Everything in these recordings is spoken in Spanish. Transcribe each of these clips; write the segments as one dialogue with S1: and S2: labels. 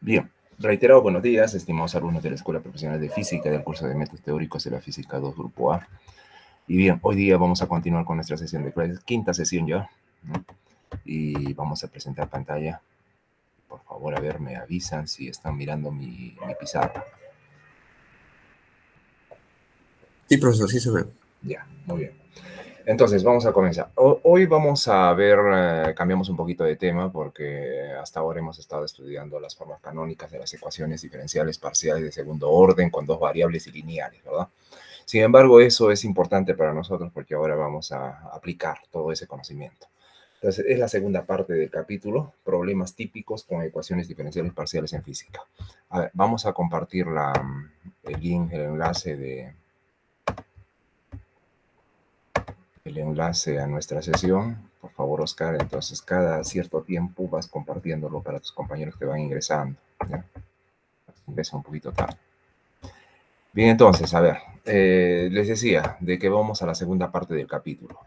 S1: Bien, reiterado buenos días, estimados alumnos de la Escuela Profesional de Física del curso de Métodos Teóricos de la Física 2, Grupo A. Y bien, hoy día vamos a continuar con nuestra sesión de clases, quinta sesión ya, ¿no? Y vamos a presentar pantalla. Por favor, a ver, me avisan si están mirando mi pizarra.
S2: Sí, profesor, sí se ve.
S1: Ya, muy bien. Entonces, vamos a comenzar. Hoy vamos a ver, cambiamos un poquito de tema porque hasta ahora hemos estado estudiando las formas canónicas de las ecuaciones diferenciales parciales de segundo orden con dos variables y lineales, ¿verdad? Sin embargo, eso es importante para nosotros porque ahora vamos a aplicar todo ese conocimiento. Entonces, es la segunda parte del capítulo, problemas típicos con ecuaciones diferenciales parciales en física. A ver, vamos a compartir el link, el enlace a nuestra sesión. Por favor, Oscar, entonces cada cierto tiempo vas compartiéndolo para tus compañeros que van ingresando. ¿Ya? Ingresa un poquito tarde. Bien, entonces, a ver, les decía de que vamos a la segunda parte del capítulo.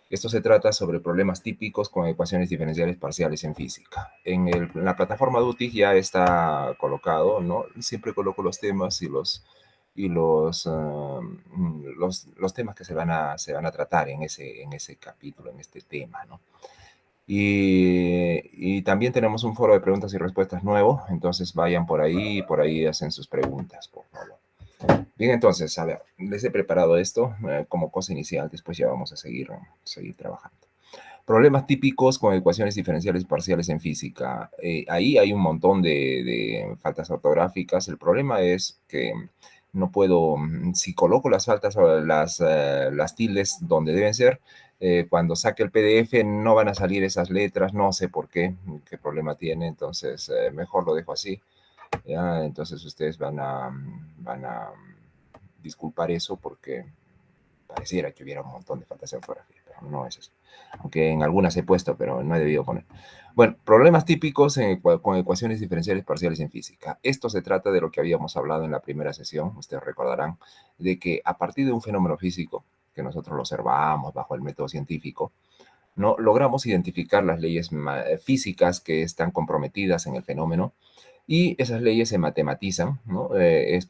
S1: Esto se trata sobre problemas típicos con ecuaciones diferenciales parciales en física. En la plataforma DUTIC ya está colocado, ¿no? Siempre coloco los temas y los temas que se van a tratar en ese capítulo, en este tema, ¿no? Y también tenemos un foro de preguntas y respuestas nuevo, entonces vayan por ahí hacen sus preguntas, por favor. Bien, entonces, a ver, les he preparado esto como cosa inicial, después ya vamos a seguir trabajando. Problemas típicos con ecuaciones diferenciales parciales en física. Ahí hay un montón de faltas ortográficas. El problema es que no puedo, si coloco las faltas o las tildes donde deben ser, cuando saque el PDF no van a salir esas letras, no sé por qué problema tiene, entonces mejor lo dejo así. ¿Ya? Entonces ustedes van a disculpar eso porque pareciera que hubiera un montón de faltas de ortografía, pero no es eso. Aunque en algunas he puesto, pero no he debido poner. Bueno, problemas típicos con ecuaciones diferenciales parciales en física. Esto se trata de lo que habíamos hablado en la primera sesión, ustedes recordarán, de que a partir de un fenómeno físico, que nosotros lo observamos bajo el método científico, no logramos identificar las leyes físicas que están comprometidas en el fenómeno y esas leyes se matematizan, ¿no? Las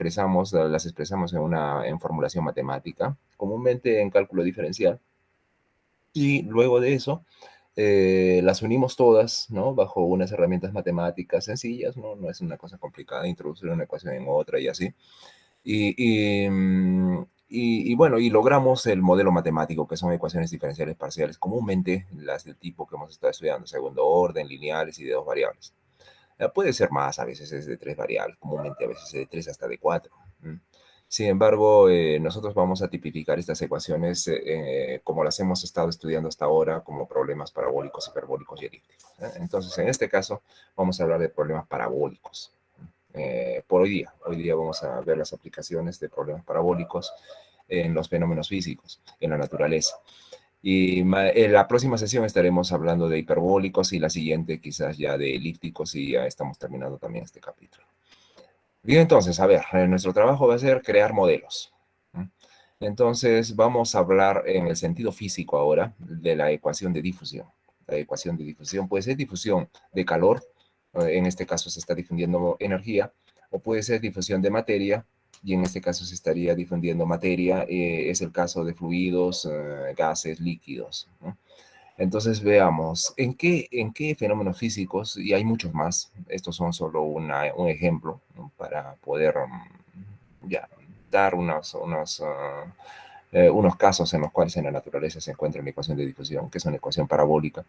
S1: expresamos en formulación matemática, comúnmente en cálculo diferencial, y luego de eso las unimos todas, ¿no? Bajo unas herramientas matemáticas sencillas, ¿no? No es una cosa complicada introducir una ecuación en otra y así. Y bueno, y logramos el modelo matemático, que son ecuaciones diferenciales parciales, comúnmente las del tipo que hemos estado estudiando, segundo orden, lineales y de dos variables. Puede ser más, a veces es de tres variables, comúnmente a veces es de tres hasta de cuatro. Sin embargo, nosotros vamos a tipificar estas ecuaciones como las hemos estado estudiando hasta ahora, como problemas parabólicos, hiperbólicos y elípticos. Entonces, en este caso, vamos a hablar de problemas parabólicos. Por hoy día. Hoy día vamos a ver las aplicaciones de problemas parabólicos en los fenómenos físicos, en la naturaleza. Y en la próxima sesión estaremos hablando de hiperbólicos y la siguiente quizás ya de elípticos y ya estamos terminando también este capítulo. Bien, entonces, a ver, nuestro trabajo va a ser crear modelos. Entonces, vamos a hablar en el sentido físico ahora de la ecuación de difusión. La ecuación de difusión puede ser difusión de calor, en este caso se está difundiendo energía, o puede ser difusión de materia, y en este caso se estaría difundiendo materia, es el caso de fluidos, gases, líquidos, ¿no? Entonces veamos, ¿en qué fenómenos físicos? Y hay muchos más, estos son solo un ejemplo, ¿no? Para poder ya, dar unos casos en los cuales en la naturaleza se encuentra una ecuación de difusión, que es una ecuación parabólica.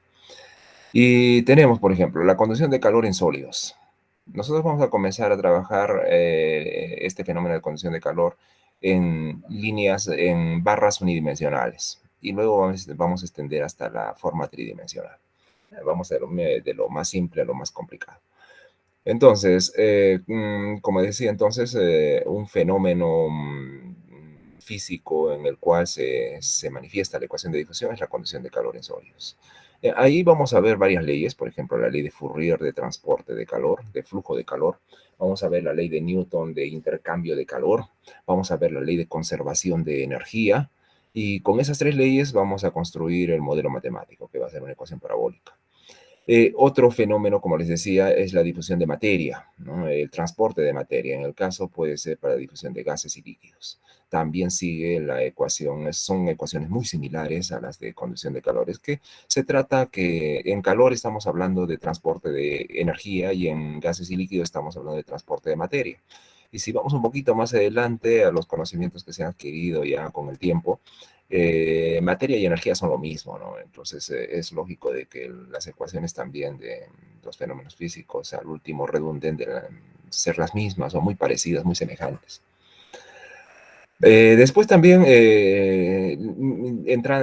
S1: Y tenemos, por ejemplo, la conducción de calor en sólidos. Nosotros vamos a comenzar a trabajar este fenómeno de conducción de calor en líneas, en barras unidimensionales. Y luego vamos a extender hasta la forma tridimensional. Vamos de lo más simple a lo más complicado. Entonces, como decía, entonces, un fenómeno físico en el cual se manifiesta la ecuación de difusión es la conducción de calor en sólidos. Ahí vamos a ver varias leyes, por ejemplo, la ley de Fourier de transporte de calor, de flujo de calor. Vamos a ver la ley de Newton de intercambio de calor. Vamos a ver la ley de conservación de energía. Y con esas tres leyes vamos a construir el modelo matemático, que va a ser una ecuación parabólica. Otro fenómeno, como les decía, es la difusión de materia, ¿no? El transporte de materia. En el caso puede ser para la difusión de gases y líquidos. También sigue la ecuación, son ecuaciones muy similares a las de conducción de calor. Es que se trata que en calor estamos hablando de transporte de energía y en gases y líquidos estamos hablando de transporte de materia. Y si vamos un poquito más adelante a los conocimientos que se han adquirido ya con el tiempo, materia y energía son lo mismo, ¿no? Entonces es lógico de que las ecuaciones también de los fenómenos físicos al último redunden de ser las mismas o muy parecidas, muy semejantes. Después también,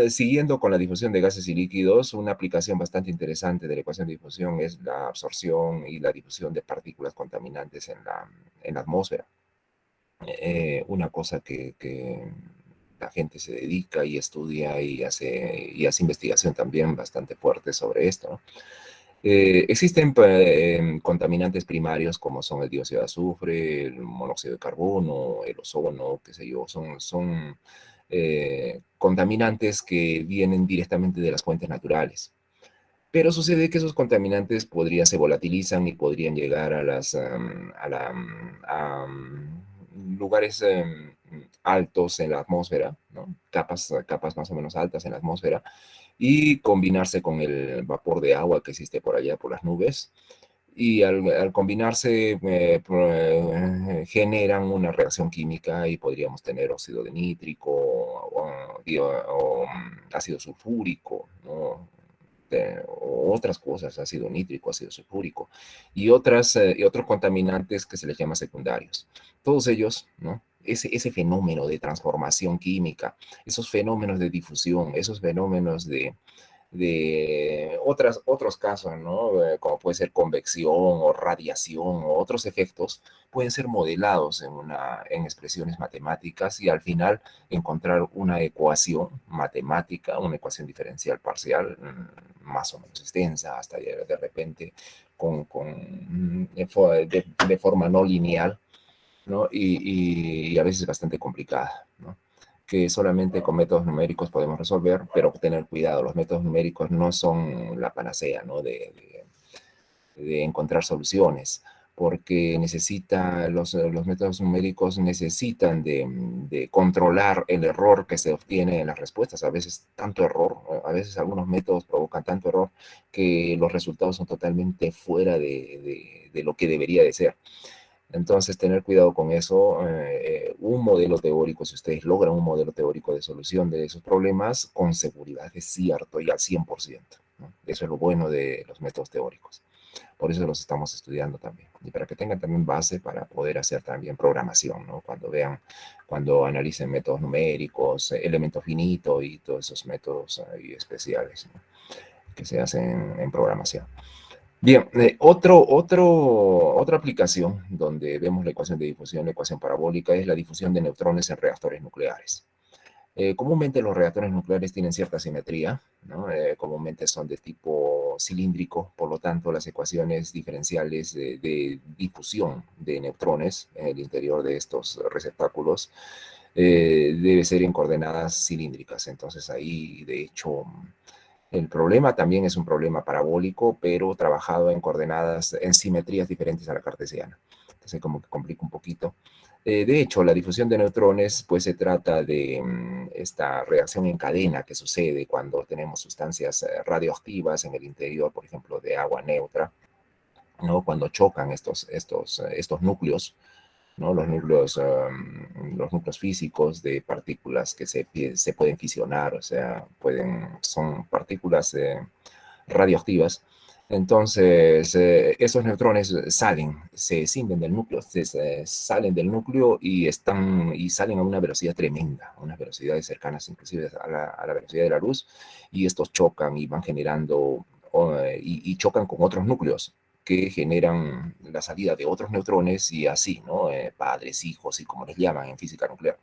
S1: siguiendo con la difusión de gases y líquidos, una aplicación bastante interesante de la ecuación de difusión es la absorción y la difusión de partículas contaminantes en la atmósfera. Una cosa que la gente se dedica y estudia y hace investigación también bastante fuerte sobre esto, ¿no? Existen contaminantes primarios como son el dióxido de azufre, el monóxido de carbono, el ozono, qué sé yo, son contaminantes que vienen directamente de las fuentes naturales. Pero sucede que esos contaminantes se volatilizan y podrían llegar a lugares altos en la atmósfera, ¿no? Capas más o menos altas en la atmósfera, y combinarse con el vapor de agua que existe por allá, por las nubes. Y al combinarse, generan una reacción química y podríamos tener óxido de nítrico ácido sulfúrico, ¿no? O otras cosas, ácido nítrico, ácido sulfúrico, y otros contaminantes que se les llama secundarios. Todos ellos, ¿no? Ese fenómeno de transformación química, esos fenómenos de difusión, esos fenómenos de otros casos, ¿no? Como puede ser convección o radiación o otros efectos, pueden ser modelados en expresiones matemáticas y al final encontrar una ecuación matemática, una ecuación diferencial parcial más o menos extensa, hasta de repente de forma no lineal, ¿no? Y a veces bastante complicada, ¿no? Que solamente con métodos numéricos podemos resolver, pero tener cuidado, los métodos numéricos no son la panacea, ¿no? De encontrar soluciones, porque los métodos numéricos necesitan de controlar el error que se obtiene en las respuestas. A veces tanto error, a veces algunos métodos provocan tanto error que los resultados son totalmente fuera de lo que debería de ser. Entonces, tener cuidado con eso. Un modelo teórico, si ustedes logran un modelo teórico de solución de esos problemas, con seguridad es cierto y al 100%, ¿no? Eso es lo bueno de los métodos teóricos. Por eso los estamos estudiando también. Y para que tengan también base para poder hacer también programación, ¿no? Cuando analicen métodos numéricos, elemento finito y todos esos métodos especiales, ¿no? Que se hacen en programación. Bien, otra aplicación donde vemos la ecuación de difusión, la ecuación parabólica, es la difusión de neutrones en reactores nucleares. Comúnmente los reactores nucleares tienen cierta simetría, ¿no? Comúnmente son de tipo cilíndrico, por lo tanto las ecuaciones diferenciales de difusión de neutrones en el interior de estos receptáculos debe ser en coordenadas cilíndricas. Entonces ahí, de hecho, el problema también es un problema parabólico, pero trabajado en coordenadas, en simetrías diferentes a la cartesiana. Entonces, como que complica un poquito. De hecho, la difusión de neutrones, pues se trata de esta reacción en cadena que sucede cuando tenemos sustancias radioactivas en el interior, por ejemplo, de agua neutra, ¿no? Cuando chocan estos núcleos, ¿no? Los núcleos físicos de partículas que se pueden fisionar, o sea, son partículas radioactivas. Entonces, esos neutrones se escinden del núcleo, salen del núcleo y salen a una velocidad tremenda, a unas velocidades cercanas inclusive a la velocidad de la luz, y estos chocan y van generando, y chocan con otros núcleos que generan la salida de otros neutrones y así, ¿no? Padres, hijos y como les llaman en física nuclear.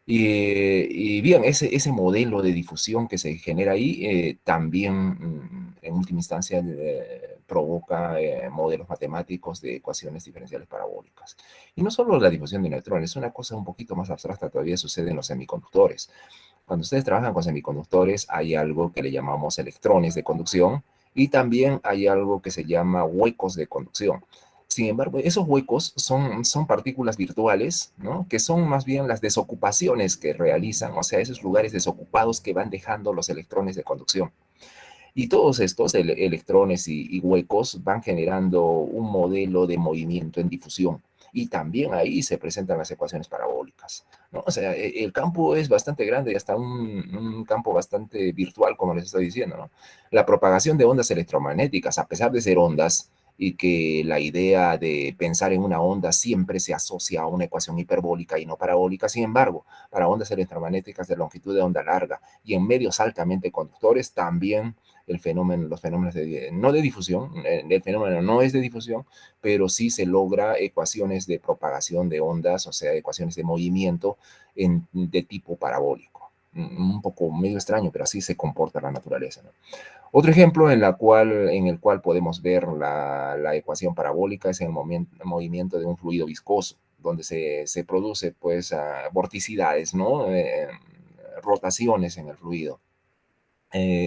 S1: Y bien, ese modelo de difusión que se genera ahí también, en última instancia, provoca modelos matemáticos de ecuaciones diferenciales parabólicas. Y no solo la difusión de neutrones, es una cosa un poquito más abstracta, todavía sucede en los semiconductores. Cuando ustedes trabajan con semiconductores, hay algo que le llamamos electrones de conducción Y también hay algo que se llama huecos de conducción. Sin embargo, esos huecos son partículas virtuales, ¿no? Que son más bien las desocupaciones que realizan, o sea, esos lugares desocupados que van dejando los electrones de conducción. Y todos estos electrones y huecos van generando un modelo de movimiento en difusión. Y también ahí se presentan las ecuaciones parabólicas, ¿no? O sea, el campo es bastante grande y hasta un campo bastante virtual, como les estoy diciendo, ¿no? La propagación de ondas electromagnéticas, a pesar de ser ondas, y que la idea de pensar en una onda siempre se asocia a una ecuación hiperbólica y no parabólica. Sin embargo, para ondas electromagnéticas de longitud de onda larga y en medios altamente conductores, también los fenómenos no de difusión, el fenómeno no es de difusión, pero sí se logra ecuaciones de propagación de ondas, o sea, ecuaciones de movimiento de tipo parabólico. Un poco medio extraño, pero así se comporta la naturaleza, ¿no? Otro ejemplo en el cual podemos ver la ecuación parabólica es en el movimiento de un fluido viscoso, donde se produce pues vorticidades, ¿no? Rotaciones en el fluido.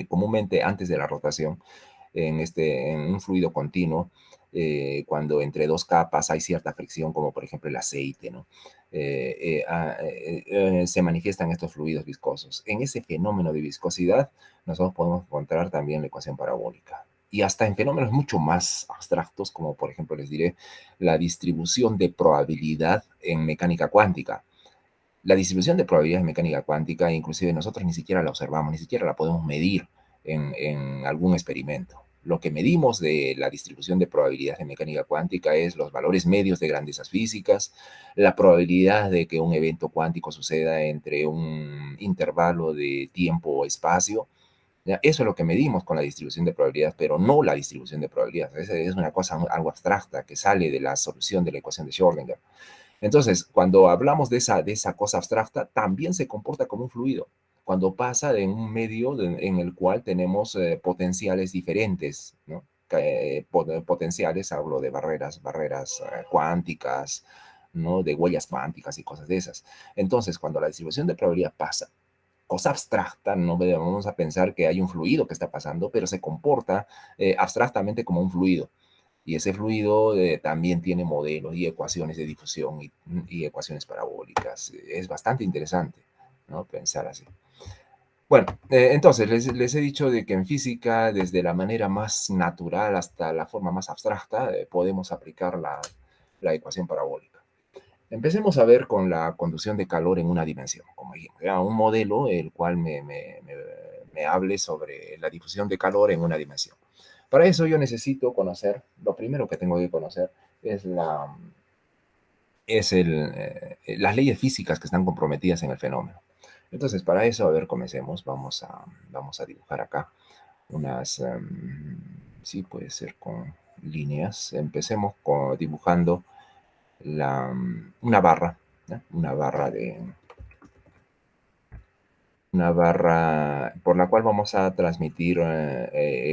S1: Comúnmente antes de la rotación, en un fluido continuo, cuando entre dos capas hay cierta fricción, como por ejemplo el aceite, ¿no? Se manifiestan estos fluidos viscosos. En ese fenómeno de viscosidad, nosotros podemos encontrar también la ecuación parabólica. Y hasta en fenómenos mucho más abstractos, como por ejemplo les diré la distribución de probabilidad en mecánica cuántica. La distribución de probabilidades en mecánica cuántica, inclusive nosotros ni siquiera la observamos, ni siquiera la podemos medir en algún experimento. Lo que medimos de la distribución de probabilidades en mecánica cuántica es los valores medios de grandezas físicas, la probabilidad de que un evento cuántico suceda entre un intervalo de tiempo o espacio. ¿Ya? Eso es lo que medimos con la distribución de probabilidades, pero no la distribución de probabilidades. Esa es una cosa algo abstracta que sale de la solución de la ecuación de Schrödinger. Entonces, cuando hablamos de esa cosa abstracta, también se comporta como un fluido. Cuando pasa en un medio en el cual tenemos potenciales diferentes, ¿no? Potenciales, hablo de barreras cuánticas, ¿no? De huellas cuánticas y cosas de esas. Entonces, cuando la distribución de probabilidad pasa, cosa abstracta, no vamos a pensar que hay un fluido que está pasando, pero se comporta abstractamente como un fluido. Y ese fluido también tiene modelos y ecuaciones de difusión y ecuaciones parabólicas. Es bastante interesante, ¿no? Pensar así. Bueno, entonces les he dicho de que en física, desde la manera más natural hasta la forma más abstracta, podemos aplicar la ecuación parabólica. Empecemos a ver con la conducción de calor en una dimensión, como dijimos, ¿ya? Un modelo el cual me hable sobre la difusión de calor en una dimensión. Para eso yo necesito conocer, lo primero que tengo que conocer es, las leyes físicas que están comprometidas en el fenómeno. Entonces, para eso, a ver, comencemos. Vamos a dibujar acá unas, sí, puede ser con líneas. Empecemos dibujando una barra, ¿no? Una barra por la cual vamos a transmitir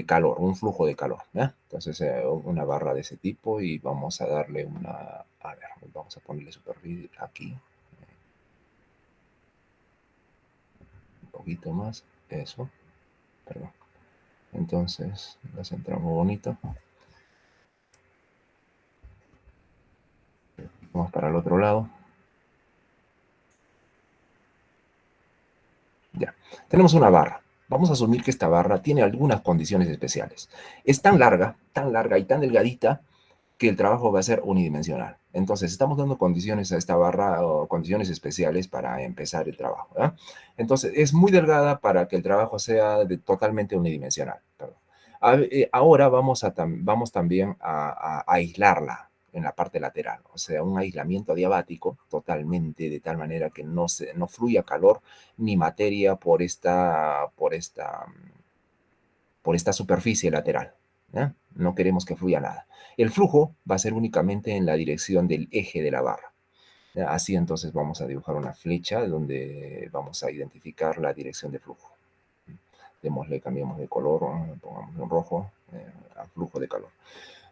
S1: calor, un flujo de calor, ¿ya? Entonces, una barra de ese tipo y vamos a darle a ver, vamos a ponerle superficie aquí, un poquito más, eso, perdón. Entonces, la centramos bonito. Vamos para el otro lado. Ya, tenemos una barra. Vamos a asumir que esta barra tiene algunas condiciones especiales. Es tan larga y tan delgadita que el trabajo va a ser unidimensional. Entonces, estamos dando condiciones a esta barra o condiciones especiales para empezar el trabajo, ¿verdad? Entonces, es muy delgada para que el trabajo sea totalmente unidimensional. Perdón. Ahora vamos también a aislarla en la parte lateral, o sea, un aislamiento adiabático totalmente de tal manera que no fluya calor ni materia por esta superficie lateral. ¿Eh? No queremos que fluya nada. El flujo va a ser únicamente en la dirección del eje de la barra. Así entonces vamos a dibujar una flecha donde vamos a identificar la dirección de flujo. Démosle, cambiamos de color, pongamos un rojo a flujo de calor.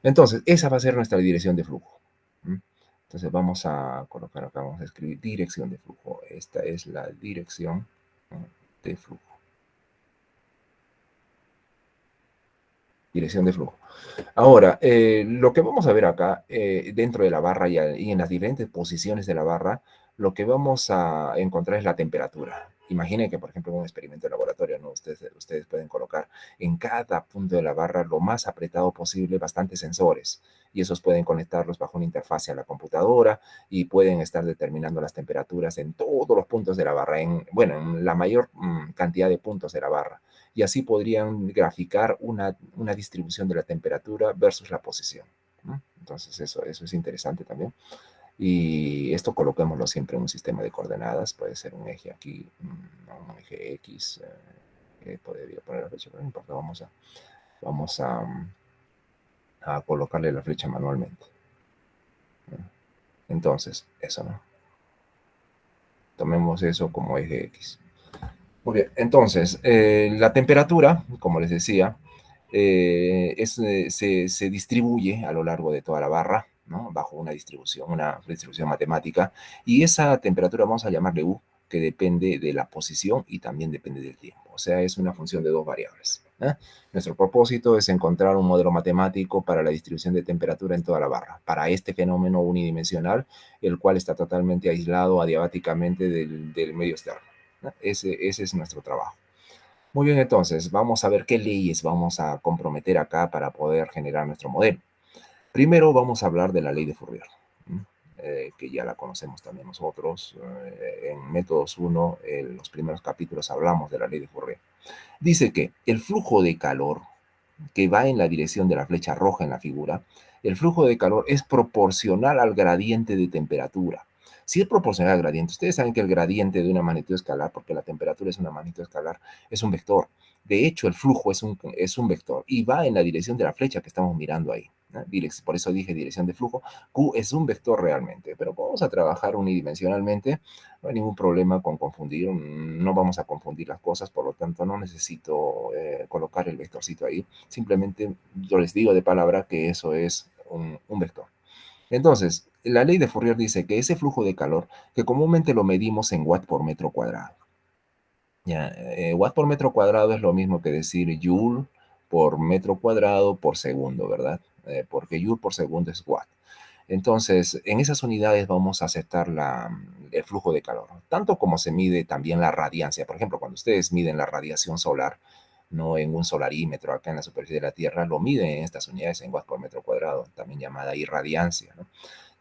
S1: Entonces, esa va a ser nuestra dirección de flujo. Entonces vamos a colocar acá, vamos a escribir dirección de flujo. Esta es la dirección de flujo. Dirección de flujo. Ahora, lo que vamos a ver acá, dentro de la barra y en las diferentes posiciones de la barra, lo que vamos a encontrar es la temperatura. Imaginen que, por ejemplo, en un experimento de laboratorio, ¿no? Ustedes pueden colocar en cada punto de la barra lo más apretado posible bastantes sensores y esos pueden conectarlos bajo una interfase a la computadora y pueden estar determinando las temperaturas en todos los puntos de la barra, bueno, en la mayor cantidad de puntos de la barra y así podrían graficar una distribución de la temperatura versus la posición, ¿no? Entonces eso es interesante también. Y esto coloquémoslo siempre en un sistema de coordenadas, puede ser un eje aquí, un eje X, podría poner la flecha, pero no importa, vamos a colocarle la flecha manualmente, ¿no? Entonces, eso, ¿no? Tomemos eso como eje X. Muy bien, entonces, la temperatura, como les decía, se distribuye a lo largo de toda la barra, ¿no? Bajo una distribución matemática, y esa temperatura vamos a llamarle U, que depende de la posición y también depende del tiempo. O sea, es una función de dos variables, ¿eh? Nuestro propósito es encontrar un modelo matemático para la distribución de temperatura en toda la barra, para este fenómeno unidimensional, el cual está totalmente aislado adiabáticamente del medio externo, ¿no? Ese es nuestro trabajo. Muy bien, entonces, vamos a ver qué leyes vamos a comprometer acá para poder generar nuestro modelo. Primero vamos a hablar de la ley de Fourier, que ya la conocemos también nosotros. En Métodos 1, en los primeros capítulos hablamos de la ley de Fourier. Dice que el flujo de calor que va en la dirección de la flecha roja en la figura, el flujo de calor es proporcional al gradiente de temperatura. Si es proporcional al gradiente, ustedes saben que el gradiente de una magnitud escalar, porque la temperatura es una magnitud escalar, es un vector. De hecho, el flujo es un vector y va en la dirección de la flecha que estamos mirando ahí, ¿no? Por eso dije dirección de flujo. Q es un vector realmente, pero vamos a trabajar unidimensionalmente. No hay ningún problema con confundir, no vamos a confundir las cosas, por lo tanto no necesito colocar el vectorcito ahí. Simplemente yo les digo de palabra que eso es un vector. Entonces, la ley de Fourier dice que ese flujo de calor, que comúnmente lo medimos en watt por metro cuadrado, ya, watt por metro cuadrado es lo mismo que decir joule por metro cuadrado por segundo, ¿verdad? Porque joule por segundo es watt. Entonces, en esas unidades vamos a aceptar el flujo de calor, tanto como se mide también la radiancia. Por ejemplo, cuando ustedes miden la radiación solar, no en un solarímetro acá en la superficie de la Tierra, lo miden en estas unidades en watts por metro cuadrado, también llamada irradiancia, ¿no?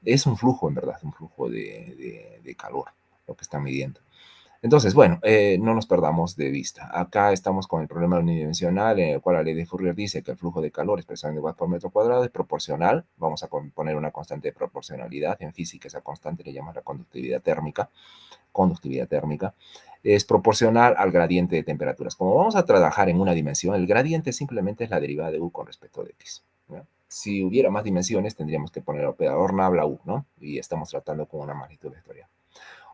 S1: Es un flujo, en verdad, un flujo de calor, lo que están midiendo. Entonces, bueno, no nos perdamos de vista. Acá estamos con el problema unidimensional en el cual la ley de Fourier dice que el flujo de calor expresado en watts por metro cuadrado es proporcional. Vamos a poner una constante de proporcionalidad. En física esa constante le llaman la conductividad térmica. Conductividad térmica. Es proporcional al gradiente de temperaturas. Como vamos a trabajar en una dimensión, el gradiente simplemente es la derivada de U con respecto de X, ¿no? Si hubiera más dimensiones, tendríamos que poner el operador nabla U, ¿no? Y estamos tratando con una magnitud vectorial.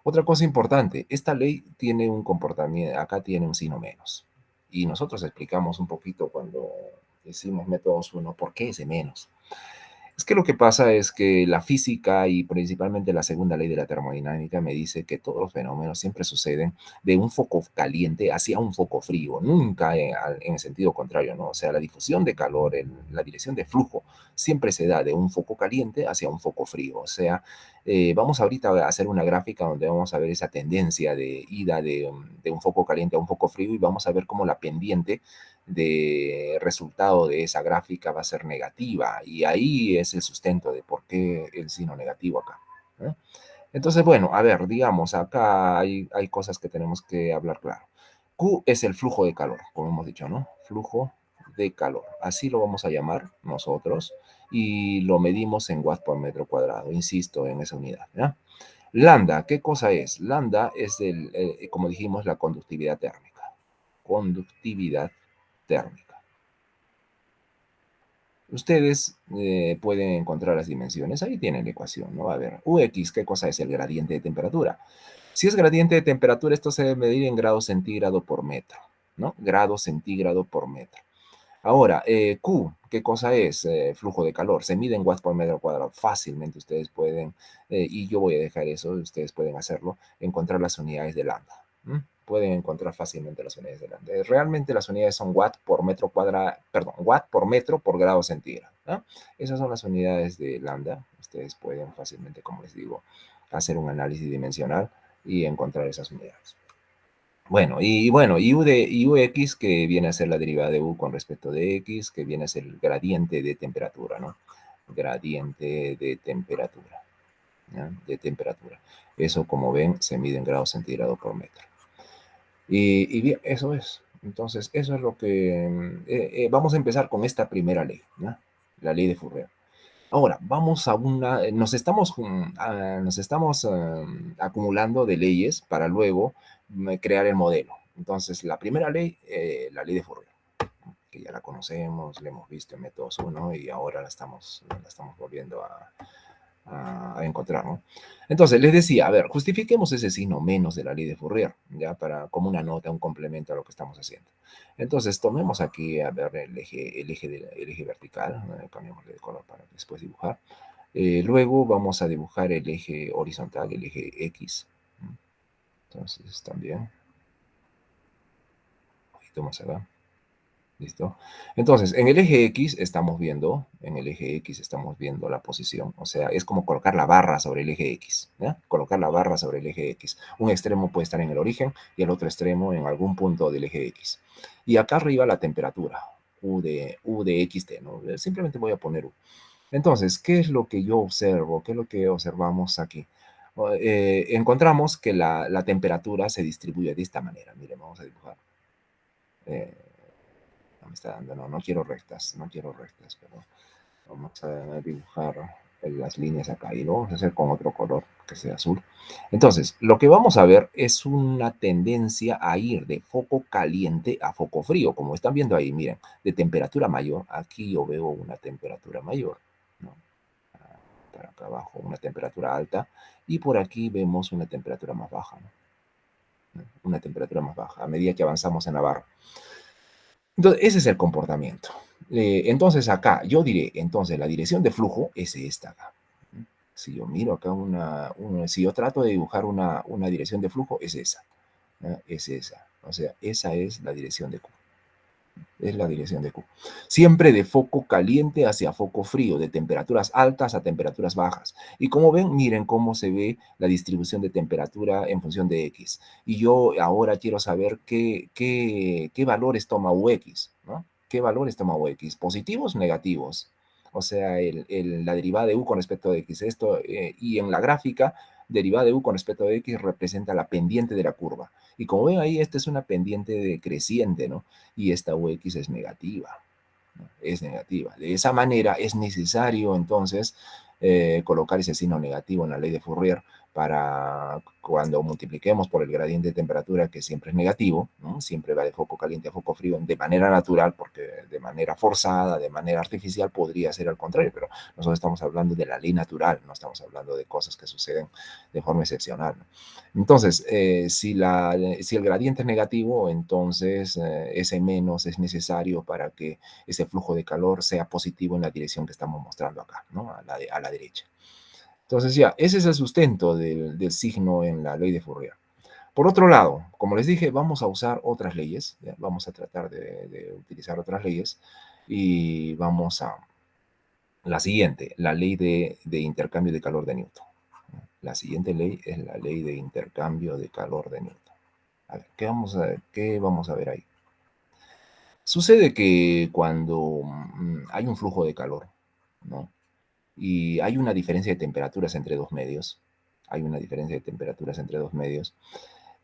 S1: Otra cosa importante, esta ley tiene un comportamiento, acá tiene un signo menos. Y nosotros explicamos un poquito cuando hicimos métodos 1 por qué ese menos. Es que lo que pasa es que la física y principalmente la segunda ley de la termodinámica me dice que todos los fenómenos siempre suceden de un foco caliente hacia un foco frío, nunca en el sentido contrario, ¿no? O sea, la difusión de calor, la dirección de flujo, siempre se da de un foco caliente hacia un foco frío. O sea, vamos ahorita a hacer una gráfica donde vamos a ver esa tendencia de ida de un foco caliente a un foco frío y vamos a ver cómo la pendiente de resultado de esa gráfica va a ser negativa y ahí es el sustento de por qué el signo negativo acá, ¿eh? Entonces, bueno, a ver, digamos, acá hay cosas que tenemos que hablar claro. Q es el flujo de calor, como hemos dicho, ¿no? Flujo de calor. Así lo vamos a llamar nosotros y lo medimos en watts por metro cuadrado, insisto en esa unidad, ¿ya? Lambda, ¿qué cosa es? Lambda es, como dijimos, la conductividad térmica. Conductividad térmica. Ustedes pueden encontrar las dimensiones, ahí tienen la ecuación, ¿no? A ver, Ux, ¿qué cosa es el gradiente de temperatura? Si es gradiente de temperatura, esto se debe medir en grados centígrado por metro, ¿no? Grado centígrado por metro. Ahora, Q, ¿qué cosa es? Flujo de calor. Se mide en watts por metro cuadrado. Fácilmente ustedes pueden, y yo voy a dejar eso, ustedes pueden hacerlo, encontrar las unidades de lambda. Pueden encontrar fácilmente las unidades de lambda. Realmente las unidades son watt por metro cuadrado, perdón, watt por metro por grado centígrado. Esas son las unidades de lambda. Ustedes pueden fácilmente, como les digo, hacer un análisis dimensional y encontrar esas unidades. Bueno, y Ux, que viene a ser la derivada de U con respecto de X, que viene a ser el gradiente de temperatura, ¿no? Gradiente de temperatura, ¿ya? De temperatura. Eso, como ven, se mide en grados centígrados por metro. Y bien, eso es. Entonces, eso es lo que... vamos a empezar con esta primera ley, ¿ya? La ley de Fourier. Ahora, vamos a una... nos estamos acumulando de leyes para luego crear el modelo. Entonces, la primera ley, la ley de Fourier, que ya la conocemos, la hemos visto en métodos 1 y ahora la estamos volviendo a encontrar, ¿no? Entonces, les decía, a ver, justifiquemos ese signo menos de la ley de Fourier, ya como una nota, un complemento a lo que estamos haciendo. Entonces, tomemos aquí, a ver, el eje vertical, cambiamos de color para después dibujar. Luego vamos a dibujar el eje horizontal, el eje X. Entonces, también, un poquito más acá. ¿Listo? Entonces, en el eje X estamos viendo la posición, o sea, es como colocar la barra sobre el eje X, ¿ya? Colocar la barra sobre el eje X. Un extremo puede estar en el origen y el otro extremo en algún punto del eje X. Y acá arriba la temperatura, U de XT, ¿no? Simplemente voy a poner U. Entonces, ¿qué es lo que yo observo? ¿Qué es lo que observamos aquí? Encontramos que la temperatura se distribuye de esta manera. Miren, vamos a dibujar. Eh, no me está dando, no quiero rectas, pero vamos a dibujar las líneas acá y lo vamos a hacer con otro color que sea azul. Entonces, lo que vamos a ver es una tendencia a ir de foco caliente a foco frío, como están viendo ahí, miren, de temperatura mayor, aquí yo veo una temperatura mayor, ¿no? Para acá abajo una temperatura alta y por aquí vemos una temperatura más baja, ¿no? Una temperatura más baja a medida que avanzamos en la barra. Entonces, ese es el comportamiento. Entonces, acá yo diré, entonces, la dirección de flujo es esta acá. Si yo miro acá si yo trato de dibujar una dirección de flujo, es esa. Es esa. O sea, esa es la dirección de Q. Es la dirección de Q. Siempre de foco caliente hacia foco frío, de temperaturas altas a temperaturas bajas. Y como ven, miren cómo se ve la distribución de temperatura en función de X. Y yo ahora quiero saber qué valores toma UX, ¿no? ¿Qué valores toma UX? ¿Positivos o negativos? O sea, la derivada de U con respecto de X. Y en la gráfica, derivada de U con respecto de X representa la pendiente de la curva. Y como ven ahí, esta es una pendiente decreciente, ¿no? Y esta UX es negativa, ¿no? Es negativa. De esa manera es necesario entonces colocar ese signo negativo en la ley de Fourier para cuando multipliquemos por el gradiente de temperatura, que siempre es negativo, ¿no? Siempre va de foco caliente a foco frío de manera natural, porque de manera forzada, de manera artificial, podría ser al contrario, pero nosotros estamos hablando de la ley natural, no estamos hablando de cosas que suceden de forma excepcional, ¿no? Entonces, si el gradiente es negativo, entonces ese menos es necesario para que ese flujo de calor sea positivo en la dirección que estamos mostrando acá, ¿no? A la derecha. Entonces ya, ese es el sustento del signo en la ley de Fourier. Por otro lado, como les dije, vamos a usar otras leyes, ¿ya? Vamos a tratar de utilizar otras leyes y vamos a la siguiente, la ley de intercambio de calor de Newton. La siguiente ley es la ley de intercambio de calor de Newton. A ver, ¿qué vamos a ver ahí? Sucede que cuando hay un flujo de calor, ¿no? Y hay una diferencia de temperaturas entre dos medios,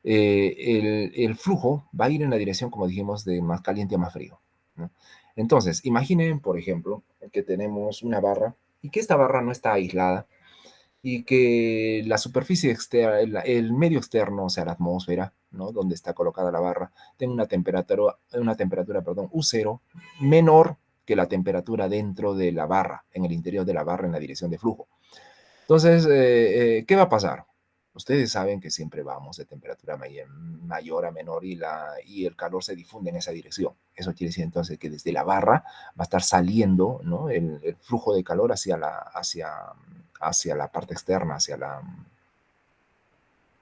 S1: el flujo va a ir en la dirección, como dijimos, de más caliente a más frío, ¿no? Entonces, imaginen, por ejemplo, que tenemos una barra y que esta barra no está aislada y que la superficie externa, el medio externo, o sea, la atmósfera, ¿no? Donde está colocada la barra, tenga una temperatura, perdón, U0 menor que la temperatura dentro de la barra, en el interior de la barra, en la dirección de flujo. Entonces, ¿qué va a pasar? Ustedes saben que siempre vamos de temperatura mayor a menor y el calor se difunde en esa dirección. Eso quiere decir entonces que desde la barra va a estar saliendo, ¿no? el flujo de calor hacia la parte externa,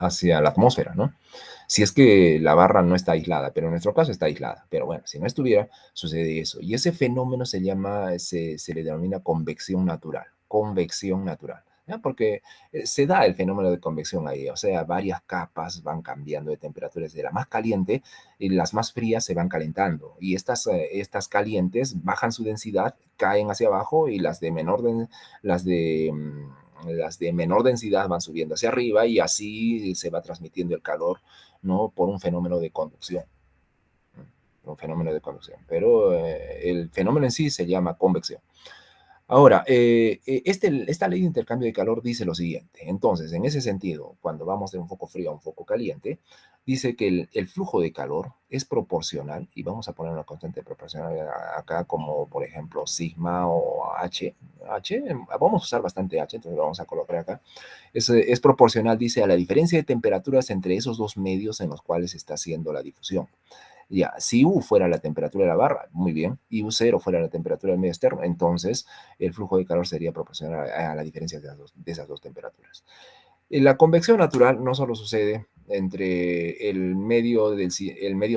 S1: hacia la atmósfera, ¿no? Si es que la barra no está aislada, pero en nuestro caso está aislada. Pero bueno, si no estuviera, sucede eso. Y ese fenómeno se le denomina convección natural, convección natural. ¿Ya? Porque se da el fenómeno de convección ahí, o sea, varias capas van cambiando de temperatura, desde la más caliente y las más frías se van calentando, y estas calientes bajan su densidad, caen hacia abajo, y las de, las de menor densidad van subiendo hacia arriba, y así se va transmitiendo el calor, ¿no? Por un fenómeno de conducción. Un fenómeno de conducción. Pero el fenómeno en sí se llama convección. Ahora, esta ley de intercambio de calor dice lo siguiente. Entonces, en ese sentido, cuando vamos de un foco frío a un foco caliente, dice que el flujo de calor es proporcional, y vamos a poner una constante proporcional acá, como por ejemplo sigma o H, vamos a usar bastante H, entonces lo vamos a colocar acá. Es proporcional, dice, a la diferencia de temperaturas entre esos dos medios en los cuales está haciendo la difusión. Ya, si U fuera la temperatura de la barra, muy bien, y U0 fuera la temperatura del medio externo, entonces el flujo de calor sería proporcional a la diferencia de esas dos temperaturas. La convección natural no solo sucede entre el medio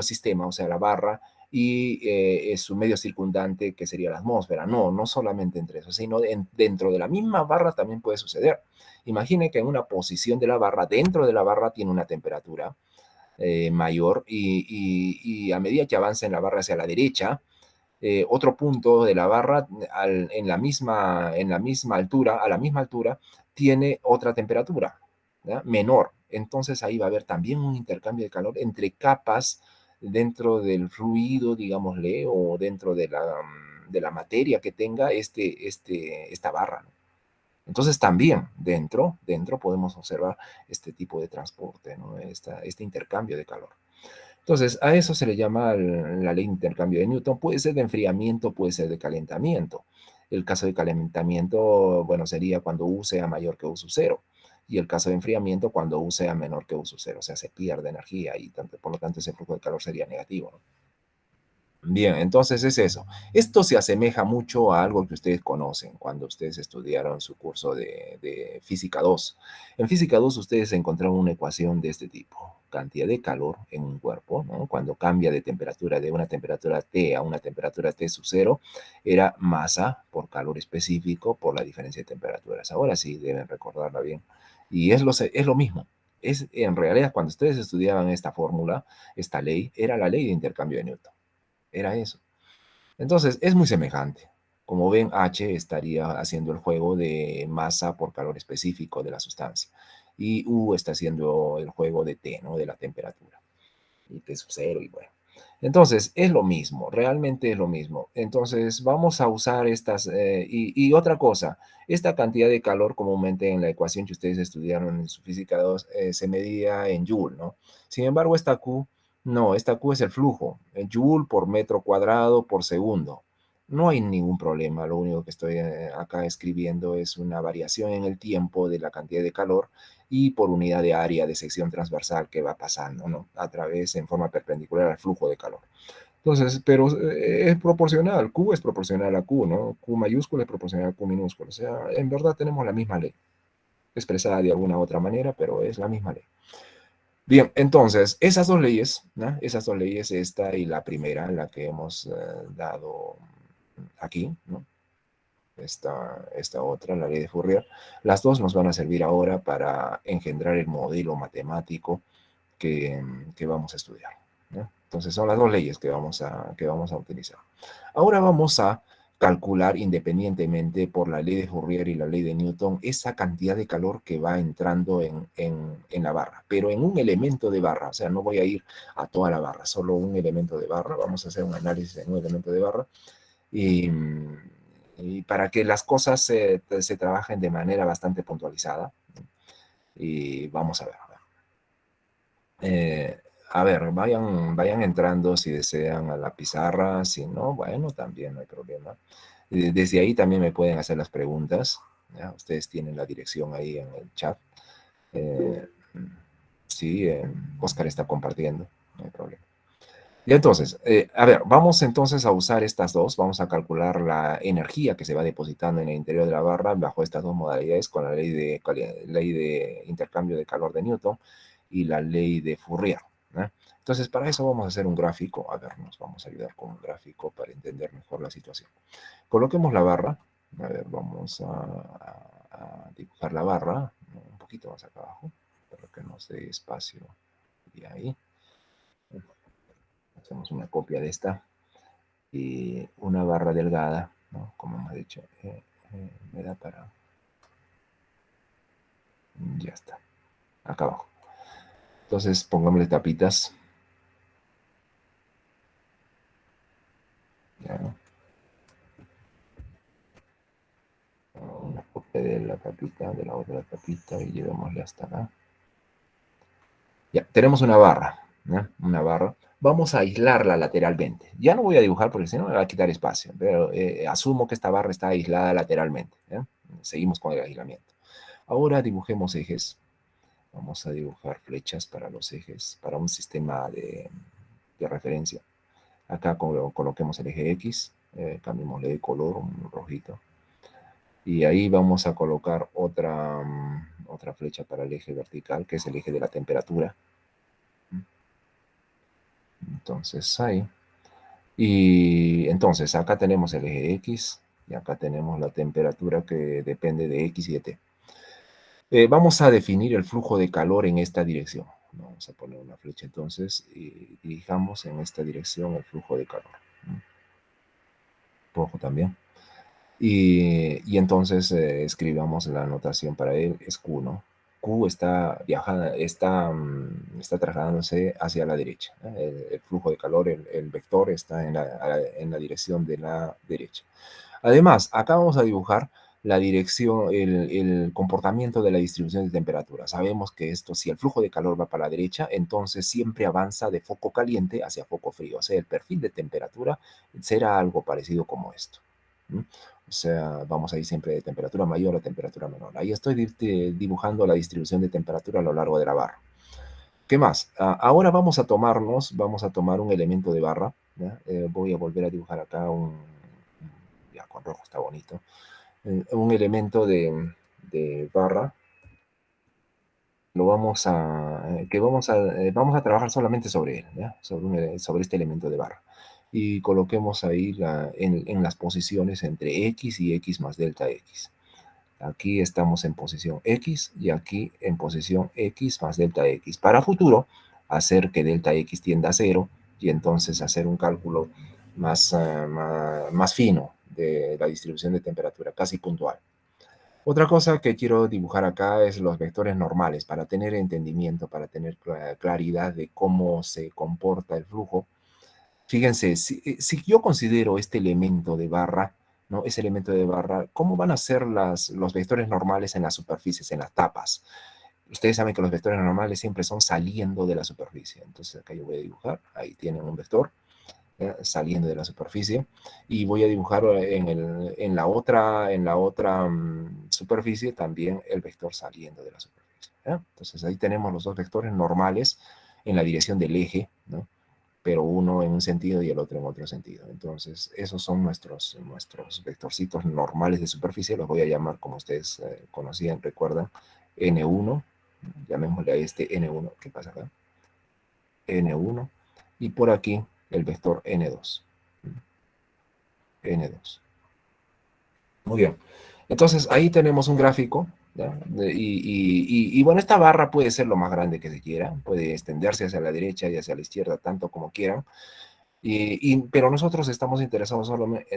S1: sistema, o sea, la barra, y su medio circundante, que sería la atmósfera. No, no solamente entre eso, sino dentro de la misma barra también puede suceder. Imagine que en una posición de la barra, dentro de la barra tiene una temperatura mayor, y a medida que avanza en la barra hacia la derecha, otro punto de la barra en la misma altura, a la misma altura, tiene otra temperatura, ¿ya? Menor. Entonces ahí va a haber también un intercambio de calor entre capas dentro del fluido, digámosle, o dentro de la materia que tenga esta barra, ¿no? Entonces también dentro podemos observar este tipo de transporte, ¿no? Este intercambio de calor. Entonces, a eso se le llama la ley de intercambio de Newton. Puede ser de enfriamiento, puede ser de calentamiento. El caso de calentamiento, bueno, sería cuando U sea mayor que U sub cero. Y el caso de enfriamiento, cuando U sea menor que U sub cero. O sea, se pierde energía, y por lo tanto ese flujo de calor sería negativo, ¿no? Bien, entonces es eso. Esto se asemeja mucho a algo que ustedes conocen cuando ustedes estudiaron su curso de Física 2. En Física 2 ustedes encontraron una ecuación de este tipo: cantidad de calor en un cuerpo, ¿no? Cuando cambia de temperatura, de una temperatura T a una temperatura T sub cero, era masa por calor específico por la diferencia de temperaturas. Ahora sí deben recordarla bien. Y es lo mismo. En realidad, cuando ustedes estudiaban esta fórmula, esta ley, era la ley de intercambio de Newton. Era eso. Entonces, es muy semejante. Como ven, H estaría haciendo el juego de masa por calor específico de la sustancia. Y U está haciendo el juego de T, ¿no? De la temperatura. Y T sub cero, y bueno. Entonces, es lo mismo, realmente es lo mismo. Entonces, vamos a usar y otra cosa, esta cantidad de calor comúnmente en la ecuación que ustedes estudiaron en su física 2 se medía en Joule, ¿no? Sin embargo, esta Q, no, esta Q es el flujo, en Joule por metro cuadrado por segundo. No hay ningún problema, lo único que estoy acá escribiendo es una variación en el tiempo de la cantidad de calor, y por unidad de área de sección transversal que va pasando, ¿no? A través, en forma perpendicular al flujo de calor. Entonces, pero es proporcional, Q es proporcional a Q, ¿no? Q mayúscula es proporcional a Q minúscula. O sea, en verdad tenemos la misma ley, expresada de alguna otra manera, pero es la misma ley. Bien, entonces, esas dos leyes, ¿no? Esas dos leyes, esta y la primera, la que hemos dado aquí, ¿no? Esta otra, la ley de Fourier, las dos nos van a servir ahora para engendrar el modelo matemático que vamos a estudiar, ¿no? Entonces son las dos leyes que vamos a utilizar. Ahora vamos a calcular independientemente por la ley de Fourier y la ley de Newton esa cantidad de calor que va entrando en la barra, pero en un elemento de barra. O sea, no voy a ir a toda la barra, solo un elemento de barra. Vamos a hacer un análisis en un elemento de barra, y, y para que las cosas se trabajen de manera bastante puntualizada. Y vamos a ver. A ver, vayan entrando si desean a la pizarra. Si no, bueno, también no hay problema. Desde ahí también me pueden hacer las preguntas, ¿ya? Ustedes tienen la dirección ahí en el chat. Eh, sí, Oscar está compartiendo, no hay problema. Y entonces, a ver, vamos entonces a usar estas dos. Vamos a calcular la energía que se va depositando en el interior de la barra bajo estas dos modalidades con la ley de intercambio de calor de Newton. y la ley de Fourier, ¿no? Entonces, para eso vamos a hacer un gráfico. A ver, nos vamos a ayudar con un gráfico para entender mejor la situación. Coloquemos la barra. A ver, vamos a dibujar la barra, ¿no? Un poquito más acá abajo, para que nos dé espacio. Y ahí. Hacemos una copia de esta. Y una barra delgada, ¿no? Como hemos dicho, me da para... Ya está. Acá abajo. Entonces, pongámosle tapitas. Ya, ¿no? Una copia de la tapita, de la otra tapita y llevémosle hasta acá. Ya, tenemos una barra, ¿no? Una barra. Vamos a aislarla lateralmente. Ya no voy a dibujar porque si no me va a quitar espacio, pero asumo que esta barra está aislada lateralmente, ¿eh? Seguimos con el aislamiento. Ahora dibujemos ejes. Vamos a dibujar flechas para los ejes, para un sistema de referencia. Acá coloquemos el eje X, cambiémosle de color, un rojito. Y ahí vamos a colocar otra flecha para el eje vertical, que es el eje de la temperatura. Entonces ahí. Y entonces acá tenemos el eje X y acá tenemos la temperatura que depende de X y de T. Vamos a definir el flujo de calor en esta dirección. Vamos a poner una flecha entonces y dirijamos en esta dirección el flujo de calor. Rojo también. Y entonces escribamos la notación para él, es Q, ¿no? Q está viajando, está trasladándose hacia la derecha, ¿eh? El flujo de calor, el vector está en la dirección de la derecha. Además, acá vamos a dibujar la dirección, el comportamiento de la distribución de temperatura. Sabemos que esto, si el flujo de calor va para la derecha, entonces siempre avanza de foco caliente hacia foco frío. O sea, el perfil de temperatura será algo parecido como esto. O sea, vamos a ir siempre de temperatura mayor a temperatura menor. Ahí estoy dibujando la distribución de temperatura a lo largo de la barra. ¿Qué más? Ahora vamos a tomar un elemento de barra. Voy a volver a dibujar acá ya con rojo está bonito. Un elemento de barra. Lo vamos a trabajar solamente sobre él, ¿ya? Sobre este elemento de barra. Y coloquemos ahí en las posiciones entre X y X más delta X. Aquí estamos en posición X y aquí en posición X más delta X. Para futuro, hacer que delta X tienda a 0 y entonces hacer un cálculo más fino de la distribución de temperatura, casi puntual. Otra cosa que quiero dibujar acá es los vectores normales para tener entendimiento, para tener claridad de cómo se comporta el flujo. Fíjense, si yo considero este elemento de barra, ¿no? Ese elemento de barra, ¿cómo van a ser los vectores normales en las superficies, en las tapas? Ustedes saben que los vectores normales siempre son saliendo de la superficie. Entonces acá yo voy a dibujar, ahí tienen un vector saliendo de la superficie y voy a dibujar en la otra superficie también el vector saliendo de la superficie. Entonces ahí tenemos los dos vectores normales en la dirección del eje, ¿no? Pero uno en un sentido y el otro en otro sentido. Entonces, esos son nuestros vectorcitos normales de superficie, los voy a llamar como ustedes conocían, recuerdan, N1, llamémosle a este N1, ¿qué pasa acá? N1, y por aquí el vector N2. N2. Muy bien. Entonces, ahí tenemos un gráfico, ¿ya? Y bueno, esta barra puede ser lo más grande que se quiera, puede extenderse hacia la derecha y hacia la izquierda, tanto como quieran, pero nosotros estamos interesados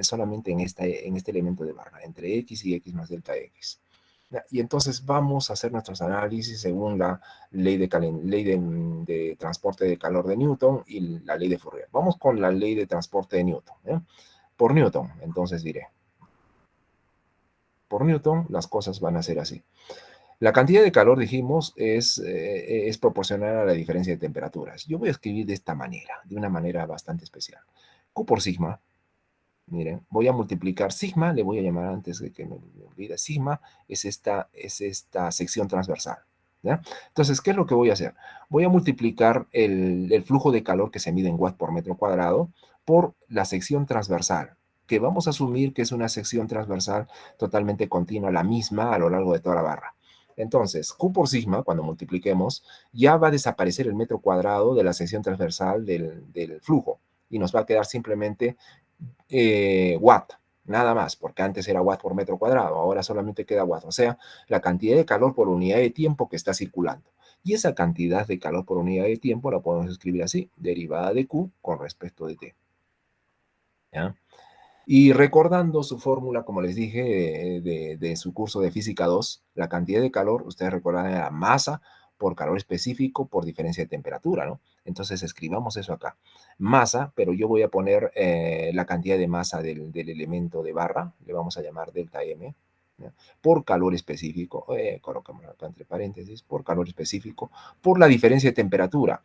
S1: solamente en este elemento de barra, entre X y X más delta X. ¿Ya? Y entonces vamos a hacer nuestros análisis según la ley de transporte de calor de Newton y la ley de Fourier. Vamos con la ley de transporte de Newton. Por Newton, entonces diré. Por Newton, las cosas van a ser así. La cantidad de calor, dijimos, es proporcional a la diferencia de temperaturas. Yo voy a escribir de esta manera, de una manera bastante especial. Q por sigma, miren, voy a multiplicar sigma, le voy a llamar antes de que me olvide, sigma es esta sección transversal. ¿Ya? Entonces, ¿qué es lo que voy a hacer? Voy a multiplicar el flujo de calor que se mide en watts por metro cuadrado por la sección transversal, que vamos a asumir que es una sección transversal totalmente continua, la misma a lo largo de toda la barra. Entonces, Q por sigma, cuando multipliquemos, ya va a desaparecer el metro cuadrado de la sección transversal del flujo y nos va a quedar simplemente watt, nada más, porque antes era watt por metro cuadrado, ahora solamente queda watt, o sea, la cantidad de calor por unidad de tiempo que está circulando. Y esa cantidad de calor por unidad de tiempo la podemos escribir así, derivada de Q con respecto de T. ¿Ya? Y recordando su fórmula, como les dije, de su curso de física 2, la cantidad de calor, ustedes recordarán, era masa por calor específico por diferencia de temperatura, ¿no? Entonces escribamos eso acá. Masa, pero yo voy a poner la cantidad de masa del elemento de barra, le vamos a llamar delta M, ¿ya? Por calor específico, colocamos acá entre paréntesis, por calor específico, por la diferencia de temperatura.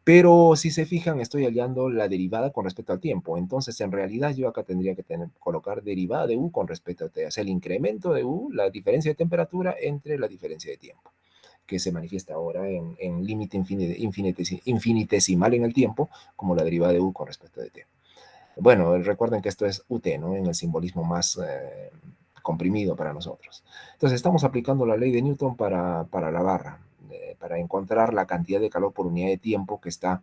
S1: Pero si se fijan, estoy hallando la derivada con respecto al tiempo. Entonces, en realidad, yo acá tendría que colocar derivada de U con respecto a T. O sea, el incremento de U, la diferencia de temperatura entre la diferencia de tiempo, que se manifiesta ahora en límite infinitesimal en el tiempo, como la derivada de U con respecto de T. Bueno, recuerden que esto es UT, ¿no? En el simbolismo más comprimido para nosotros. Entonces, estamos aplicando la ley de Newton para la barra, para encontrar la cantidad de calor por unidad de tiempo que está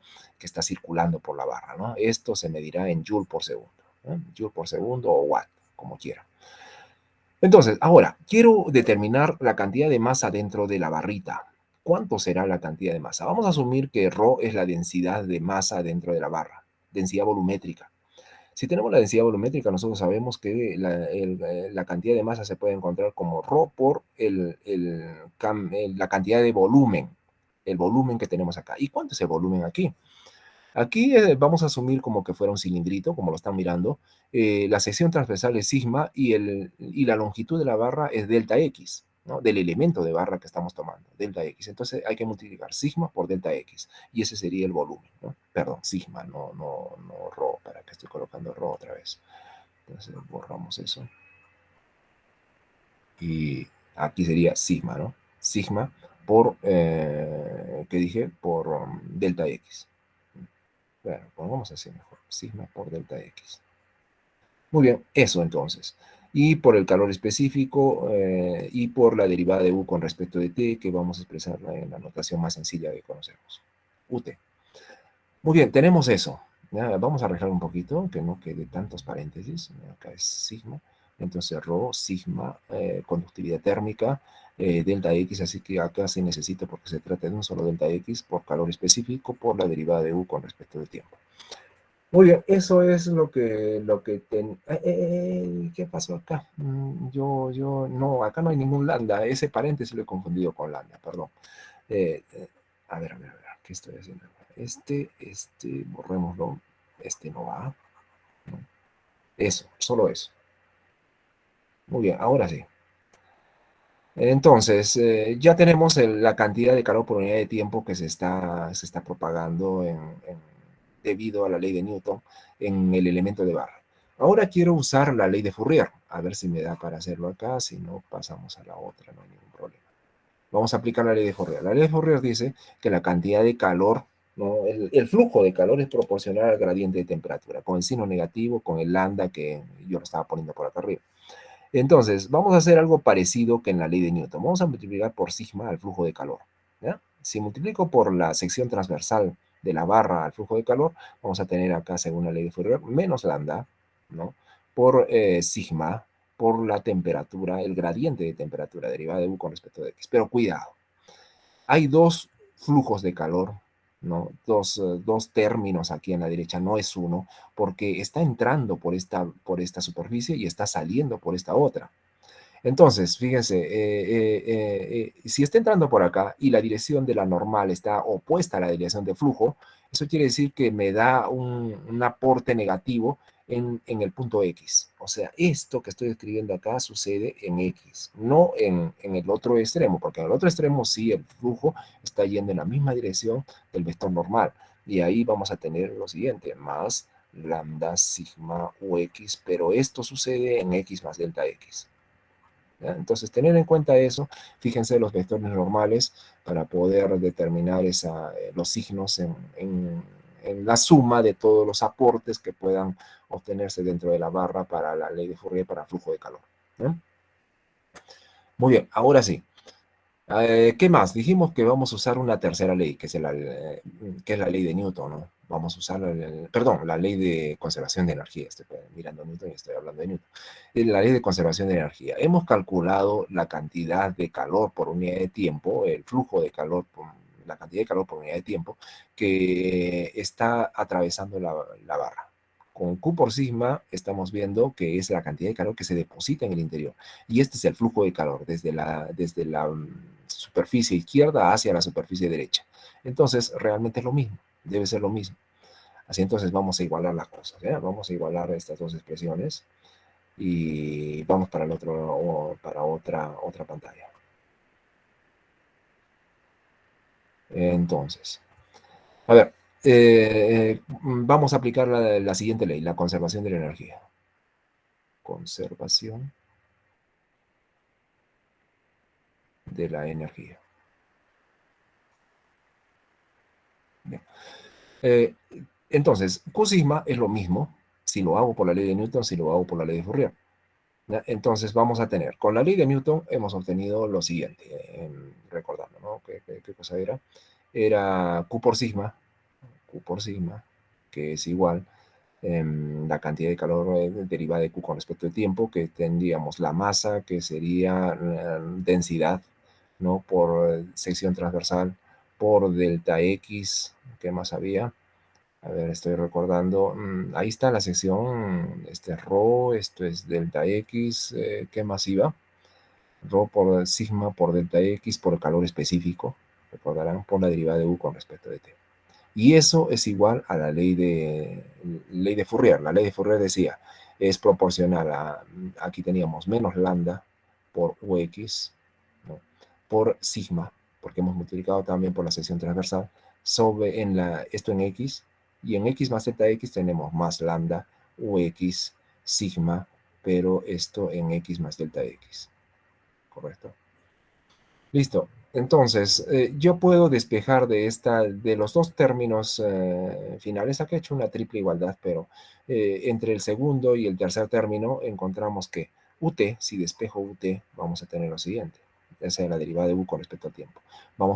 S1: circulando por la barra, ¿no? Esto se medirá en joule por segundo, ¿no? Joule por segundo o watt, como quiera. Entonces, ahora, quiero determinar la cantidad de masa dentro de la barrita. ¿Cuánto será la cantidad de masa? Vamos a asumir que ρ es la densidad de masa dentro de la barra, densidad volumétrica. Si tenemos la densidad volumétrica, nosotros sabemos que la cantidad de masa se puede encontrar como ρ por la cantidad de volumen, el volumen que tenemos acá. ¿Y cuánto es el volumen aquí? Aquí vamos a asumir como que fuera un cilindrito, como lo están mirando. La sección transversal es sigma y la longitud de la barra es delta X, ¿no? Del elemento de barra que estamos tomando, delta X. Entonces hay que multiplicar sigma por delta X y ese sería el volumen, ¿no? Perdón, sigma, no ρ, para que estoy colocando ρ otra vez. Entonces borramos eso. Y aquí sería sigma, ¿no? Sigma por, ¿qué dije? Por delta X. Bueno, pongamos así mejor. Sigma por delta X. Muy bien, eso entonces. Y por el calor específico y por la derivada de U con respecto de T, que vamos a expresarla en la notación más sencilla que conocemos. UT. Muy bien, tenemos eso. Ya, vamos a arreglar un poquito, que no quede tantos paréntesis. Acá es sigma. Entonces, ρ, sigma, conductividad térmica, delta X, así que acá se necesita porque se trata de un solo delta X por calor específico por la derivada de U con respecto del tiempo. Muy bien, eso es ¿qué pasó acá? No, acá no hay ningún lambda, ese paréntesis lo he confundido con lambda, perdón. A ver, ¿qué estoy haciendo? Borrémoslo, no va, ¿no? Eso, solo eso. Muy bien, ahora sí. Entonces, ya tenemos la cantidad de calor por unidad de tiempo que se está propagando debido a la ley de Newton en el elemento de barra. Ahora quiero usar la ley de Fourier. A ver si me da para hacerlo acá. Si no, pasamos a la otra, no hay ningún problema. Vamos a aplicar la ley de Fourier. La ley de Fourier dice que la cantidad de calor, ¿no? El flujo de calor es proporcional al gradiente de temperatura, con el signo negativo, con el lambda que yo lo estaba poniendo por acá arriba. Entonces, vamos a hacer algo parecido que en la ley de Newton. Vamos a multiplicar por sigma al flujo de calor, ¿ya? Si multiplico por la sección transversal de la barra al flujo de calor, vamos a tener acá, según la ley de Fourier, menos lambda, ¿no? Por sigma, por la temperatura, el gradiente de temperatura derivada de U con respecto de X. Pero cuidado, hay dos flujos de calor, ¿no? Dos términos aquí en la derecha, no es uno, porque está entrando por esta superficie y está saliendo por esta otra. Entonces, fíjense, si está entrando por acá y la dirección de la normal está opuesta a la dirección de flujo, eso quiere decir que me da un aporte negativo en el punto X. O sea, esto que estoy escribiendo acá sucede en X, no en el otro extremo, porque en el otro extremo sí el flujo está yendo en la misma dirección del vector normal. Y ahí vamos a tener lo siguiente, más lambda sigma UX, pero esto sucede en X más delta X. ¿Ya? Entonces, tener en cuenta eso, fíjense los vectores normales para poder determinar los signos en la suma de todos los aportes que puedan obtenerse dentro de la barra para la ley de Fourier para flujo de calor. ¿No? Muy bien, ahora sí. ¿Qué más? Dijimos que vamos a usar una tercera ley, que es la ley de Newton, ¿no? Vamos a usar, perdón, la ley de conservación de energía. Estoy mirando Newton y estoy hablando de Newton. La ley de conservación de energía. Hemos calculado la cantidad de calor por unidad de tiempo, el flujo de calor, la cantidad de calor por unidad de tiempo que está atravesando la barra. Con Q por sigma estamos viendo que es la cantidad de calor que se deposita en el interior. Y este es el flujo de calor desde la superficie izquierda hacia la superficie derecha. Entonces, realmente es lo mismo, debe ser lo mismo. Así entonces vamos a igualar las cosas, ¿ya? Vamos a igualar estas dos expresiones y vamos para el otro, para otra pantalla. Entonces, a ver, vamos a aplicar la siguiente ley, la conservación de la energía. Conservación de la energía. Bien. Entonces, Q sigma es lo mismo si lo hago por la ley de Newton, si lo hago por la ley de Fourier. ¿Ya? Entonces vamos a tener, con la ley de Newton hemos obtenido lo siguiente, recordando, ¿no? ¿Qué cosa era? Era Q por sigma, que es igual la cantidad de calor derivada de Q con respecto al tiempo, que tendríamos la masa, que sería densidad, ¿no? Por sección transversal, por delta X, ¿qué más había? A ver, estoy recordando. Ahí está la sección. Este es rho, esto es delta X. ¿Qué más iba? Rho por sigma por delta X por el calor específico. Recordarán por la derivada de U con respecto de T. Y eso es igual a la ley de Fourier. La ley de Fourier decía, es proporcional a, aquí teníamos menos lambda por UX, ¿no? Por sigma, porque hemos multiplicado también por la sección transversal, sobre esto en X, y en X más delta X tenemos más lambda UX sigma, pero esto en X más delta X, ¿correcto? Listo. Entonces, yo puedo despejar de los dos términos finales. Aquí he hecho una triple igualdad, pero entre el segundo y el tercer término encontramos que UT, si despejo UT, vamos a tener lo siguiente. Esa es la derivada de U con respecto al tiempo.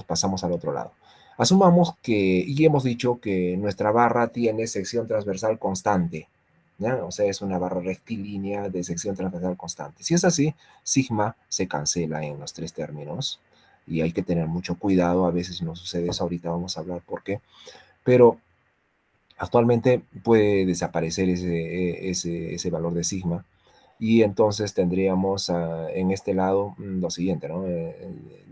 S1: Pasamos al otro lado. Asumamos y hemos dicho que nuestra barra tiene sección transversal constante, ¿ya? O sea, es una barra rectilínea de sección transversal constante. Si es así, sigma se cancela en los tres términos y hay que tener mucho cuidado. A veces no sucede eso, ahorita vamos a hablar por qué, pero actualmente puede desaparecer ese valor de sigma y entonces tendríamos en este lado lo siguiente, ¿no?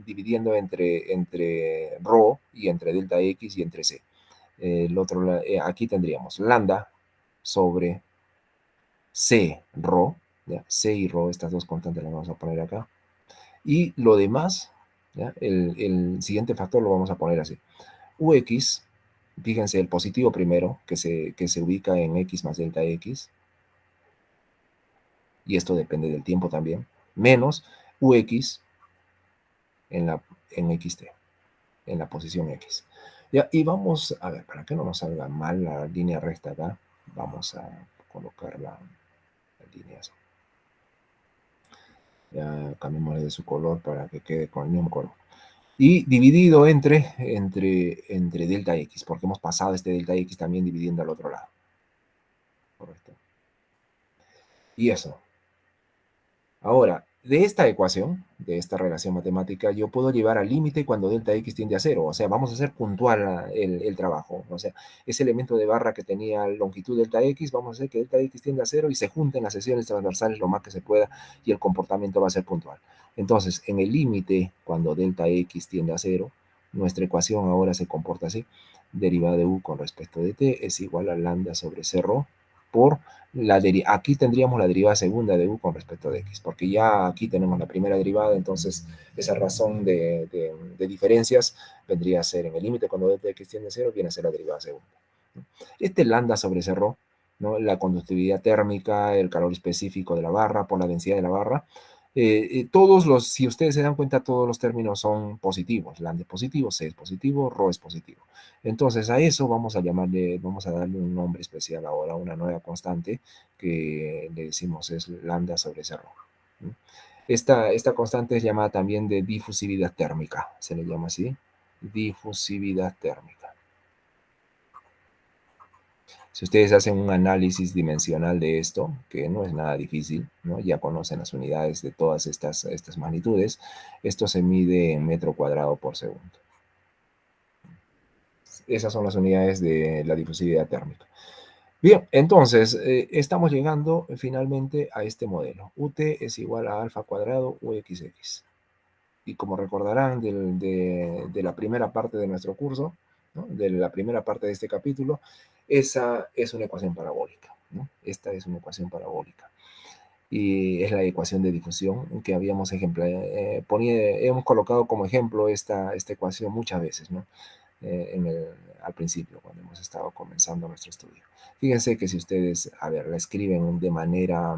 S1: Dividiendo entre rho y entre delta X y entre C. Aquí tendríamos lambda sobre C rho, ¿ya? C y rho, estas dos constantes las vamos a poner acá. Y lo demás, ¿ya? El siguiente factor lo vamos a poner así. UX, fíjense, el positivo primero, que se ubica en X más delta X, y esto depende del tiempo también, menos UX en XT, en la posición X. Ya, y vamos a ver, para que no nos salga mal la línea recta acá, vamos a colocar la línea así. Ya cambiémosle de su color para que quede con el mismo color. Y dividido entre delta X, porque hemos pasado este delta X también dividiendo al otro lado. Correcto. Y eso. Ahora, de esta ecuación, de esta relación matemática, yo puedo llevar al límite cuando delta X tiende a cero. O sea, vamos a hacer puntual el trabajo. O sea, ese elemento de barra que tenía longitud delta X, vamos a hacer que delta X tiende a cero y se junten las secciones transversales lo más que se pueda y el comportamiento va a ser puntual. Entonces, en el límite, cuando delta X tiende a cero, nuestra ecuación ahora se comporta así. Derivada de U con respecto de T es igual a lambda sobre C rho por aquí tendríamos la derivada segunda de U con respecto de X, porque ya aquí tenemos la primera derivada, entonces esa razón de diferencias vendría a ser en el límite cuando delta X tiende a cero, viene a ser la derivada segunda. Este lambda sobre C rho, ¿no? La conductividad térmica, el calor específico de la barra por la densidad de la barra, si ustedes se dan cuenta, todos los términos son positivos. Lambda es positivo, C es positivo, rho es positivo. Entonces a eso vamos a darle un nombre especial ahora, una nueva constante que le decimos es lambda sobre C rho. Esta constante es llamada también de difusividad térmica, se le llama así, difusividad térmica. Si ustedes hacen un análisis dimensional de esto, que no es nada difícil, ¿no? Ya conocen las unidades de todas estas magnitudes, esto se mide en metro cuadrado por segundo. Esas son las unidades de la difusividad térmica. Bien, entonces estamos llegando finalmente a este modelo. UT es igual a alfa cuadrado UXX. Y como recordarán de la primera parte de nuestro curso, ¿no? De la primera parte de este capítulo, esa es una ecuación parabólica, ¿no? Esta es una ecuación parabólica. Y es la ecuación de difusión que habíamos hemos colocado como ejemplo esta ecuación muchas veces, ¿no? Al principio, cuando hemos estado comenzando nuestro estudio. Fíjense que si ustedes, a ver, la escriben de manera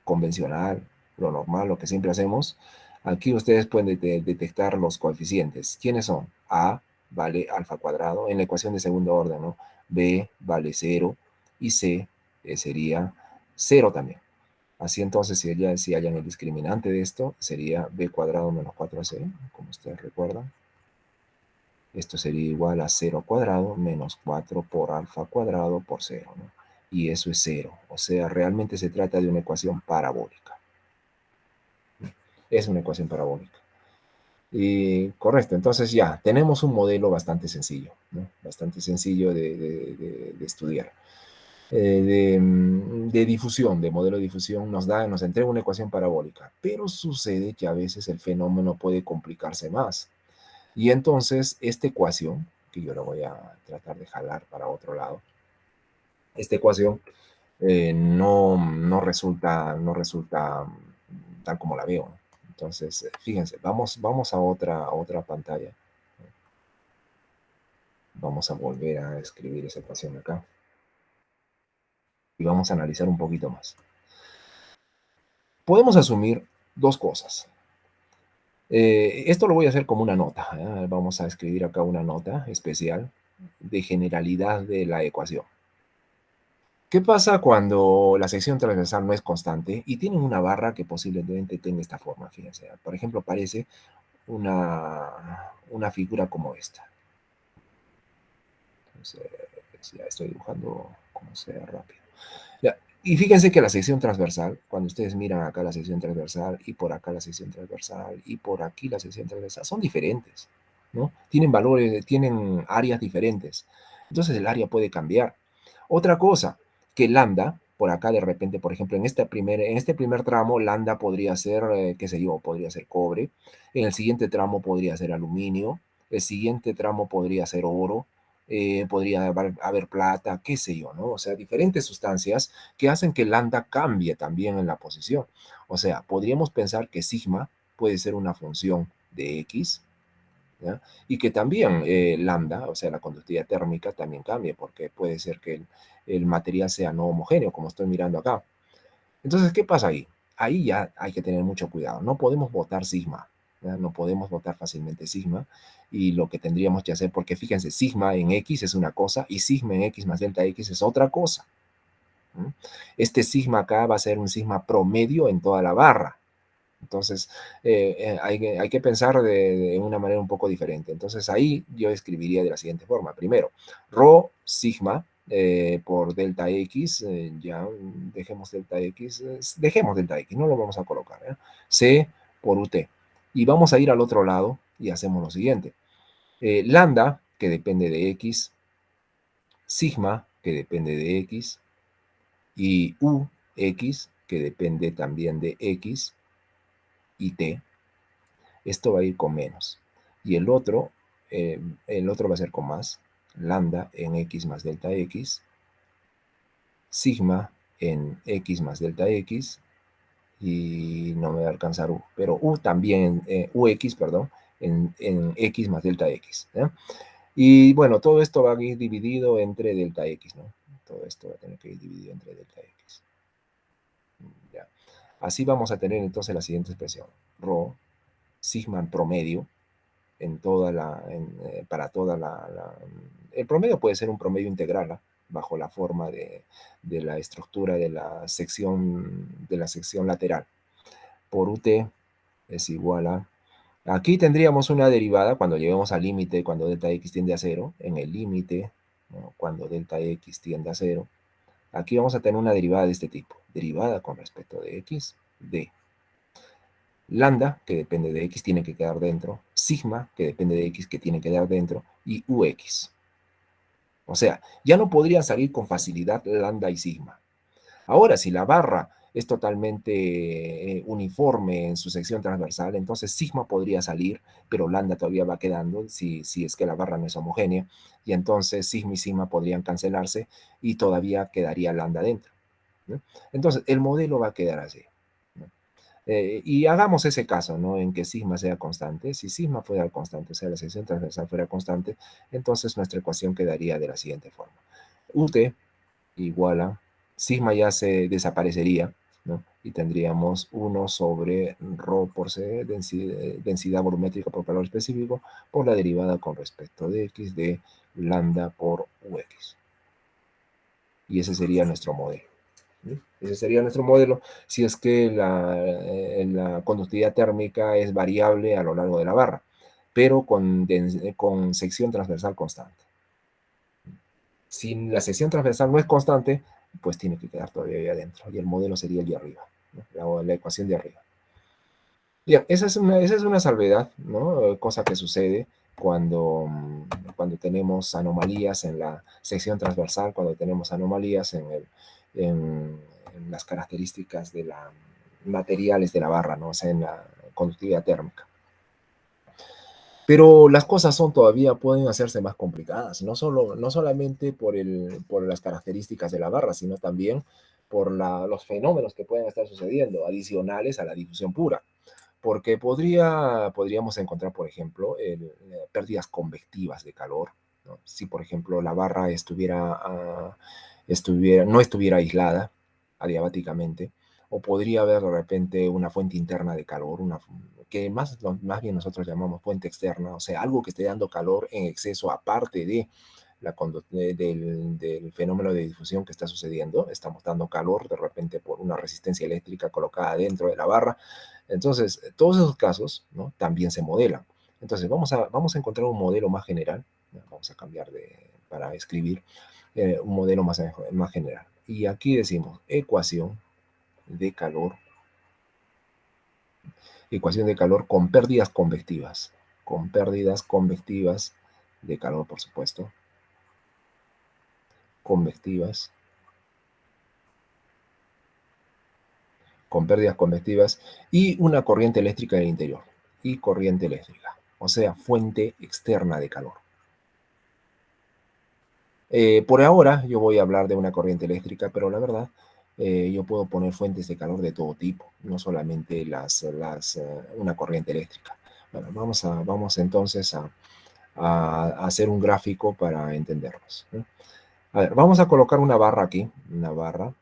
S1: convencional, lo normal, lo que siempre hacemos, aquí ustedes pueden detectar los coeficientes. ¿Quiénes son? A vale alfa cuadrado en la ecuación de segundo orden, ¿no? B vale 0 y C sería 0 también. Así entonces, si hallan el discriminante de esto, sería b cuadrado menos 4ac, como ustedes recuerdan. Esto sería igual a 0 cuadrado menos 4 por alfa cuadrado por 0, ¿no? Y eso es 0. O sea, realmente se trata de una ecuación parabólica. Es una ecuación parabólica. Y correcto, entonces ya tenemos un modelo bastante sencillo, ¿no? Bastante sencillo de estudiar. De difusión, de modelo de difusión, nos entrega una ecuación parabólica, pero sucede que a veces el fenómeno puede complicarse más. Y entonces esta ecuación, que yo la voy a tratar de jalar para otro lado, esta ecuación no resulta tal como la veo, ¿no? Entonces, fíjense, vamos a otra pantalla. Vamos a volver a escribir esa ecuación acá y vamos a analizar un poquito más. Podemos asumir dos cosas. Esto lo voy a hacer como una nota, ¿eh? Vamos a escribir acá una nota especial de generalidad de la ecuación. ¿Qué pasa cuando la sección transversal no es constante y tienen una barra que posiblemente tenga esta forma? Fíjense, por ejemplo, parece una figura como esta. Entonces, ya estoy dibujando como sea rápido. Ya. Y fíjense que la sección transversal, cuando ustedes miran acá la sección transversal y por acá la sección transversal y por aquí la sección transversal, son diferentes, ¿no? Tienen valores, tienen áreas diferentes. Entonces el área puede cambiar. Otra cosa, que lambda, por acá de repente, por ejemplo, en este primer tramo, lambda podría ser, qué sé yo, podría ser cobre. En el siguiente tramo podría ser aluminio. El siguiente tramo podría ser oro. Podría haber plata, qué sé yo, ¿no? O sea, diferentes sustancias que hacen que lambda cambie también en la posición. O sea, podríamos pensar que sigma puede ser una función de X, ¿ya? Y que también lambda, o sea, la conductividad térmica también cambie, porque puede ser que el material sea no homogéneo, como estoy mirando acá. Entonces, ¿qué pasa ahí? Ahí ya hay que tener mucho cuidado. No podemos votar sigma, ¿ya? No podemos votar fácilmente sigma. Y lo que tendríamos que hacer, porque fíjense, sigma en X es una cosa y sigma en X más delta X es otra cosa. Este sigma acá va a ser un sigma promedio en toda la barra. Entonces, hay que pensar de una manera un poco diferente. Entonces, ahí yo escribiría de la siguiente forma. Primero, rho sigma por delta X, ya dejemos delta X, no lo vamos a colocar, ¿eh? C por UT. Y vamos a ir al otro lado y hacemos lo siguiente. Lambda, que depende de X, sigma, que depende de X, y UX, que depende también de X, y T, esto va a ir con menos. Y el otro va a ser con más, lambda en X más delta X, sigma en X más delta X, y no me va a alcanzar U, pero U también, UX, perdón, en X más delta X, ¿eh? Y bueno, todo esto va a ir dividido entre delta X, ¿no? Todo esto va a tener que ir dividido entre delta X. Ya. Así vamos a tener entonces la siguiente expresión. Rho, sigma en promedio, para toda el promedio puede ser un promedio integral, ¿ah? bajo la forma de la estructura de la sección lateral. Por UT es igual a... Aquí tendríamos una derivada cuando lleguemos al límite, cuando delta x tiende a 0, en el límite, ¿no? Cuando delta x tiende a 0. Aquí vamos a tener una derivada de este tipo, derivada con respecto de x, de lambda, que depende de x, tiene que quedar dentro, sigma, que depende de x, que tiene que quedar dentro, y ux. O sea, ya no podrían salir con facilidad lambda y sigma. Ahora, si la barra es totalmente uniforme en su sección transversal, entonces sigma podría salir, pero lambda todavía va quedando si es que la barra no es homogénea, y entonces sigma y sigma podrían cancelarse y todavía quedaría lambda dentro, ¿no? Entonces, el modelo va a quedar así, ¿no? Y hagamos ese caso, ¿no? En que sigma sea constante. Si sigma fuera constante, o sea, la sección transversal fuera constante, entonces nuestra ecuación quedaría de la siguiente forma. UT igual a sigma ya se desaparecería, ¿no? Y tendríamos 1 sobre ρ por C, densidad volumétrica por calor específico, por la derivada con respecto de x de lambda por ux. Y ese sería nuestro modelo. ¿Sí? Ese sería nuestro modelo si es que la conductividad térmica es variable a lo largo de la barra, pero con sección transversal constante. Si la sección transversal no es constante, pues tiene que quedar todavía ahí adentro, y el modelo sería el de arriba, ¿no? La ecuación de arriba. Bien, esa es una salvedad, ¿no? Cosa que sucede cuando tenemos anomalías en la sección transversal, cuando tenemos anomalías en las características de la materiales de la barra, ¿no? O sea, en la conductividad térmica. Pero las cosas todavía pueden hacerse más complicadas, no solamente por las características de la barra, sino también por los fenómenos que pueden estar sucediendo, adicionales a la difusión pura. Porque podríamos encontrar, por ejemplo, pérdidas convectivas de calor, ¿no? Si, por ejemplo, la barra no estuviera aislada adiabáticamente, o podría haber de repente una fuente interna de calor, que más bien nosotros llamamos fuente externa, o sea, algo que esté dando calor en exceso aparte de del fenómeno de difusión que está sucediendo. Estamos dando calor de repente por una resistencia eléctrica colocada dentro de la barra. Entonces, todos esos casos, ¿no? También se modelan. Entonces, vamos a encontrar un modelo más general, ¿no? Vamos a cambiar para escribir un modelo más general. Y aquí decimos de calor, ecuación de calor con pérdidas convectivas de calor, por supuesto, convectivas, con pérdidas convectivas y una corriente eléctrica en el interior, y corriente eléctrica, o sea, fuente externa de calor. Por ahora yo voy a hablar de una corriente eléctrica, pero la verdad yo puedo poner fuentes de calor de todo tipo, no solamente una corriente eléctrica. Bueno, vamos entonces a hacer un gráfico para entendernos, ¿no? A ver, vamos a colocar una barra aquí, una barra,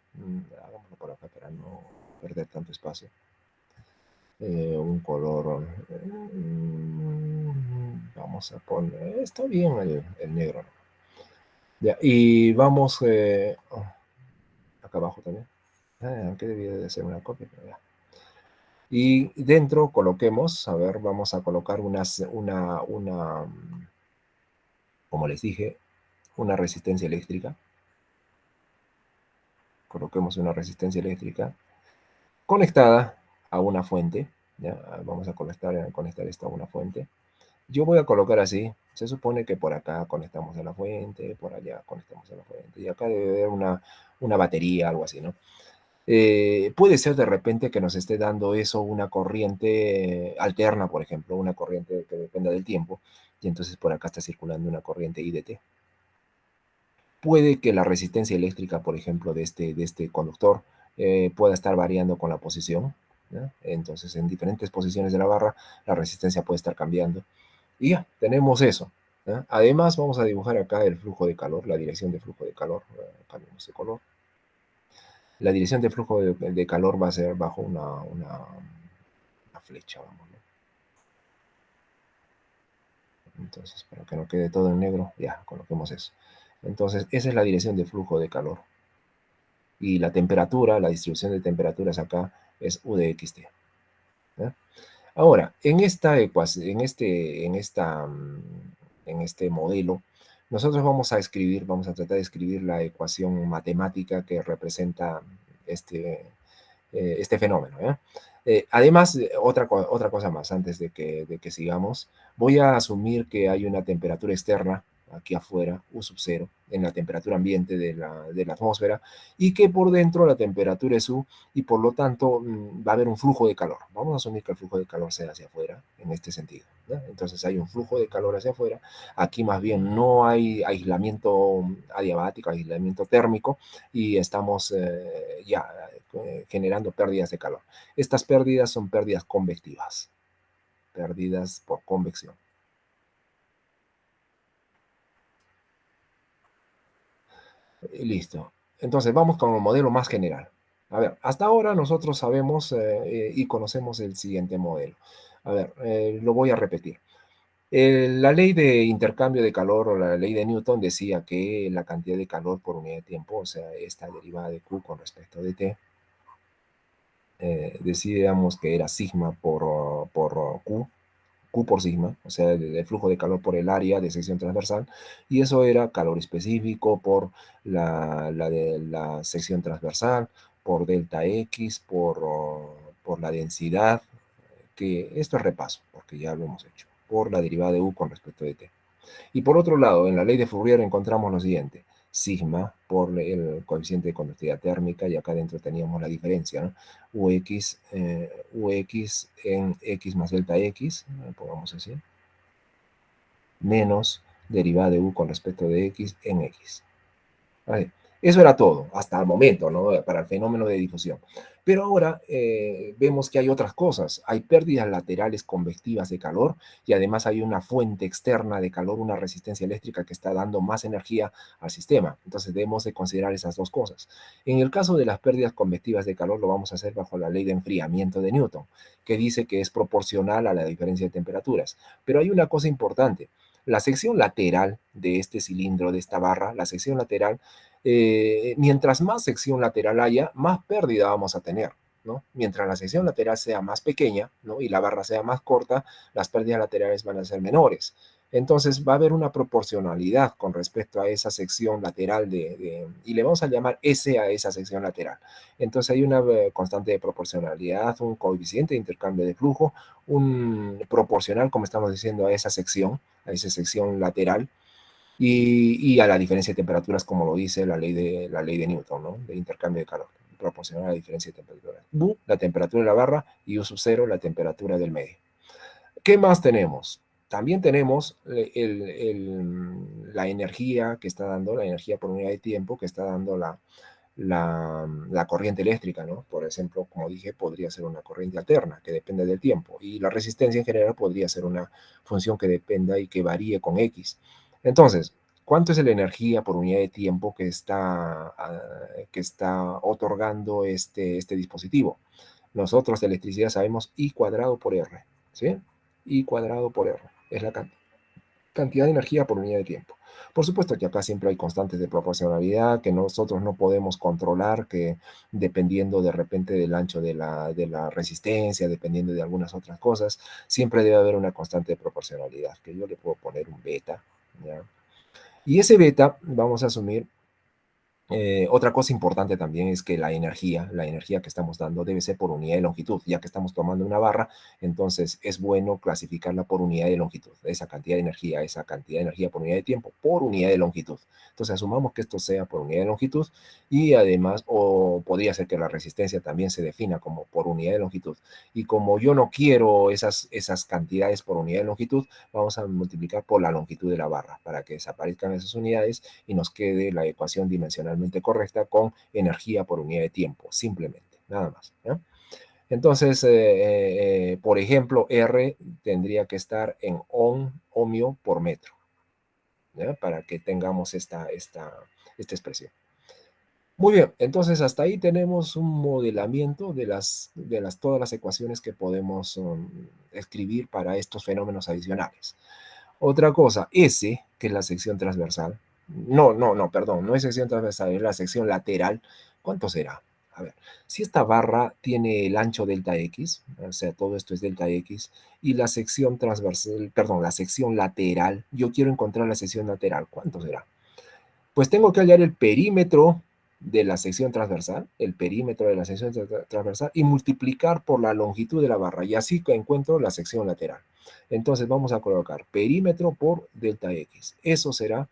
S1: hagámoslo por acá para no perder tanto espacio. Un color, vamos a poner, está bien el negro, ¿no? Ya, y vamos acá abajo también. Aunque debía de ser una copia, pero ya. Y dentro coloquemos, a ver, vamos a colocar como les dije, una resistencia eléctrica. Coloquemos una resistencia eléctrica conectada a una fuente. ¿Ya? Vamos a conectar esto a una fuente. Yo voy a colocar así. Se supone que por acá conectamos a la fuente, por allá conectamos a la fuente, y acá debe haber una batería, algo así, ¿no? Puede ser de repente que nos esté dando eso una corriente alterna, por ejemplo, una corriente que dependa del tiempo, y entonces por acá está circulando una corriente IDT. Puede que la resistencia eléctrica, por ejemplo, de este conductor pueda estar variando con la posición, ¿no? Entonces, en diferentes posiciones de la barra, la resistencia puede estar cambiando. Y ya, tenemos eso, ¿no? Además, vamos a dibujar acá el flujo de calor, la dirección de flujo de calor. Cambiamos de color. La dirección de flujo de calor va a ser bajo una flecha, vamos, ¿no? Entonces, para que no quede todo en negro, ya, coloquemos eso. Entonces, esa es la dirección de flujo de calor. Y la temperatura, la distribución de temperaturas acá es U de xt. ¿Ya? Ahora, en esta ecuación, en este modelo, nosotros vamos a tratar de escribir la ecuación matemática que representa este, este fenómeno. ¿Ya? Además, otra cosa más, antes de que sigamos, voy a asumir que hay una temperatura externa aquí afuera, U sub cero, en la temperatura ambiente de la atmósfera, y que por dentro la temperatura es U, y por lo tanto va a haber un flujo de calor. Vamos a asumir que el flujo de calor sea hacia afuera, en este sentido. ¿Ya? Entonces hay un flujo de calor hacia afuera. Aquí más bien no hay aislamiento adiabático, aislamiento térmico, y estamos ya generando pérdidas de calor. Estas pérdidas son pérdidas convectivas, pérdidas por convección. Listo. Entonces vamos con un modelo más general. A ver, hasta ahora nosotros sabemos y conocemos el siguiente modelo. A ver, lo voy a repetir. La ley de intercambio de calor o la ley de Newton decía que la cantidad de calor por unidad de tiempo, o sea, esta derivada de Q con respecto de T, decíamos que era sigma por Q, Q por sigma, o sea, el flujo de calor por el área de sección transversal, y eso era calor específico por de la sección transversal, por delta X, por la densidad, que esto es repaso, porque ya lo hemos hecho, por la derivada de U con respecto de T. Y por otro lado, en la ley de Fourier encontramos lo siguiente: sigma por el coeficiente de conductividad térmica, y acá dentro teníamos la diferencia, ¿no? UX en X más delta X, pongamos así, menos derivada de U con respecto de X en X. ¿Vale? Eso era todo, hasta el momento, ¿no? Para el fenómeno de difusión. Pero ahora vemos que hay otras cosas. Hay pérdidas laterales convectivas de calor, y además hay una fuente externa de calor, una resistencia eléctrica que está dando más energía al sistema. Entonces debemos de considerar esas dos cosas. En el caso de las pérdidas convectivas de calor, lo vamos a hacer bajo la ley de enfriamiento de Newton, que dice que es proporcional a la diferencia de temperaturas. Pero hay una cosa importante. La sección lateral de este cilindro, de esta barra, la sección lateral, mientras más sección lateral haya, más pérdida vamos a tener, ¿no? Mientras la sección lateral sea más pequeña, ¿no? Y la barra sea más corta, las pérdidas laterales van a ser menores. Entonces va a haber una proporcionalidad con respecto a esa sección lateral y le vamos a llamar S a esa sección lateral. Entonces hay una constante de proporcionalidad, un coeficiente de intercambio de flujo, un proporcional, como estamos diciendo, a a esa sección lateral, y a la diferencia de temperaturas, como lo dice la ley de Newton, ¿no? De intercambio de calor, proporcional a la diferencia de temperaturas. Bu, la temperatura de la barra, y U sub cero, la temperatura del medio. ¿Qué más tenemos? También tenemos la energía que está dando, la energía por unidad de tiempo que está dando la corriente eléctrica, ¿no? Por ejemplo, como dije, podría ser una corriente alterna que depende del tiempo, y la resistencia en general podría ser una función que dependa y que varíe con X. Entonces, ¿cuánto es la energía por unidad de tiempo que está otorgando este dispositivo? Nosotros de electricidad sabemos I cuadrado por R, ¿sí? I cuadrado por R es la cantidad de energía por unidad de tiempo. Por supuesto que acá siempre hay constantes de proporcionalidad que nosotros no podemos controlar, que dependiendo de repente del ancho de la resistencia, dependiendo de algunas otras cosas, siempre debe haber una constante de proporcionalidad, que yo le puedo poner un beta, ¿ya? Y ese beta, vamos a asumir, otra cosa importante también es que la energía que estamos dando debe ser por unidad de longitud, ya que estamos tomando una barra, entonces es bueno clasificarla por unidad de longitud, esa cantidad de energía por unidad de tiempo, por unidad de longitud. Entonces asumamos que esto sea por unidad de longitud, y además, o podría ser que la resistencia también se defina como por unidad de longitud. Y como yo no quiero esas cantidades por unidad de longitud, vamos a multiplicar por la longitud de la barra para que desaparezcan esas unidades y nos quede la ecuación dimensionalmente correcta con energía por unidad de tiempo, simplemente, nada más, ¿ya? Entonces, por ejemplo, R tendría que estar en ohmio por metro, ¿ya? Para que tengamos esta expresión. Muy bien, entonces hasta ahí tenemos un modelamiento de todas las ecuaciones que podemos escribir para estos fenómenos adicionales. Otra cosa, S, que es la sección transversal, No, perdón, no es sección transversal, es la sección lateral. ¿Cuánto será? A ver, si esta barra tiene el ancho delta X, o sea, todo esto es delta X, y la sección transversal, perdón, la sección lateral, yo quiero encontrar la sección lateral, ¿cuánto será? Pues tengo que hallar el perímetro de la sección transversal, el perímetro de la sección transversal, y multiplicar por la longitud de la barra, y así encuentro la sección lateral. Entonces vamos a colocar perímetro por delta X. Eso será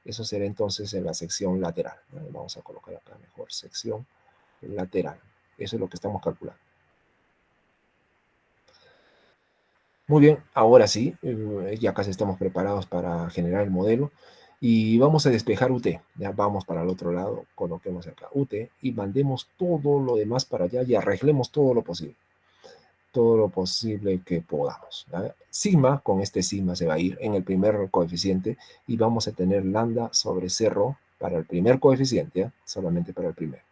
S1: entonces en la sección lateral. Vamos a colocar acá mejor, sección lateral. Eso es lo que estamos calculando. Muy bien, ahora sí, ya casi estamos preparados para generar el modelo y vamos a despejar UT. Ya vamos para el otro lado, coloquemos acá UT y mandemos todo lo demás para allá y arreglemos todo lo posible que podamos. ¿Ya? Sigma, con este sigma se va a ir en el primer coeficiente y vamos a tener lambda sobre 0 para el primer coeficiente, ¿ya? Solamente para el primero.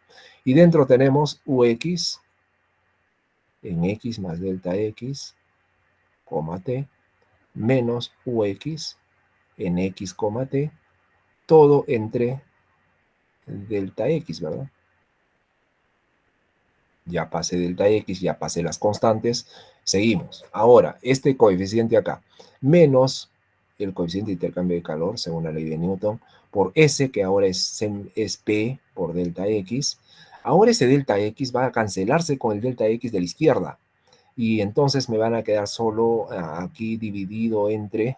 S1: Y dentro tenemos UX en X más delta X, coma T, menos UX en X, T, todo entre delta X, ¿verdad? Ya pasé delta X, ya pasé las constantes, seguimos. Ahora, este coeficiente acá, menos el coeficiente de intercambio de calor, según la ley de Newton, por S, que ahora es P por delta X. Ahora ese delta X va a cancelarse con el delta X de la izquierda. Y entonces me van a quedar solo aquí dividido entre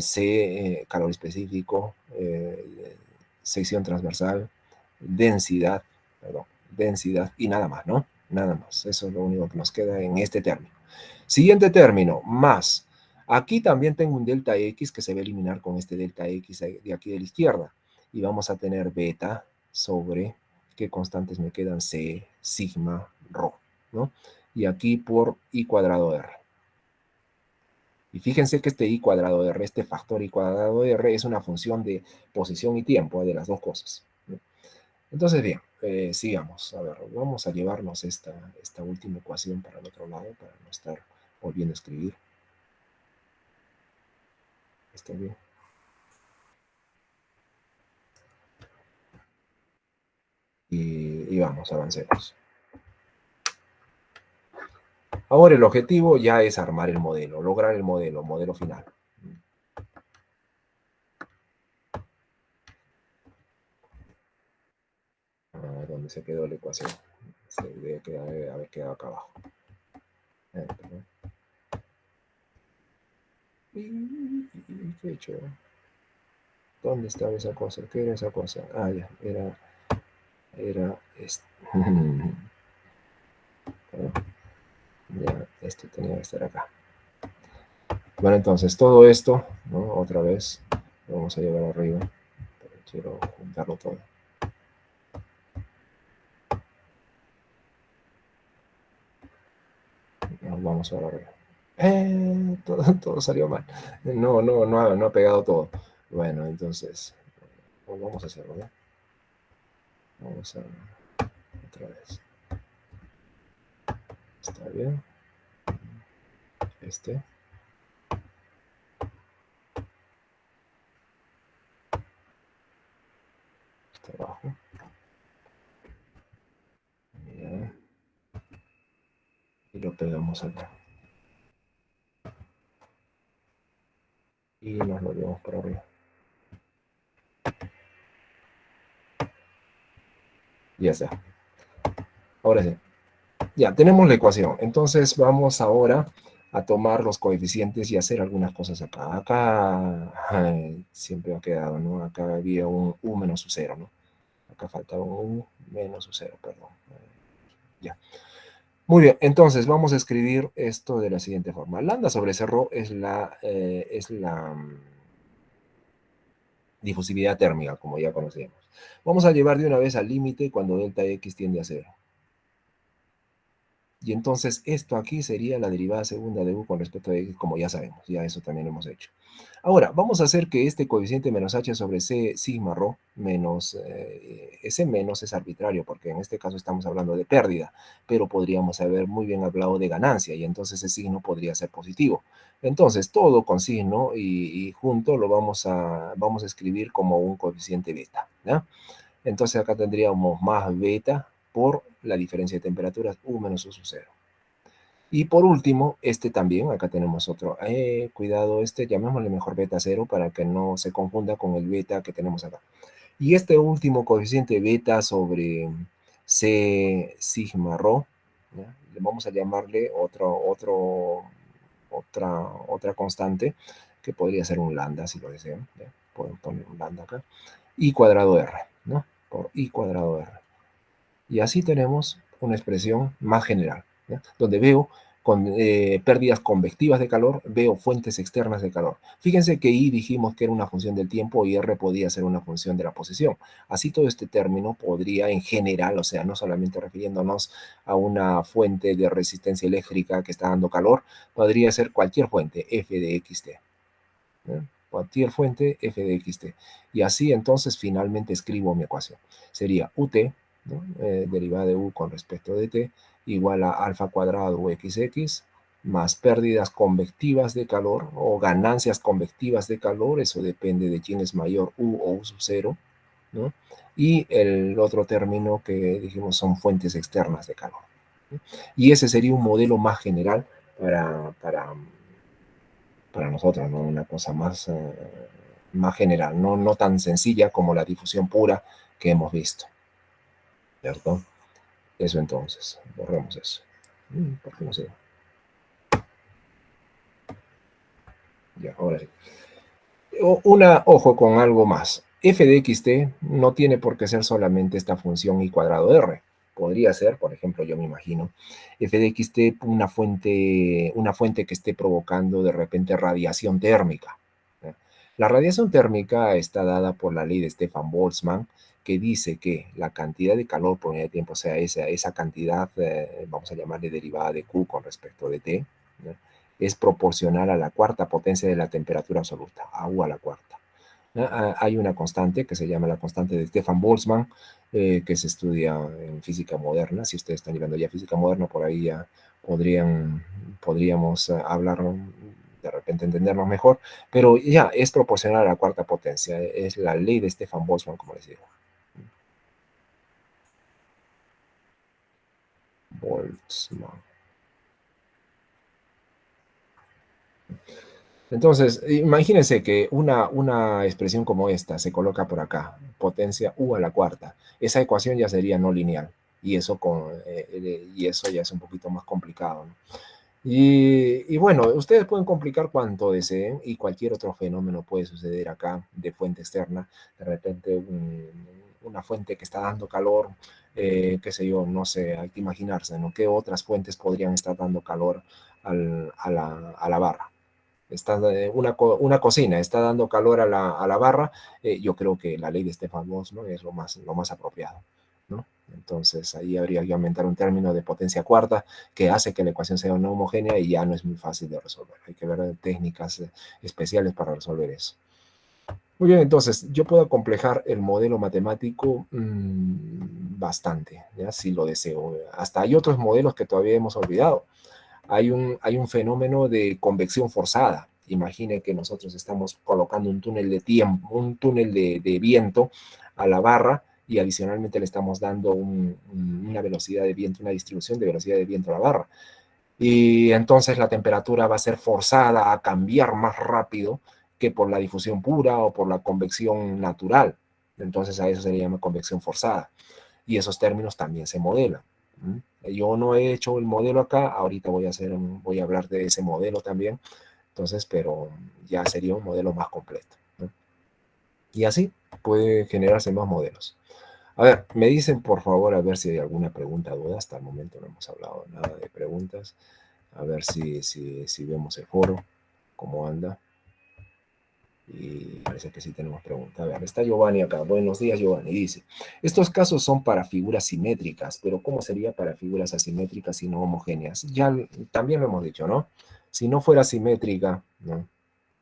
S1: C, calor específico, sección transversal, densidad, perdón, densidad y nada más, ¿no? Nada más. Eso es lo único que nos queda en este término. Siguiente término, más. Aquí también tengo un delta X que se va a eliminar con este delta X de aquí de la izquierda. Y vamos a tener beta sobre, ¿qué constantes me quedan? C, sigma, rho, ¿no? Y aquí por I cuadrado R. Y fíjense que este I cuadrado R, este factor I cuadrado R es una función de posición y tiempo, de las dos cosas. Entonces, bien, sigamos. A ver, vamos a llevarnos esta última ecuación para el otro lado, para no estar volviendo a escribir. ¿Está bien? Y vamos, avancemos. Ahora el objetivo ya es armar el modelo, lograr el modelo final. ¿Dónde se quedó la ecuación? Se debe haber quedado acá abajo. ¿Qué he hecho? ¿Dónde estaba esa cosa? ¿Qué era esa cosa? Ah, ya, era esto. Ya, esto tenía que estar acá. Bueno, entonces todo esto, ¿no? Otra vez, lo vamos a llevar arriba, pero quiero juntarlo todo. Nos vamos a arriba. Todo salió mal. No ha pegado todo. Bueno, entonces, vamos a hacerlo, ¿no? Vamos a otra vez. Está bien. Este. Está abajo. Ya. Y lo pegamos acá. Y nos lo llevamos para arriba. Ya está. Ahora sí. Ya, tenemos la ecuación. Entonces vamos ahora a tomar los coeficientes y hacer algunas cosas acá. Acá siempre ha quedado, ¿no? Acá había un U menos su 0, ¿no? Acá faltaba un U menos su 0, perdón. Ya. Muy bien, entonces vamos a escribir esto de la siguiente forma. Lambda sobre cerro es la difusividad térmica, como ya conocemos. Vamos a llevar de una vez al límite cuando delta X tiende a 0. Y entonces esto aquí sería la derivada segunda de u con respecto a x, como ya sabemos, ya eso también lo hemos hecho. Ahora, vamos a hacer que este coeficiente menos h sobre c sigma rho menos, ese menos es arbitrario, porque en este caso estamos hablando de pérdida, pero podríamos haber muy bien hablado de ganancia, y entonces ese signo podría ser positivo. Entonces, todo con signo y junto lo vamos a escribir como un coeficiente beta, ¿ya? Entonces acá tendríamos más beta por la diferencia de temperaturas U menos U sub 0. Y por último, este también, acá tenemos otro. Cuidado, este llamémosle mejor beta 0 para que no se confunda con el beta que tenemos acá. Y este último coeficiente beta sobre C sigma rho, ¿ya? Le vamos a llamarle otra constante, que podría ser un lambda si lo desean. ¿Ya? Pueden poner un lambda acá. I cuadrado R, ¿no? Por I cuadrado R. Y así tenemos una expresión más general, ¿ya? Donde veo con pérdidas convectivas de calor, veo fuentes externas de calor. Fíjense que I dijimos que era una función del tiempo y R podía ser una función de la posición. Así todo este término podría en general, o sea, no solamente refiriéndonos a una fuente de resistencia eléctrica que está dando calor, podría ser cualquier fuente, f de xt. ¿Ya? Cualquier fuente, f de xt. Y así entonces finalmente escribo mi ecuación. Sería ut, ¿no? Derivada de u con respecto de t, igual a alfa cuadrado xx, más pérdidas convectivas de calor o ganancias convectivas de calor, eso depende de quién es mayor, u o u sub 0, ¿no? Y el otro término que dijimos son fuentes externas de calor, ¿no? Y ese sería un modelo más general para nosotros, ¿no? Una cosa más general, no tan sencilla como la difusión pura que hemos visto, ¿cierto? Eso entonces, borremos eso. ¿Por qué no sé? Ya, ahora sí. Ojo con algo más. F de xt no tiene por qué ser solamente esta función i cuadrado r. Podría ser, por ejemplo, yo me imagino, f de xt una fuente que esté provocando de repente radiación térmica. ¿Ya? La radiación térmica está dada por la ley de Stefan Boltzmann, que dice que la cantidad de calor por unidad de tiempo, o sea, esa cantidad, vamos a llamarle derivada de Q con respecto de T, ¿no? Es proporcional a la cuarta potencia de la temperatura absoluta, a U a la cuarta. Hay una constante que se llama la constante de Stefan Boltzmann, que se estudia en física moderna. Si ustedes están llevando ya física moderna, por ahí ya podríamos hablar, de repente entendernos mejor, pero ya es proporcional a la cuarta potencia. Es la ley de Stefan Boltzmann, como les digo. Boltzmann. Entonces, imagínense que una expresión como esta se coloca por acá, potencia u a la cuarta. Esa ecuación ya sería no lineal y eso ya es un poquito más complicado, ¿no? Y bueno, ustedes pueden complicar cuanto deseen y cualquier otro fenómeno puede suceder acá de fuente externa. De repente una fuente que está dando calor, qué sé yo, no sé, hay que imaginarse, ¿no? ¿Qué otras fuentes podrían estar dando calor a la barra? Está, una cocina está dando calor a la barra, yo creo que la ley de Stefan Boltzmann es lo más apropiado, ¿no? Entonces ahí habría que aumentar un término de potencia cuarta que hace que la ecuación sea no homogénea y ya no es muy fácil de resolver. Hay que ver técnicas especiales para resolver eso. Muy bien, entonces yo puedo complejar el modelo matemático bastante, ¿ya? Si lo deseo. Hasta hay otros modelos que todavía hemos olvidado. Hay un fenómeno de convección forzada. Imagine que nosotros estamos colocando un túnel de tiempo, un túnel de viento a la barra y adicionalmente le estamos dando una velocidad de viento, una distribución de velocidad de viento a la barra. Y entonces la temperatura va a ser forzada a cambiar más rápido que por la difusión pura o por la convección natural. Entonces a eso se le llama convección forzada. Y esos términos también se modelan. Yo no he hecho el modelo acá, ahorita voy a hablar de ese modelo también, entonces, pero ya sería un modelo más completo, ¿no? Y así puede generarse más modelos. A ver, me dicen por favor a ver si hay alguna pregunta o duda. Hasta el momento no hemos hablado nada de preguntas. A ver si vemos el foro, cómo anda. Y parece que sí tenemos pregunta. A ver, está Giovanni acá. Buenos días, Giovanni. Dice, estos casos son para figuras simétricas, pero ¿cómo sería para figuras asimétricas y no homogéneas? Ya también lo hemos dicho, ¿no? Si no fuera simétrica, ¿no?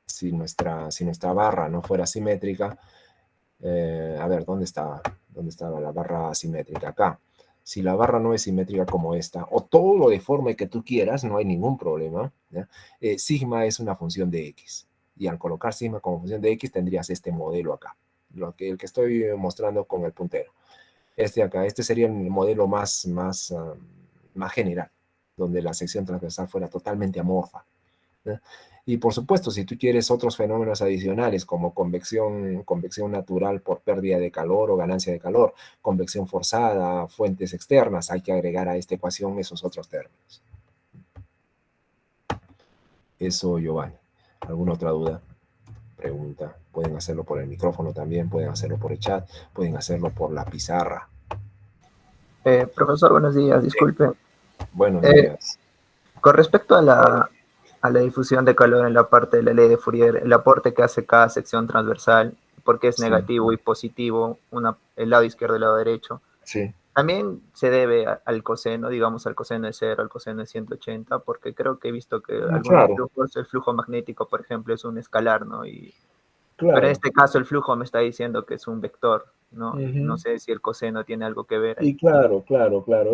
S1: Si nuestra barra no fuera simétrica, a ver, ¿dónde está? ¿Dónde estaba la barra simétrica? Acá. Si la barra no es simétrica como esta, o todo lo deforme que tú quieras, no hay ningún problema, ¿ya? Sigma es una función de X. Y al colocar sigma como función de X, tendrías este modelo acá. El que estoy mostrando con el puntero. Este acá, este sería el modelo más general, donde la sección transversal fuera totalmente amorfa, ¿ya? Y por supuesto, si tú quieres otros fenómenos adicionales como convección natural por pérdida de calor o ganancia de calor, convección forzada, fuentes externas, hay que agregar a esta ecuación esos otros términos. Eso, Giovanni. ¿Alguna otra duda? Pregunta. Pueden hacerlo por el micrófono también, pueden hacerlo por el chat, pueden hacerlo por la pizarra.
S3: Profesor, buenos días, disculpe.
S1: Buenos días.
S3: Con respecto a la difusión de calor en la parte de la ley de Fourier, el aporte que hace cada sección transversal, porque es
S1: Sí.
S3: negativo y positivo, el lado izquierdo y el lado derecho,
S1: Sí.
S3: también se debe al coseno, digamos al coseno de 0, al coseno de 180, porque creo que he visto que algunos
S1: Claro.
S3: flujos, el flujo magnético, por ejemplo, es un escalar, ¿no?
S1: Claro.
S3: Pero en este caso el flujo me está diciendo que es un vector, ¿no?
S1: Ujú.
S3: No sé si el coseno tiene algo que ver ahí.
S1: Y claro,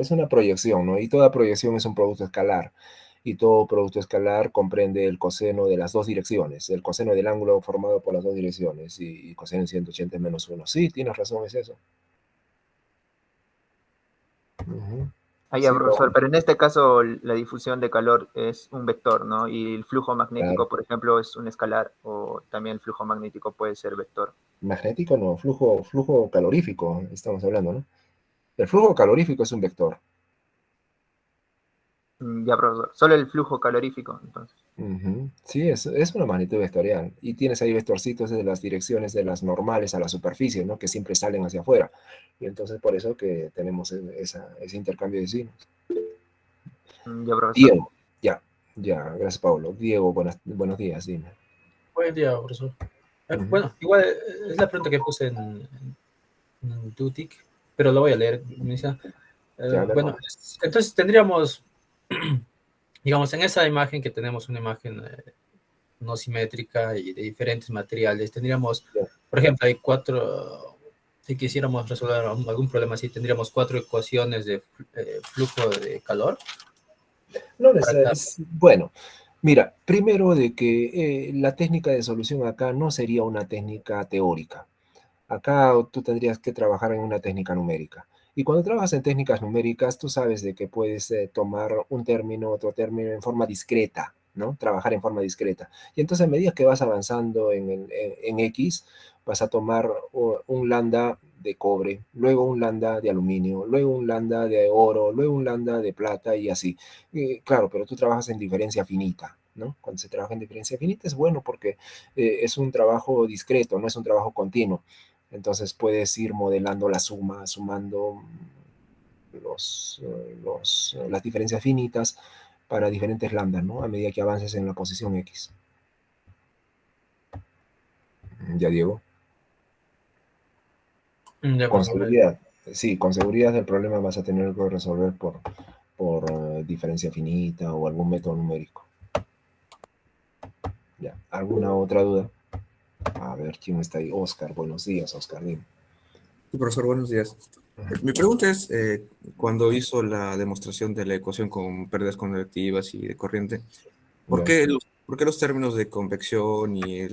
S1: es una proyección, ¿no? Y toda proyección es un producto escalar. Y todo producto escalar comprende el coseno de las dos direcciones, el coseno del ángulo formado por las dos direcciones, y coseno en 180 menos 1. Sí, tienes razón, es eso. Ujú.
S3: Ah, ya,
S1: Sí,
S3: profesor, pero en este caso la difusión de calor es un vector, ¿no? Y el flujo magnético,
S1: claro.
S3: por ejemplo, es un escalar, o también el flujo magnético puede ser vector.
S1: Magnético no, flujo calorífico, estamos hablando, ¿no? El flujo calorífico es un vector.
S3: Ya, profesor, solo el flujo calorífico, entonces.
S1: Ujú. Sí, es una magnitud vectorial. Y tienes ahí vectorcitos de las direcciones de las normales a la superficie, ¿no? Que siempre salen hacia afuera. Y entonces por eso que tenemos ese intercambio de signos.
S3: Ya, profesor.
S1: Diego, ya, gracias, Pablo. Diego, buenos días, dime.
S4: Buen día, profesor.
S1: Ujú.
S4: Bueno, igual es la pregunta que puse en Tutic, pero lo voy a leer. Me dice,
S1: Ya,
S4: bueno, entonces tendríamos, digamos, en esa imagen que tenemos una imagen no simétrica y de diferentes materiales, tendríamos,
S1: ya.
S4: por ejemplo, hay cuatro, si quisiéramos resolver algún problema así, tendríamos cuatro ecuaciones de flujo de calor.
S1: No
S4: Para cada-
S1: bueno, mira, primero de que la técnica de solución acá no sería una técnica teórica. Acá tú tendrías que trabajar en una técnica numérica. Y cuando trabajas en técnicas numéricas, tú sabes de que puedes tomar un término, otro término en forma discreta, ¿no? Trabajar en forma discreta. Y entonces a medida que vas avanzando en X, vas a tomar un lambda de cobre, luego un lambda de aluminio, luego un lambda de oro, luego un lambda de plata y así. Claro, pero tú trabajas en diferencia finita, ¿no? Cuando se trabaja en diferencia finita es bueno porque es un trabajo discreto, no es un trabajo continuo. Entonces puedes ir modelando la suma, sumando las diferencias finitas para diferentes lambdas, ¿no? A medida que avances en la posición X. ¿Ya, Diego?
S4: Ya,
S1: Con
S4: profesor.
S1: seguridad. Sí, con seguridad el problema vas a tener que resolver por diferencia finita o algún método numérico. ¿Ya? ¿Alguna otra duda? A ver, ¿quién está ahí? Oscar, buenos días, Oscar, dime.
S2: Sí, profesor, buenos días. Mi pregunta es, cuando hizo la demostración de la ecuación con pérdidas convectivas y de corriente, ¿por
S1: Ya.
S2: qué los términos de convección y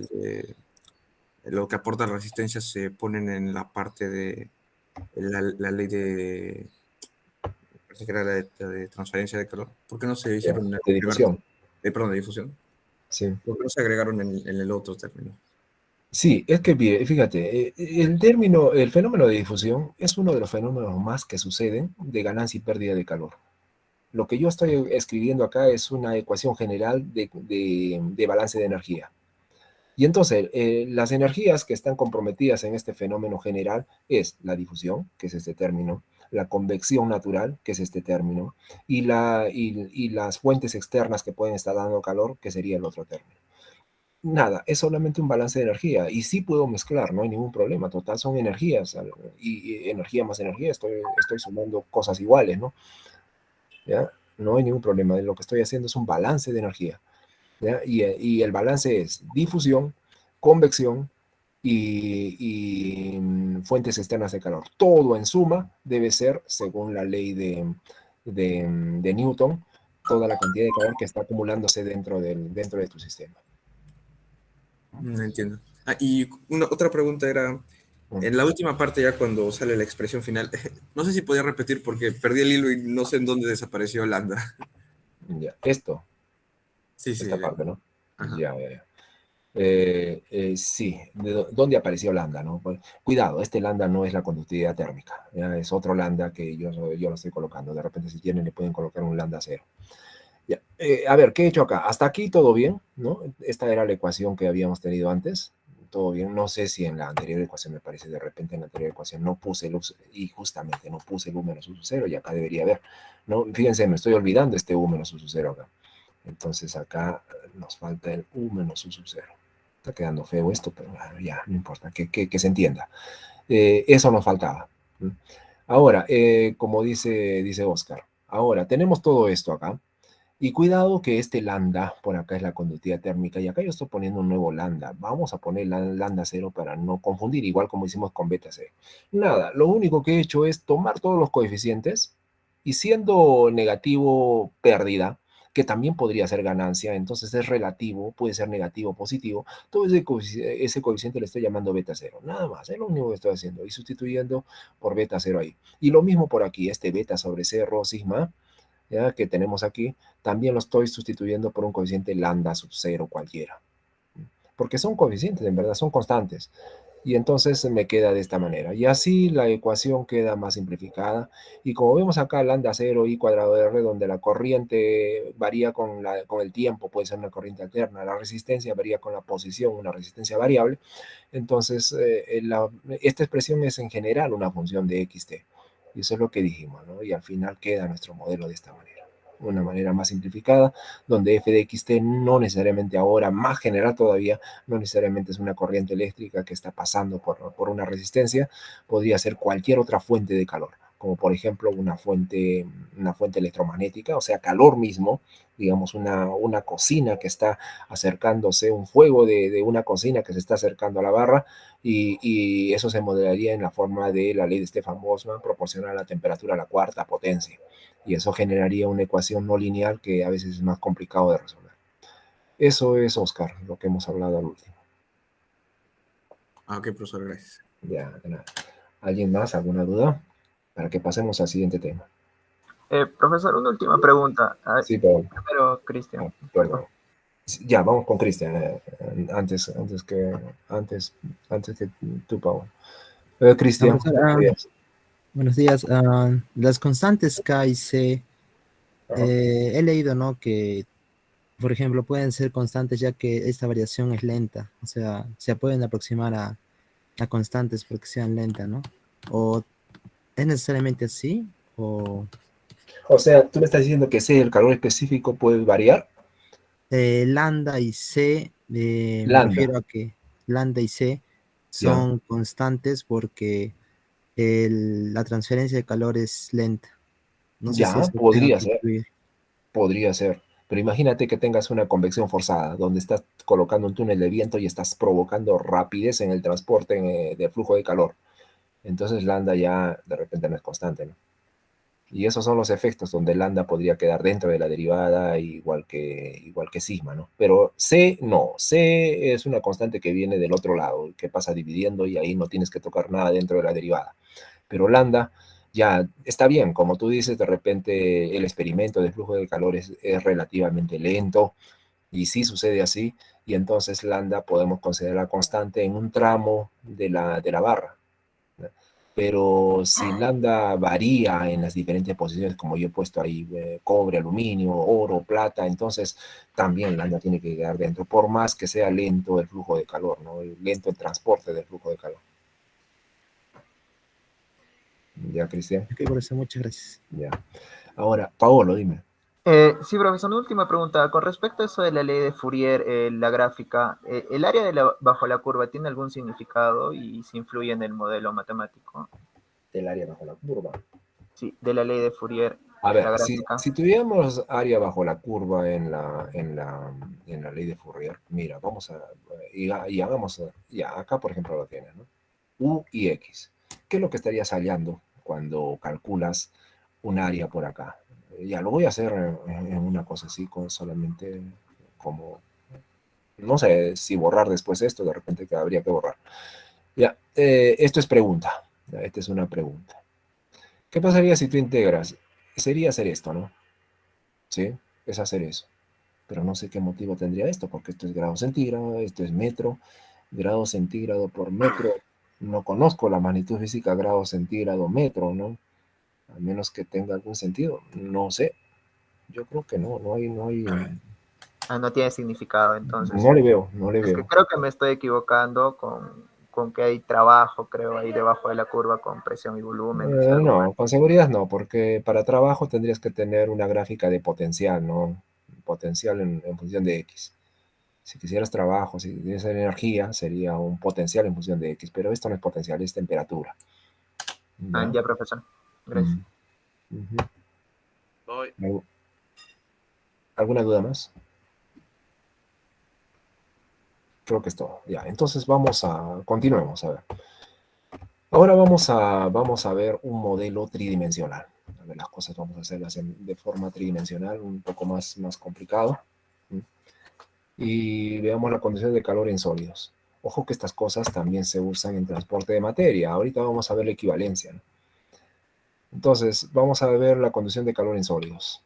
S2: lo que aporta la resistencia se ponen en la parte de la ley de, parece que era la de transferencia de calor? ¿Por qué no se
S1: Ya,
S2: hicieron en el
S1: de
S2: primer,
S1: difusión.
S2: perdón, de difusión?
S1: Sí.
S2: ¿Por qué no se agregaron en el otro término?
S1: Sí, es que fíjate, el fenómeno de difusión es uno de los fenómenos más que suceden de ganancia y pérdida de calor. Lo que yo estoy escribiendo acá es una ecuación general de balance de energía. Y entonces, las energías que están comprometidas en este fenómeno general es la difusión, que es este término, la convección natural, que es este término, y las fuentes externas que pueden estar dando calor, que sería el otro término. nada, es solamente un balance de energía. Y sí puedo mezclar, no hay ningún problema. Total, son energías. Y energía más energía, estoy sumando cosas iguales, ¿no? ¿Ya? No hay ningún problema. Lo que estoy haciendo es un balance de energía. ¿Ya? Y el balance es difusión, convección y fuentes externas de calor. Todo en suma debe ser, según la ley de Newton, toda la cantidad de calor que está acumulándose dentro de tu sistema.
S2: No entiendo. Y otra pregunta era, en la última parte ya cuando sale la expresión final, no sé si podía repetir porque perdí el hilo y no sé en dónde desapareció lambda.
S1: Ya,
S2: Sí, sí.
S1: esta parte, ¿no?
S2: Ajá.
S1: Ya. Sí, ¿dónde apareció lambda, no? Pues, cuidado, este lambda no es la conductividad térmica, ¿ya? Es otro lambda que yo lo estoy colocando. De repente, si quieren, le pueden colocar un lambda cero. Ya. A ver, ¿qué he hecho acá? Hasta aquí todo bien, ¿no? Esta era la ecuación que habíamos tenido antes. Todo bien. No sé si en la anterior ecuación, me parece, de repente en la anterior ecuación no puse y justamente no puse el u menos u sub 0 y acá debería haber, ¿no? Fíjense, me estoy olvidando este u menos u sub 0 acá. Entonces acá nos falta el u menos u sub 0. Está quedando feo esto, pero bueno, ya, no importa, que se entienda. Eso nos faltaba. Ahora, como dice Oscar, ahora tenemos todo esto acá. Y cuidado que este lambda, por acá es la conductividad térmica, y acá yo estoy poniendo un nuevo lambda. Vamos a poner lambda cero para no confundir, igual como hicimos con beta cero. Nada, lo único que he hecho es tomar todos los coeficientes y siendo negativo pérdida, que también podría ser ganancia, entonces es relativo, puede ser negativo o positivo, todo ese coeficiente le estoy llamando beta cero. Nada más, es lo único que estoy haciendo y sustituyendo por beta cero ahí. Y lo mismo por aquí, este beta sobre c rho sigma, ¿ya? Que tenemos aquí, también lo estoy sustituyendo por un coeficiente lambda sub 0 cualquiera. Porque son coeficientes, en verdad, son constantes. Y entonces me queda de esta manera. Y así la ecuación queda más simplificada. Y como vemos acá, lambda 0 i cuadrado de r, donde la corriente varía con el tiempo, puede ser una corriente alterna, la resistencia varía con la posición, una resistencia variable. Entonces, esta expresión es en general una función de xt. Y eso es lo que dijimos, ¿no? Y al final queda nuestro modelo de esta manera. Una manera más simplificada, donde f de xt no necesariamente ahora, más general todavía, no necesariamente es una corriente eléctrica que está pasando por una resistencia, podría ser cualquier otra fuente de calor, como por ejemplo una fuente electromagnética, o sea, calor mismo, digamos una cocina que está acercándose, un fuego de una cocina que se está acercando a la barra, y eso se modelaría en la forma de la ley de Stefan-Boltzmann proporcional a la temperatura a la cuarta potencia. Y eso generaría una ecuación no lineal que a veces es más complicado de resolver. Eso es, Oscar, lo que hemos hablado al último.
S2: Ok, profesor, gracias.
S1: Ya, de nada. ¿Alguien más? ¿Alguna duda? Para que pasemos al siguiente tema.
S3: Profesor, una última pregunta.
S1: Sí, Pablo.
S3: Primero, Cristian.
S1: Perdón. Ya, vamos con Cristian. Antes que tú, Pablo. Cristian,
S5: Buenos días. Las constantes K y C, he leído, ¿no? Que, por ejemplo, pueden ser constantes ya que esta variación es lenta. O sea, se pueden aproximar a constantes porque sean lentas, ¿no? ¿O es necesariamente así?
S1: O sea, tú me estás diciendo que C, el calor específico puede variar.
S5: Lambda y C, me refiero a que lambda y C son constantes porque la transferencia de calor es lenta. No sé si eso tenga que influir.
S1: Podría ser. Pero imagínate que tengas una convección forzada, donde estás colocando un túnel de viento y estás provocando rapidez en el transporte del flujo de calor. Entonces lambda ya de repente no es constante, ¿no? Y esos son los efectos donde lambda podría quedar dentro de la derivada igual que sigma, ¿no? Pero C no. C es una constante que viene del otro lado, que pasa dividiendo y ahí no tienes que tocar nada dentro de la derivada. Pero lambda ya está bien, como tú dices, de repente el experimento de flujo de calor es relativamente lento y sí sucede así, y entonces lambda podemos considerar constante en un tramo de la barra. Pero si lambda varía en las diferentes posiciones, como yo he puesto ahí, cobre, aluminio, oro, plata, entonces también lambda tiene que quedar dentro, por más que sea lento el flujo de calor, ¿no? Lento el transporte del flujo de calor. ¿Ya, Cristian?
S5: Ok, por eso, muchas gracias.
S1: Ya. Ahora, Paolo, dime.
S3: Sí, profesor, una última pregunta. Con respecto a eso de la ley de Fourier, la gráfica, ¿el área bajo la curva tiene algún significado y se influye en el modelo matemático?
S1: Del área bajo la curva.
S3: Sí, de la ley de Fourier,
S1: A
S3: la
S1: ver,
S3: gráfica.
S1: si tuviéramos área bajo la curva en la ley de Fourier, mira, vamos a, y hagamos, ya, acá por ejemplo lo tienes, ¿no? U y X. ¿Qué es lo que estarías hallando cuando calculas un área por acá? Ya, lo voy a hacer en una cosa así, con solamente como, no sé si borrar después esto, de repente que habría que borrar. Ya, esto es pregunta, ya, esta es una pregunta. ¿Qué pasaría si tú integras? Sería hacer esto, ¿no? ¿Sí? Es hacer eso. Pero no sé qué motivo tendría esto, porque esto es grado centígrado, esto es metro, grado centígrado por metro. No conozco la magnitud física grado centígrado metro, ¿no? A menos que tenga algún sentido. No sé. Yo creo que no, no hay,
S3: Ah, no tiene significado, entonces.
S1: no le veo, no le
S3: Es que
S1: veo.
S3: creo que me estoy equivocando con que hay trabajo, creo, ahí debajo de la curva con presión y volumen. Hice algo mal.
S1: No, con seguridad no, porque para trabajo tendrías que tener una gráfica de potencial, ¿no? Potencial en función de X. Si quisieras trabajo, si quisieras energía, sería un potencial en función de X, pero esto no es potencial, es temperatura.
S3: Ah,
S1: ¿Ya?
S3: ya, profesor. Gracias.
S1: Mm, ujú.
S2: Voy.
S1: ¿Alguna duda más? Creo que es todo. Ya, entonces continuemos, a ver. Ahora vamos a ver un modelo tridimensional. A ver, las cosas vamos a hacerlas de forma tridimensional, un poco más complicado. ¿Mm? Y veamos la condición de calor en sólidos. Ojo que estas cosas también se usan en transporte de materia. Ahorita vamos a ver la equivalencia, ¿no? Entonces, vamos a ver la condición de calor en sólidos.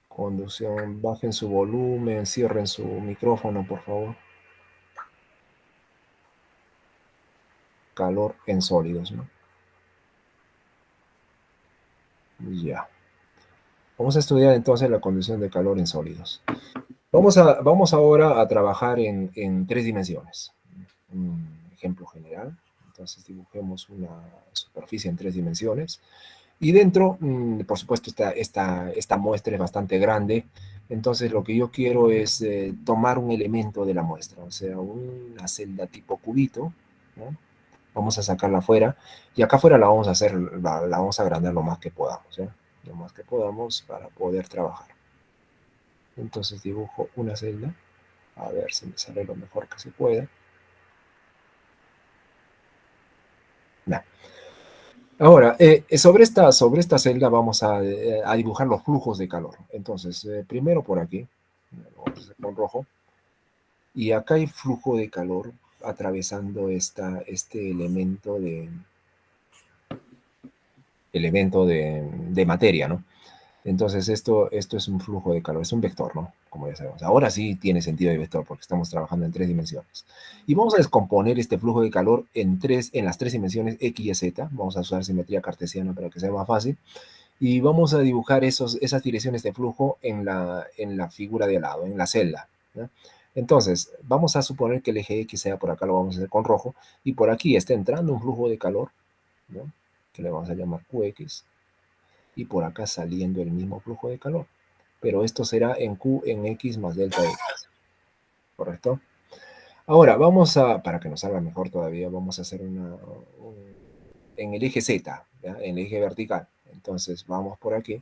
S1: Conducción, bajen su volumen, cierren su micrófono, por favor. Calor en sólidos, ¿no? Ya. Vamos a estudiar entonces la condición de calor en sólidos. Vamos ahora a trabajar en 3 dimensiones. Un ejemplo general. Entonces dibujemos una superficie en 3 dimensiones. Y dentro, por supuesto, esta muestra es bastante grande. Entonces lo que yo quiero es tomar un elemento de la muestra, o sea, una celda tipo cubito, ¿no? Vamos a sacarla afuera y acá afuera la vamos a agrandar lo más que podamos, ¿ya? Lo más que podamos para poder trabajar. Entonces dibujo una celda, a ver si me sale lo mejor que se pueda. Nah. Ahora, sobre esta celda vamos a dibujar los flujos de calor. Entonces, primero por aquí, lo vamos a hacer con rojo, y acá hay flujo de calor atravesando este elemento de materia, ¿no? Entonces, esto es un flujo de calor, es un vector, ¿no? Como ya sabemos. Ahora sí tiene sentido de vector porque estamos trabajando en 3 dimensiones. Y vamos a descomponer este flujo de calor en las 3 dimensiones X y Z. Vamos a usar simetría cartesiana para que sea más fácil. Y vamos a dibujar esas direcciones de flujo en la figura de al lado, en la celda, ¿no? Entonces, vamos a suponer que el eje X sea por acá, lo vamos a hacer con rojo, y por aquí está entrando un flujo de calor, ¿no? Que le vamos a llamar QX, y por acá saliendo el mismo flujo de calor. Pero esto será en Q en X más delta X, ¿correcto? Ahora, para que nos salga mejor todavía, vamos a hacer en el eje Z, ¿ya? En el eje vertical. Entonces, vamos por aquí,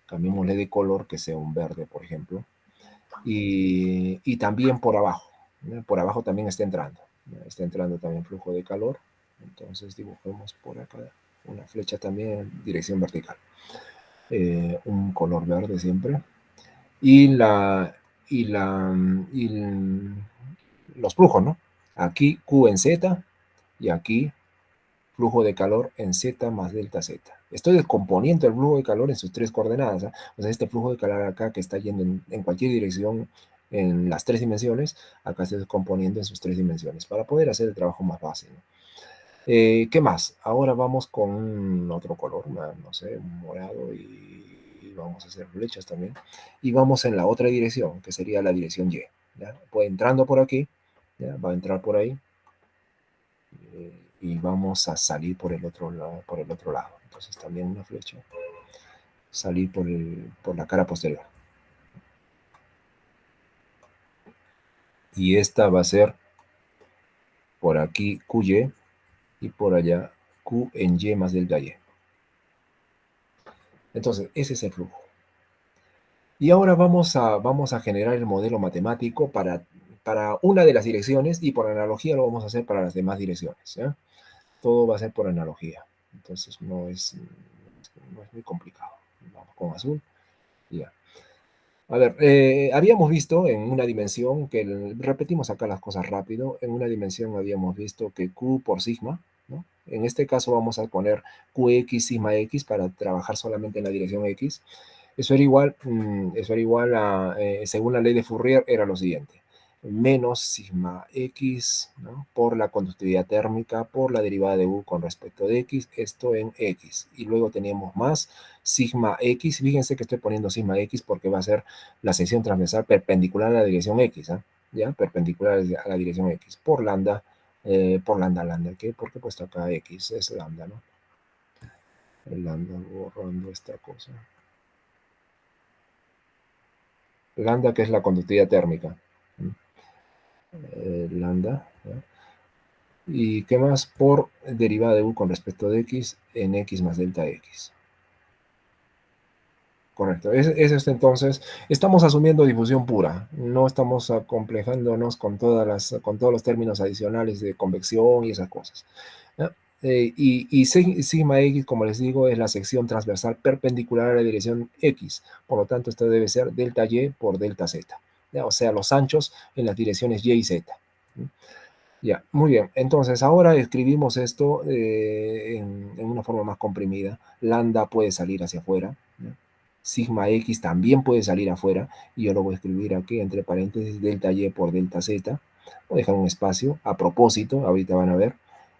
S1: cambiémosle de color, que sea un verde, por ejemplo, y también por abajo, ¿no? Por abajo también está entrando, ¿no? Está entrando también flujo de calor. Entonces, dibujemos por acá una flecha también en dirección vertical. Un color verde siempre. Y, la, y, la, y los flujos, ¿no? Aquí Q en Z y aquí flujo de calor en Z más delta Z. Estoy descomponiendo el flujo de calor en sus 3 coordenadas, ¿eh? O sea, este flujo de calor acá que está yendo en cualquier dirección en las 3 dimensiones, acá estoy descomponiendo en sus 3 dimensiones para poder hacer el trabajo más fácil, ¿no? ¿Qué más? Ahora vamos con otro color, no sé, un morado, y vamos a hacer flechas también. Y vamos en la otra dirección, que sería la dirección Y, ¿ya? Pues entrando por aquí, ¿ya? Va a entrar por ahí, y vamos a salir por el otro lado. Entonces entonces también una flecha, salir por la cara posterior. Y esta va a ser por aquí QY y por allá Q en Y más delta Y. Entonces, ese es el flujo. Y ahora vamos a generar el modelo matemático para una de las direcciones y por analogía lo vamos a hacer para las demás direcciones. ¿Ya? Todo va a ser por analogía. Entonces no es muy complicado. Vamos con azul. Ya. A ver, habíamos visto en una dimensión, repetimos acá las cosas rápido, en una dimensión habíamos visto que Q por sigma, ¿no? En este caso vamos a poner QX sigma X para trabajar solamente en la dirección X. Eso era igual a, según la ley de Fourier, era lo siguiente. Menos sigma X, ¿no? Por la conductividad térmica, por la derivada de U con respecto de X, esto en X. Y luego teníamos más sigma X. Fíjense que estoy poniendo sigma X porque va a ser la sección transversal perpendicular a la dirección X, ¿eh? ¿Ya? Perpendicular a la dirección X. Por lambda, lambda. ¿Qué? Porque he puesto acá X, es lambda, ¿no? El lambda borrando esta cosa. Lambda, que es la conductividad térmica. Lambda. ¿Ya? ¿Y qué más? Por derivada de U con respecto de X en X más delta X. Correcto. Es esto entonces. Estamos asumiendo difusión pura. No estamos acomplejándonos con todos los términos adicionales de convección y esas cosas. ¿Ya? Y sigma X, como les digo, es la sección transversal perpendicular a la dirección X. Por lo tanto, esto debe ser delta Y por delta Z. ¿Ya? O sea, los anchos en las direcciones Y y Z. Ya, muy bien. Entonces, ahora escribimos esto en una forma más comprimida. Lambda puede salir hacia afuera. ¿Ya? Sigma X también puede salir afuera. Y yo lo voy a escribir aquí entre paréntesis delta Y por delta Z. Voy a dejar un espacio a propósito. Ahorita van a ver.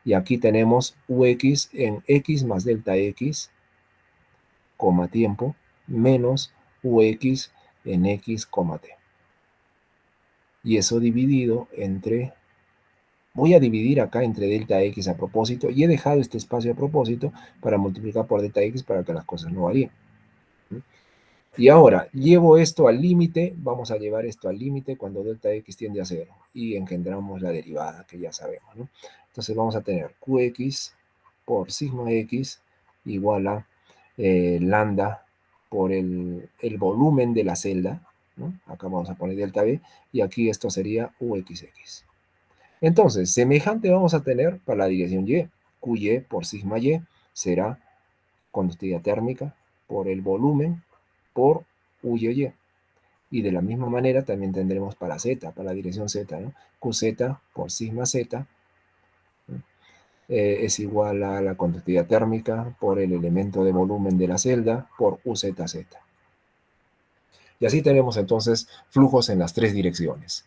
S1: Y aquí tenemos UX en X más delta X, coma tiempo, menos UX en X, coma T. Y eso dividido entre... Voy a dividir acá entre delta X a propósito y he dejado este espacio a propósito para multiplicar por delta X para que las cosas no varíen. Y ahora, llevo esto al límite, vamos a llevar esto al límite cuando delta X tiende a 0 y engendramos la derivada que ya sabemos, ¿no? Entonces vamos a tener QX por sigma X igual a lambda por el volumen de la celda, ¿no? Acá vamos a poner delta B y aquí esto sería UXX. Entonces, semejante vamos a tener para la dirección Y. QY por sigma Y será conductividad térmica por el volumen por UYY. Y de la misma manera también tendremos para Z, para la dirección Z, ¿no? QZ por sigma Z, ¿no? Es igual a la conductividad térmica por el elemento de volumen de la celda por UZZ. Y así tenemos entonces flujos en las tres direcciones.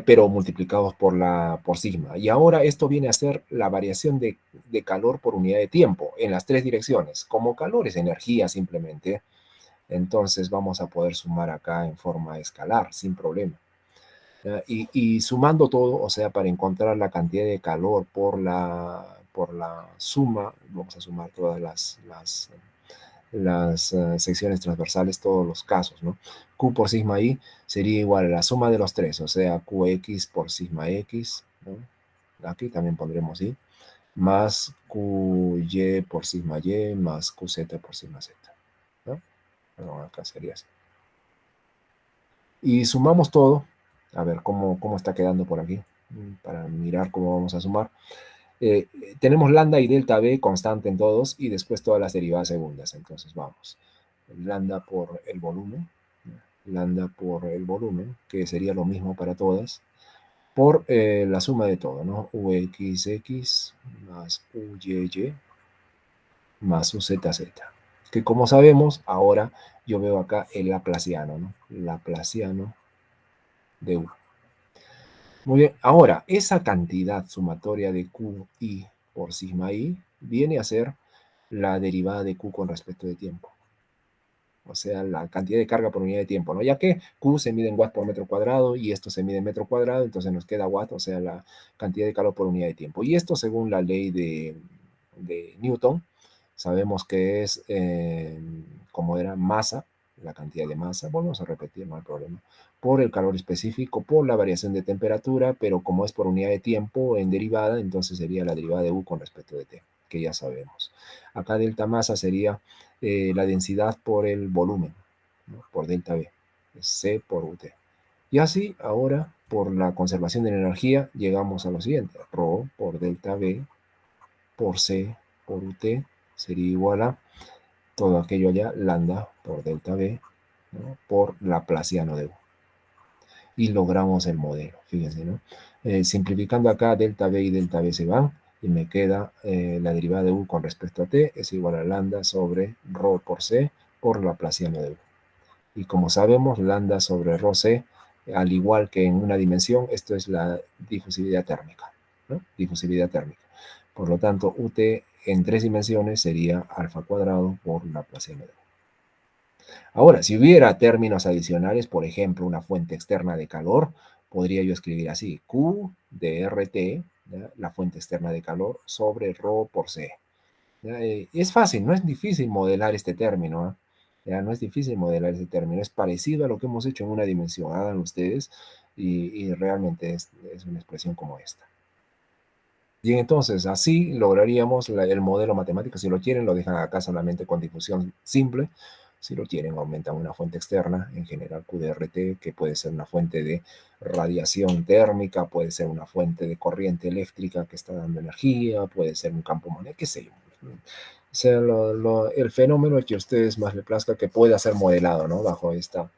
S1: Pero multiplicados por sigma. Y ahora esto viene a ser la variación de calor por unidad de tiempo en las tres direcciones. Como calor es energía simplemente, entonces vamos a poder sumar acá en forma escalar, sin problema. Y sumando todo, o sea, para encontrar la cantidad de calor por la suma, vamos a sumar todas las secciones transversales, todos los casos, ¿no? Q por sigma I sería igual a la suma de los tres, o sea, QX por sigma X, ¿no? Aquí también pondremos I, más QY por sigma Y, más QZ por sigma Z, ¿no? Bueno, acá sería así. Y sumamos todo, a ver cómo está quedando por aquí, para mirar cómo vamos a sumar. Tenemos lambda y delta B constante en todos y después todas las derivadas segundas. Entonces vamos. Lambda por el volumen. Lambda por el volumen, que sería lo mismo para todas. Por la suma de todo, ¿no? UXX más UYY más UZZ. Que como sabemos, ahora yo veo acá el laplaciano, ¿no? Laplaciano de U. Muy bien, ahora, esa cantidad sumatoria de QI por sigma I viene a ser la derivada de Q con respecto de tiempo. O sea, la cantidad de carga por unidad de tiempo, ¿no? Ya que Q se mide en watts por metro cuadrado y esto se mide en metro cuadrado, entonces nos queda watt, o sea, la cantidad de calor por unidad de tiempo. Y esto según la ley de Newton, Sabemos que es, como era, masa, la cantidad de masa, volvemos a repetir, no hay problema, por el calor específico, por la variación de temperatura, pero como es por unidad de tiempo en derivada, entonces sería la derivada de U con respecto de T, que ya sabemos. Acá delta masa sería la densidad por el volumen, ¿no? Por delta V, es C por UT. Y así, ahora, por la conservación de la energía, llegamos a lo siguiente, ρ por delta V por C por UT sería igual a todo aquello allá, lambda por delta V, ¿no? Por Laplaciano de U. Y logramos el modelo, fíjense, ¿no? Simplificando acá, delta V y delta V se van, y me queda la derivada de U con respecto a T es igual a lambda sobre ρ por C por Laplaciano de U. Y como sabemos, lambda sobre ρ C, al igual que en una dimensión, esto es la difusividad térmica, ¿no? Difusividad térmica. Por lo tanto, UT en 3 dimensiones sería alfa cuadrado por Laplaciano de U. Ahora, si hubiera términos adicionales, por ejemplo, una fuente externa de calor, podría yo escribir así, Q de RT, ¿ya? La fuente externa de calor, sobre ρ por C. Es fácil, no es difícil modelar este término, ¿eh? Ya no es difícil modelar este término, es parecido a lo que hemos hecho en una dimensión, háganlo ustedes, y realmente es una expresión como esta. Bien, entonces así lograríamos el modelo matemático. Si lo quieren, lo dejan acá solamente con difusión simple. Si lo quieren, aumentan una fuente externa, en general QDRT, que puede ser una fuente de radiación térmica, puede ser una fuente de corriente eléctrica que está dando energía, puede ser un campo magnético, qué sé yo. O sea, el fenómeno que a ustedes más les plazca que pueda ser modelado, ¿no? Bajo estos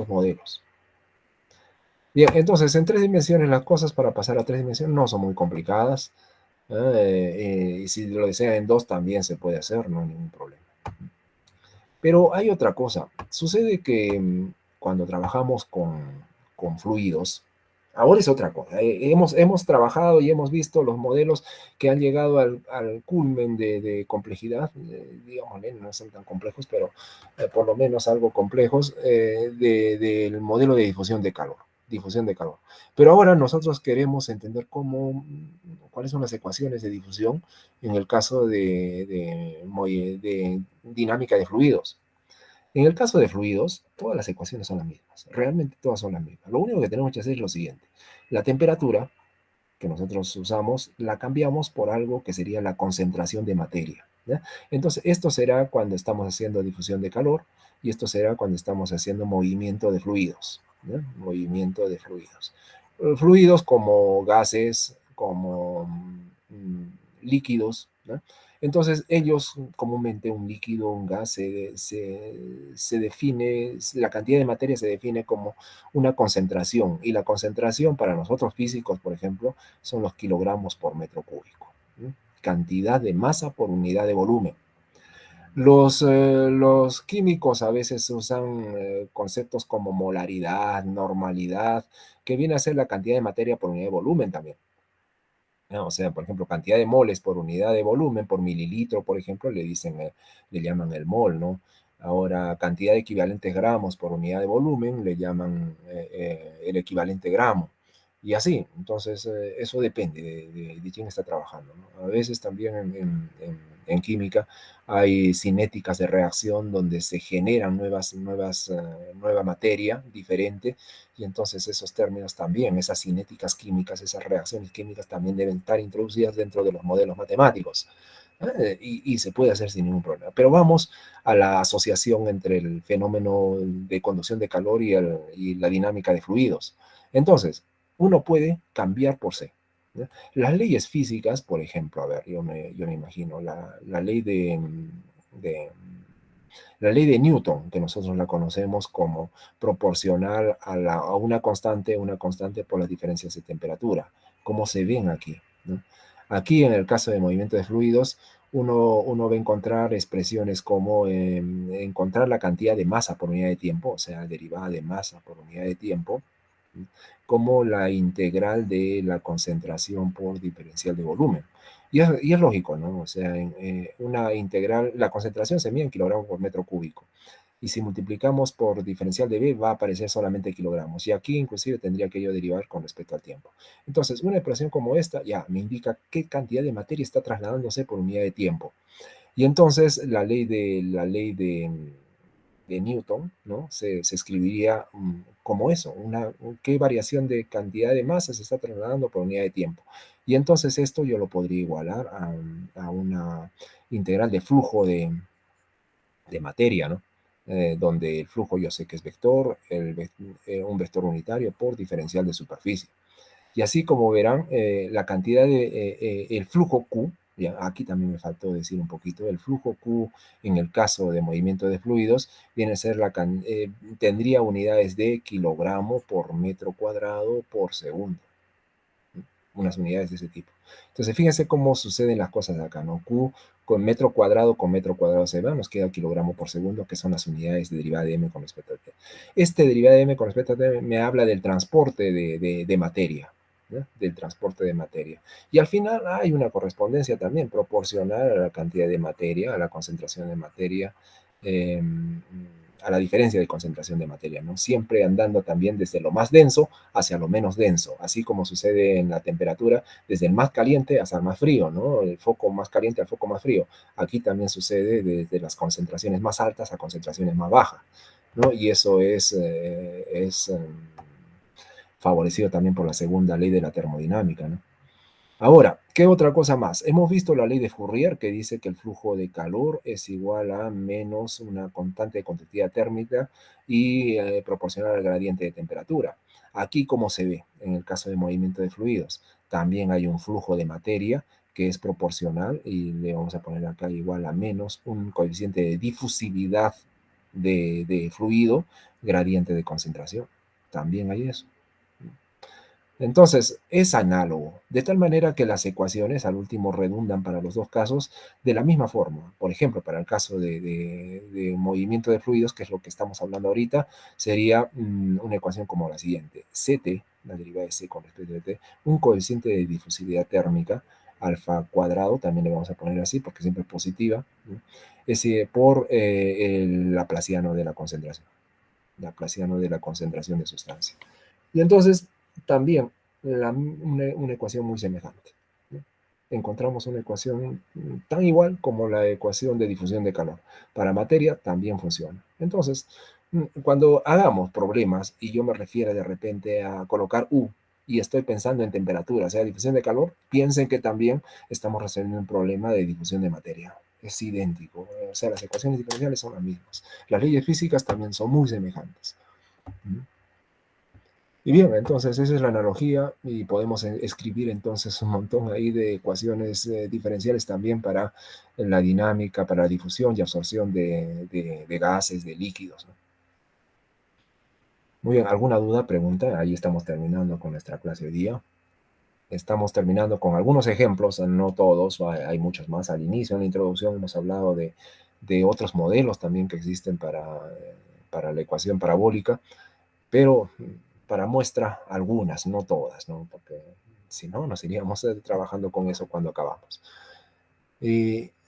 S1: modelos. Bien, entonces en 3 dimensiones las cosas para pasar a 3 dimensiones no son muy complicadas. Y si lo desean en 2 también se puede hacer, no hay ningún problema. Pero hay otra cosa. Sucede que cuando trabajamos con fluidos, ahora es otra cosa. Hemos trabajado y hemos visto los modelos que han llegado al culmen de complejidad, digamos, no son tan complejos, pero por lo menos algo complejos, del modelo de difusión de calor. Difusión de calor. Pero ahora nosotros queremos entender cuáles son las ecuaciones de difusión en el caso de dinámica de fluidos. En el caso de fluidos, todas las ecuaciones son las mismas, realmente todas son las mismas. Lo único que tenemos que hacer es lo siguiente: la temperatura que nosotros usamos la cambiamos por algo que sería la concentración de materia, ¿ya? Entonces, esto será cuando estamos haciendo difusión de calor y esto será cuando estamos haciendo movimiento de fluidos, ¿ya? Movimiento de fluidos. Fluidos como gases, como líquidos, ¿no? Entonces, ellos comúnmente, un líquido, un gas, se define, la cantidad de materia se define como una concentración, y la concentración para nosotros físicos, por ejemplo, son los kilogramos por metro cúbico, ¿no? Cantidad de masa por unidad de volumen. Los químicos a veces usan conceptos como molaridad, normalidad, que viene a ser la cantidad de materia por unidad de volumen también, ¿no? O sea, por ejemplo, cantidad de moles por unidad de volumen, por mililitro, por ejemplo, le llaman el mol, ¿no? Ahora, cantidad de equivalentes gramos por unidad de volumen, le llaman el equivalente gramo. Y así, entonces, eso depende de quién está trabajando, ¿no? A veces también en química hay cinéticas de reacción donde se generan nueva materia diferente, y entonces esos términos también, esas cinéticas químicas, esas reacciones químicas también deben estar introducidas dentro de los modelos matemáticos. Y se puede hacer sin ningún problema. Pero vamos a la asociación entre el fenómeno de conducción de calor y la dinámica de fluidos. Entonces, uno puede cambiar por C, ¿ya? Las leyes físicas, por ejemplo, a ver, yo me imagino, la ley la ley de Newton, que nosotros la conocemos como proporcional a una constante por las diferencias de temperatura, como se ven aquí, ¿no? Aquí, en el caso de movimiento de fluidos, uno va a encontrar expresiones como encontrar la cantidad de masa por unidad de tiempo, o sea, derivada de masa por unidad de tiempo, como la integral de la concentración por diferencial de volumen. Y es lógico, ¿no? O sea, una integral, la concentración se mide en kilogramos por metro cúbico. Y si multiplicamos por diferencial de B, va a aparecer solamente kilogramos. Y aquí inclusive tendría que yo derivar con respecto al tiempo. Entonces, una expresión como esta ya me indica qué cantidad de materia está trasladándose por unidad de tiempo. Y entonces la ley de Newton, ¿no? Se escribiría como eso, qué variación de cantidad de masa se está trasladando por unidad de tiempo. Y entonces esto yo lo podría igualar a una integral de flujo de materia, ¿no? Donde el flujo yo sé que es vector, un vector unitario por diferencial de superficie. Y así como verán, la cantidad el flujo Q, ya, aquí también me faltó decir un poquito, el flujo Q en el caso de movimiento de fluidos viene a ser tendría unidades de kilogramo por metro cuadrado por segundo, unas unidades de ese tipo. Entonces, fíjense cómo suceden las cosas acá, ¿no? Q con metro cuadrado se va, nos queda kilogramo por segundo, que son las unidades de derivada de m con respecto a t. Este derivada de m con respecto a t me habla del transporte de materia, ¿no? Del transporte de materia. Y al final hay una correspondencia también proporcional a la cantidad de materia, a la concentración de materia, a la diferencia de concentración de materia, ¿no? Siempre andando también desde lo más denso hacia lo menos denso, así como sucede en la temperatura, desde el más caliente hasta el más frío, ¿no? El foco más caliente al foco más frío. Aquí también sucede desde las concentraciones más altas a concentraciones más bajas, ¿no? Y eso es favorecido también por la segunda ley de la termodinámica, ¿no? Ahora, ¿qué otra cosa más? Hemos visto la ley de Fourier que dice que el flujo de calor es igual a menos una constante de conductividad térmica y proporcional al gradiente de temperatura. Aquí, ¿cómo se ve? En el caso de movimiento de fluidos, también hay un flujo de materia que es proporcional y le vamos a poner acá igual a menos un coeficiente de difusividad de fluido, gradiente de concentración. También hay eso. Entonces, es análogo, de tal manera que las ecuaciones al último redundan para los dos casos de la misma forma. Por ejemplo, para el caso de movimiento de fluidos, que es lo que estamos hablando ahorita, sería una ecuación como la siguiente. Ct, la derivada de C con respecto a T, un coeficiente de difusividad térmica, alfa cuadrado, también le vamos a poner así porque siempre es positiva, ¿no? Es por el laplaciano de la concentración. Laplaciano de la concentración de sustancia. Y entonces, también una ecuación muy semejante, ¿no? Encontramos una ecuación tan igual como la ecuación de difusión de calor. Para materia también funciona. Entonces, cuando hagamos problemas y yo me refiero de repente a colocar U y estoy pensando en temperatura, o sea, difusión de calor, piensen que también estamos resolviendo un problema de difusión de materia. Es idéntico, o sea, las ecuaciones diferenciales son las mismas. Las leyes físicas también son muy semejantes. Y bien, entonces esa es la analogía y podemos escribir entonces un montón ahí de ecuaciones diferenciales también para la dinámica, para la difusión y absorción de gases, de líquidos, ¿no? Muy bien, ¿alguna duda, pregunta? Ahí estamos terminando con nuestra clase de día. Estamos terminando con algunos ejemplos, no todos, hay muchos más. Al inicio, en la introducción, hemos hablado de otros modelos también que existen para la ecuación parabólica, pero para muestra algunas, no todas, ¿no? Porque si no, nos iríamos trabajando con eso cuando acabamos.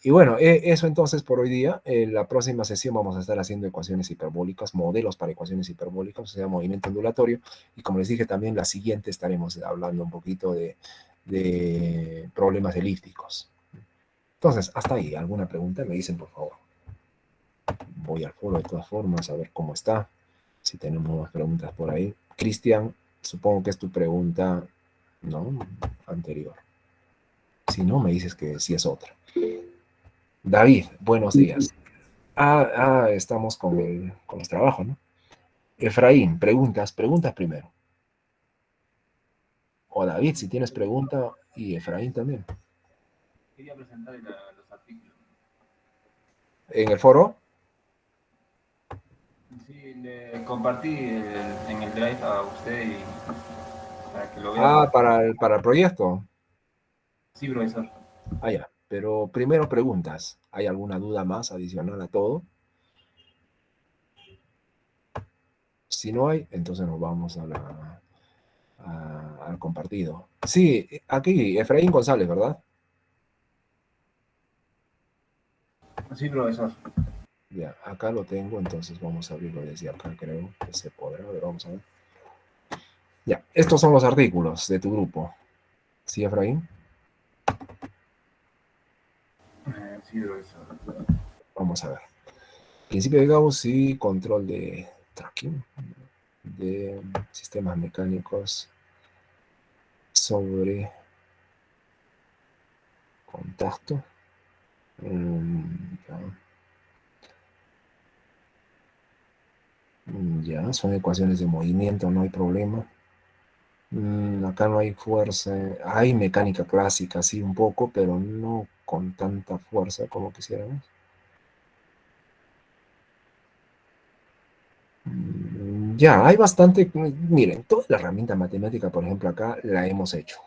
S1: Y bueno, eso entonces por hoy día. En la próxima sesión vamos a estar haciendo ecuaciones hiperbólicas, modelos para ecuaciones hiperbólicas, o sea, movimiento ondulatorio. Y como les dije también, la siguiente estaremos hablando un poquito de problemas elípticos. Entonces, hasta ahí. ¿Alguna pregunta? Me dicen, por favor. Voy al foro de todas formas a ver cómo está. Si tenemos más preguntas por ahí. Cristian, supongo que es tu pregunta, ¿no? Anterior. Si no, me dices que sí es otra. David, buenos días. Estamos con los trabajos, ¿no? Efraín, preguntas primero. O David, si tienes pregunta, y Efraín también.
S6: Quería presentar los artículos.
S1: ¿En el foro?
S6: Sí, le compartí en el Drive a usted y para que lo vea.
S1: Para el proyecto.
S6: Sí, profesor.
S1: Ya. Pero primero preguntas. ¿Hay alguna duda más adicional a todo? Si no hay, entonces nos vamos al compartido. Sí, aquí, Efraín González, ¿verdad?
S6: Sí, profesor.
S1: Ya, acá lo tengo, entonces vamos a abrirlo desde acá, creo que se podrá. A ver, vamos a ver. Ya, estos son los artículos de tu grupo. ¿Sí, Efraín?
S6: Sí, profesor.
S1: Vamos a ver. Principio de Gauss y control de tracking de sistemas mecánicos sobre contacto. Ya. Ya, son ecuaciones de movimiento, no hay problema. Acá no hay fuerza, hay mecánica clásica, sí, un poco, pero no con tanta fuerza como quisiéramos. Ya, hay bastante, miren, toda la herramienta matemática, por ejemplo, acá la hemos hecho.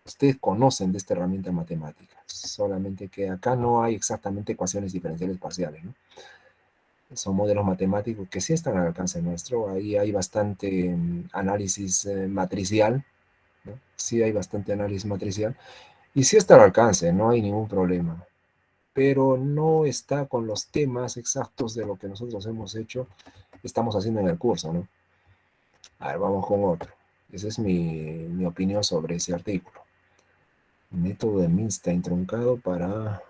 S1: Ustedes conocen de esta herramienta matemática, solamente que acá no hay exactamente ecuaciones diferenciales parciales, ¿no? Son modelos matemáticos que sí están al alcance nuestro, ahí hay bastante análisis matricial, ¿no? Sí hay bastante análisis matricial, y sí está al alcance, no hay ningún problema, pero no está con los temas exactos de lo que nosotros hemos hecho, estamos haciendo en el curso, ¿no? A ver, vamos con otro. Esa es mi opinión sobre ese artículo. Método de Milstein truncado para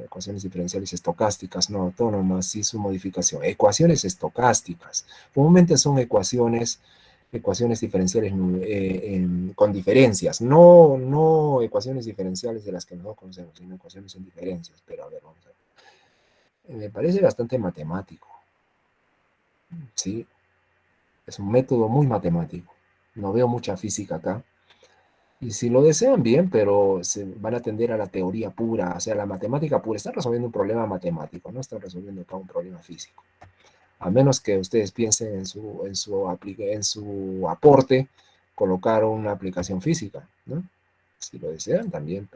S1: ecuaciones diferenciales estocásticas no autónomas y su modificación. Ecuaciones estocásticas. Comúnmente son ecuaciones diferenciales con diferencias. No ecuaciones diferenciales de las que nosotros conocemos, sino ecuaciones en diferencias. Pero a ver, vamos a ver. Me parece bastante matemático. ¿Sí? Es un método muy matemático. No veo mucha física acá. Y si lo desean bien, pero se van a tender a la teoría pura, o sea, la matemática pura. Están resolviendo un problema matemático, no están resolviendo acá un problema físico. A menos que ustedes piensen en su aporte, colocar una aplicación física, ¿no? Si lo desean también.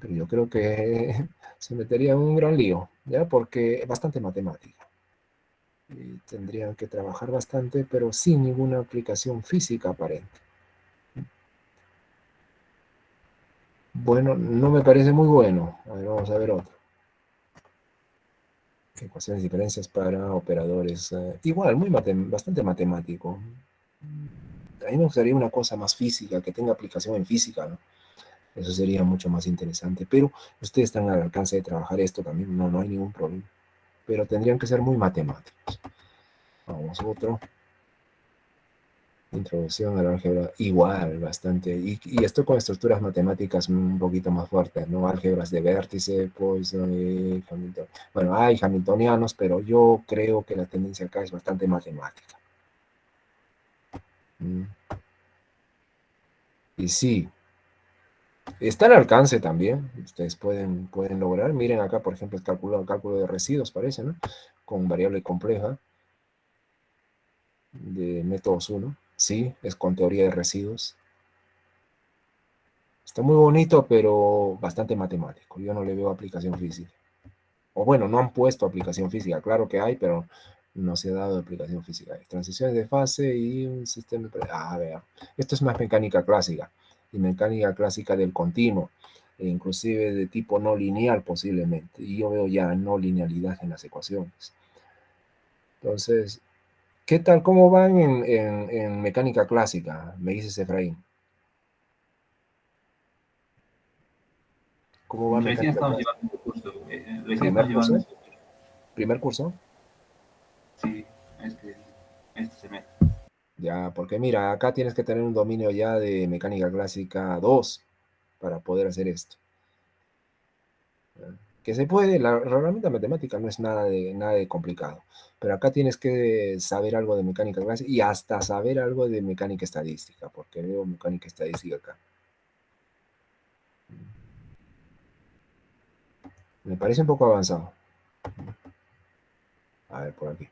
S1: Pero yo creo que se metería en un gran lío, ¿ya? Porque es bastante matemática. Y tendrían que trabajar bastante, pero sin ninguna aplicación física aparente. Bueno, no me parece muy bueno. A ver, vamos a ver otro. Ecuaciones y diferencias para operadores. Igual, bastante matemático. A mí me gustaría una cosa más física, que tenga aplicación en física, ¿no? Eso sería mucho más interesante. Pero ustedes están al alcance de trabajar esto también, no hay ningún problema. Pero tendrían que ser muy matemáticos. Vamos, otro. Introducción al álgebra, igual, bastante. Y esto con estructuras matemáticas un poquito más fuertes, ¿no? Álgebras de vértice, pues, Hamilton. Bueno, hay hamiltonianos, pero yo creo que la tendencia acá es bastante matemática. Mm. Y sí, está al alcance también. Ustedes pueden lograr. Miren acá, por ejemplo, el cálculo de residuos, parece, ¿no? Con variable compleja de métodos 1. Sí, es con teoría de residuos. Está muy bonito, pero bastante matemático. Yo no le veo aplicación física. O bueno, no han puesto aplicación física. Claro que hay, pero no se ha dado aplicación física. Hay transiciones de fase y un sistema... A ver, esto es más mecánica clásica. Y mecánica clásica del continuo. E inclusive de tipo no lineal posiblemente. Y yo veo ya no linealidad en las ecuaciones. Entonces, ¿qué tal? ¿Cómo van en mecánica clásica? Me dices, Efraín. ¿Cómo va
S6: Recién
S1: mecánica
S6: estamos
S1: clásica?
S6: llevando el curso. Recién
S1: ¿Primer
S6: estamos llevando
S1: curso?
S6: eso.
S1: ¿Primer curso?
S6: Sí, este semestre.
S1: Ya, porque mira, acá tienes que tener un dominio ya de mecánica clásica 2 para poder hacer esto. ¿Ya? Que se puede, la herramienta matemática no es nada de complicado, pero acá tienes que saber algo de mecánica clásica y hasta saber algo de mecánica estadística, porque veo mecánica estadística acá. Me parece un poco avanzado. A ver, por aquí.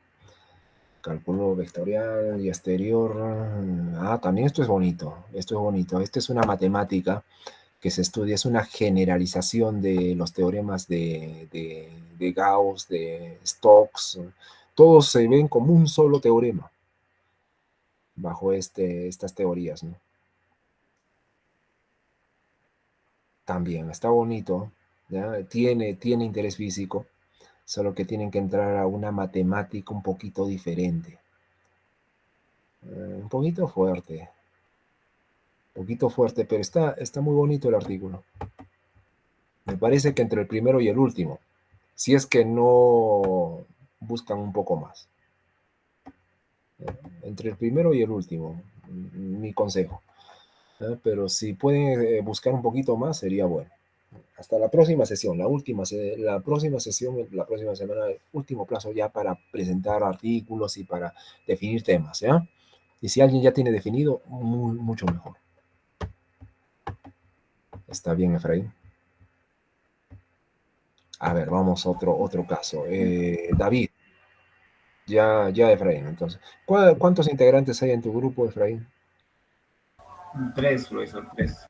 S1: Cálculo vectorial y exterior. También esto es bonito. Esto es bonito. Esto es una matemática que se estudia, es una generalización de los teoremas de Gauss, de Stokes. Todos se ven como un solo teorema bajo estas teorías, ¿no? También está bonito, ¿ya? Tiene interés físico, solo que tienen que entrar a una matemática un poquito diferente. Un poquito fuerte, pero está muy bonito el artículo. Me parece que entre el primero y el último, si es que no buscan un poco más. Entre el primero y el último, mi consejo. Pero si pueden buscar un poquito más, sería bueno. Hasta la próxima sesión, la próxima sesión, la próxima semana, último plazo ya para presentar artículos y para definir temas, ¿ya? Y si alguien ya tiene definido, mucho mejor. Está bien, Efraín. A ver, vamos a otro caso. David, ya Efraín, entonces. ¿Cuántos integrantes hay en tu grupo, Efraín?
S6: 3, profesor, 3.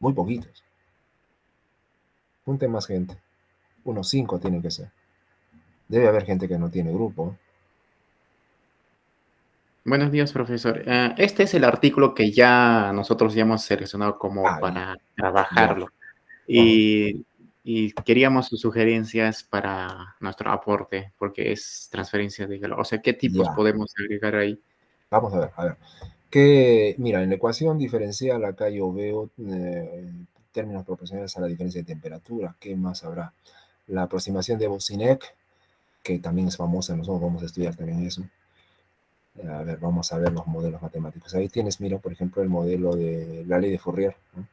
S1: Muy poquitos. Junte más gente. Unos 5 tienen que ser. Debe haber gente que no tiene grupo.
S7: Buenos días, profesor. Este es el artículo que ya nosotros ya hemos seleccionado como
S1: Ya.
S7: para trabajarlo. Y queríamos sus sugerencias para nuestro aporte, porque es transferencia de calor. O sea, ¿qué tipos
S1: Ya.
S7: podemos agregar ahí?
S1: Vamos a ver. Mira, en la ecuación diferencial acá yo veo términos proporcionales a la diferencia de temperatura. ¿Qué más habrá? La aproximación de Boussinesq, que también es famosa, nosotros vamos a estudiar también eso. A ver, vamos a ver los modelos matemáticos. Ahí tienes, mira, por ejemplo, el modelo de la ley de Fourier, ¿no?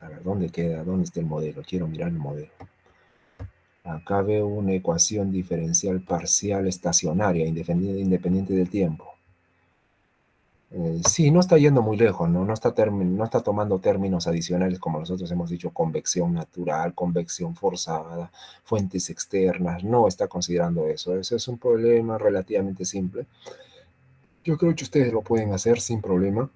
S1: A ver, ¿dónde queda? ¿Dónde está el modelo? Quiero mirar el modelo. Acá veo una ecuación diferencial parcial estacionaria, independiente del tiempo. Sí, no está yendo muy lejos, ¿no? No está tomando términos adicionales como nosotros hemos dicho, convección natural, convección forzada, fuentes externas, no está considerando eso. Ese es un problema relativamente simple. Yo creo que ustedes lo pueden hacer sin problema.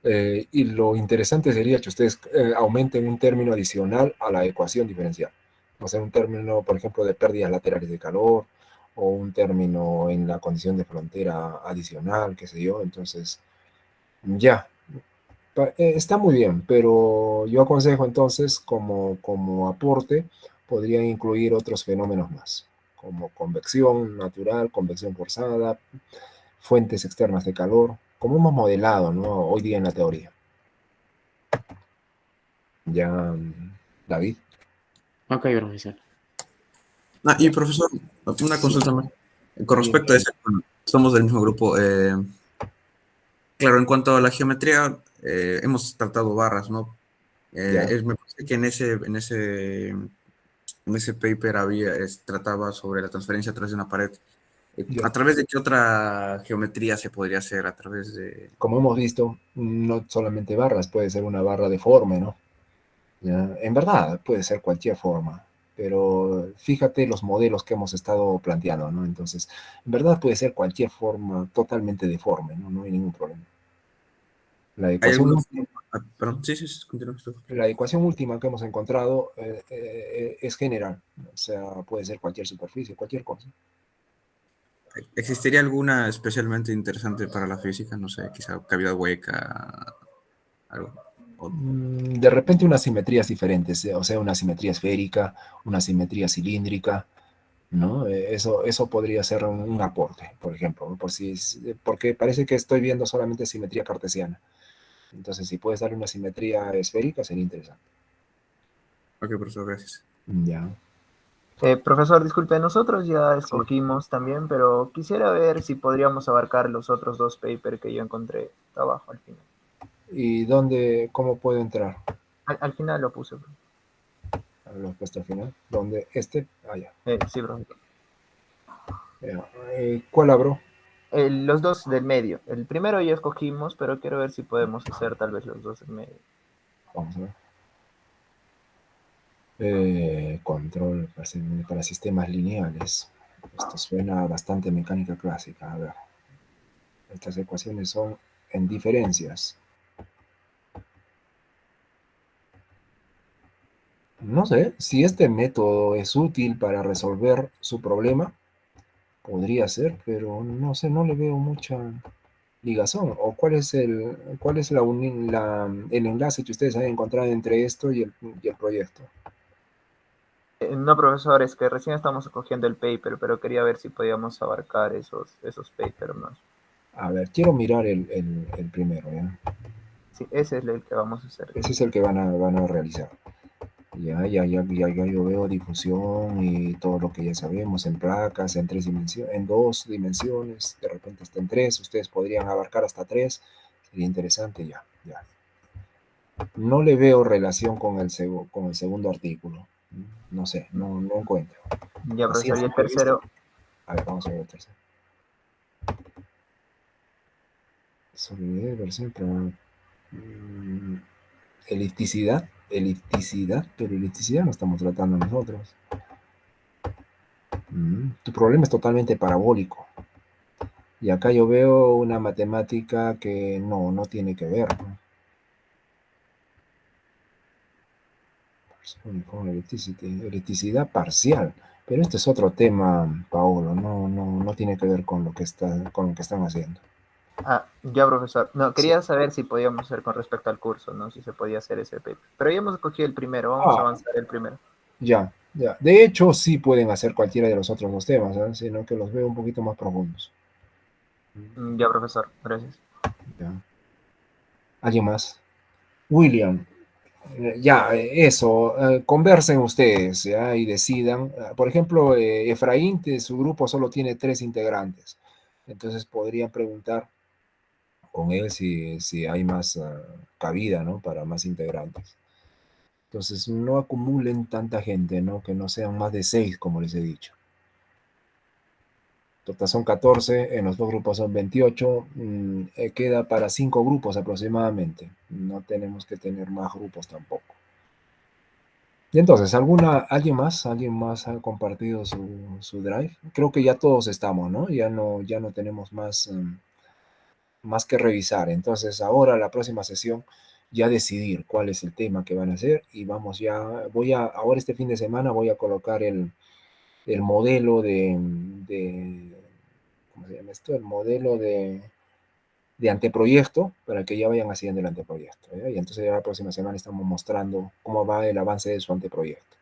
S1: Y lo interesante sería que ustedes aumenten un término adicional a la ecuación diferencial. O sea, un término, por ejemplo, de pérdidas laterales de calor, o un término en la condición de frontera adicional, qué sé yo. Entonces, ya, está muy bien, pero yo aconsejo entonces, como aporte, podrían incluir otros fenómenos más, como convección natural, convección forzada, fuentes externas de calor, como hemos modelado, ¿no? Hoy día en la teoría. Ya, David.
S7: Ok, profesor.
S2: Y profesor, una consulta más. Con
S1: Bien,
S2: respecto a eso, somos del mismo grupo. Claro, en cuanto a la geometría, hemos tratado barras, ¿no?
S1: ya,
S2: Me parece que en ese paper trataba sobre la transferencia a través de una pared.
S1: ya.
S2: ¿A través de qué otra geometría se podría hacer? A través de...
S1: Como hemos visto, no solamente barras, puede ser una barra deforme, ¿no? Ya, en verdad, puede ser cualquier forma, pero fíjate los modelos que hemos estado planteando, ¿no? Entonces, en verdad puede ser cualquier forma totalmente deforme, ¿no? No hay ningún problema. La
S2: ¿Hay
S1: ecuación,
S2: alguna
S1: última-
S2: forma? Perdón, sí, continúa.
S1: la ecuación última que hemos encontrado es general, o sea, puede ser cualquier superficie, cualquier cosa.
S2: ¿Existiría alguna especialmente interesante para la física? No sé, quizá cavidad hueca, algo.
S1: De repente unas simetrías diferentes, o sea, una simetría esférica, una simetría cilíndrica, ¿no? Eso podría ser un aporte, por ejemplo, ¿no? Porque parece que estoy viendo solamente simetría cartesiana. Entonces, si puedes darle una simetría esférica, sería interesante.
S2: Ok, profesor, gracias.
S1: Ya.
S3: Profesor, disculpe, nosotros ya
S1: Sí.
S3: escogimos también, pero quisiera ver si podríamos abarcar los otros dos papers que yo encontré abajo al final.
S1: ¿Y cómo puedo entrar?
S3: Al final lo puse, bro.
S1: A ver, puesto al final. ¿Dónde? Ya.
S3: Sí, bro.
S1: Ya. ¿Cuál abro?
S3: Los dos del medio. El primero ya escogimos, pero quiero ver si podemos hacer tal vez los dos del medio.
S1: Vamos a ver. Control para sistemas lineales. Esto suena bastante mecánica clásica. A ver. Estas ecuaciones son en diferencias. No sé si este método es útil para resolver su problema. Podría ser, pero no sé, no le veo mucha ligazón. ¿O cuál es el enlace que ustedes han encontrado entre esto y el proyecto?
S3: No, profesor, es que recién estamos escogiendo el paper, pero quería ver si podíamos abarcar esos papers más.
S1: A ver, quiero mirar el primero, ¿ya?
S3: Sí, ese es el que vamos a hacer.
S1: Ese es el que van a realizar. Ya yo veo difusión y todo lo que ya sabemos en placas, en 3 dimensiones, en 2 dimensiones, de repente está en 3, ustedes podrían abarcar hasta 3, sería interesante ya. No le veo relación con el segundo artículo, no sé, no encuentro.
S3: Ya,
S1: Así
S3: profesor,
S1: es,
S3: y el tercero.
S1: a ver, vamos a ver el tercero. Solidez, versión, pero elipticidad, pero elipticidad no estamos tratando nosotros. Tu problema es totalmente parabólico. Y acá yo veo una matemática que no tiene que ver, ¿no? Elipticidad parcial. Pero este es otro tema, Paolo, no tiene que ver con lo que están haciendo.
S3: Ah, ya, profesor. No,
S1: Sí.
S3: quería saber si podíamos hacer con respecto al curso, ¿no? Si se podía hacer ese paper. Pero ya hemos escogido el primero, vamos a avanzar el primero.
S1: Ya. De hecho, sí pueden hacer cualquiera de los otros dos temas, ¿eh? Sino que los veo un poquito más profundos.
S3: Ya, profesor, gracias.
S1: Ya. ¿Alguien más? William, ya, eso, conversen ustedes, ¿ya? Y decidan. Por ejemplo, Efraín, su grupo solo tiene 3 integrantes. Entonces podrían preguntar con él si hay más cabida, ¿no? Para más integrantes. Entonces no acumulen tanta gente, ¿no? Que no sean más de 6, como les he dicho. Total son 14, en los 2 grupos son 28, queda para 5 grupos aproximadamente. No tenemos que tener más grupos tampoco. Y entonces, ¿alguien más ha compartido su drive? Creo que ya todos estamos, ¿no? Ya no tenemos más que revisar. Entonces, ahora la próxima sesión, ya decidir cuál es el tema que van a hacer y ahora este fin de semana voy a colocar el modelo ¿cómo se llama esto? El modelo de anteproyecto para que ya vayan haciendo el anteproyecto, ¿ya? Y entonces ya la próxima semana estamos mostrando cómo va el avance de su anteproyecto.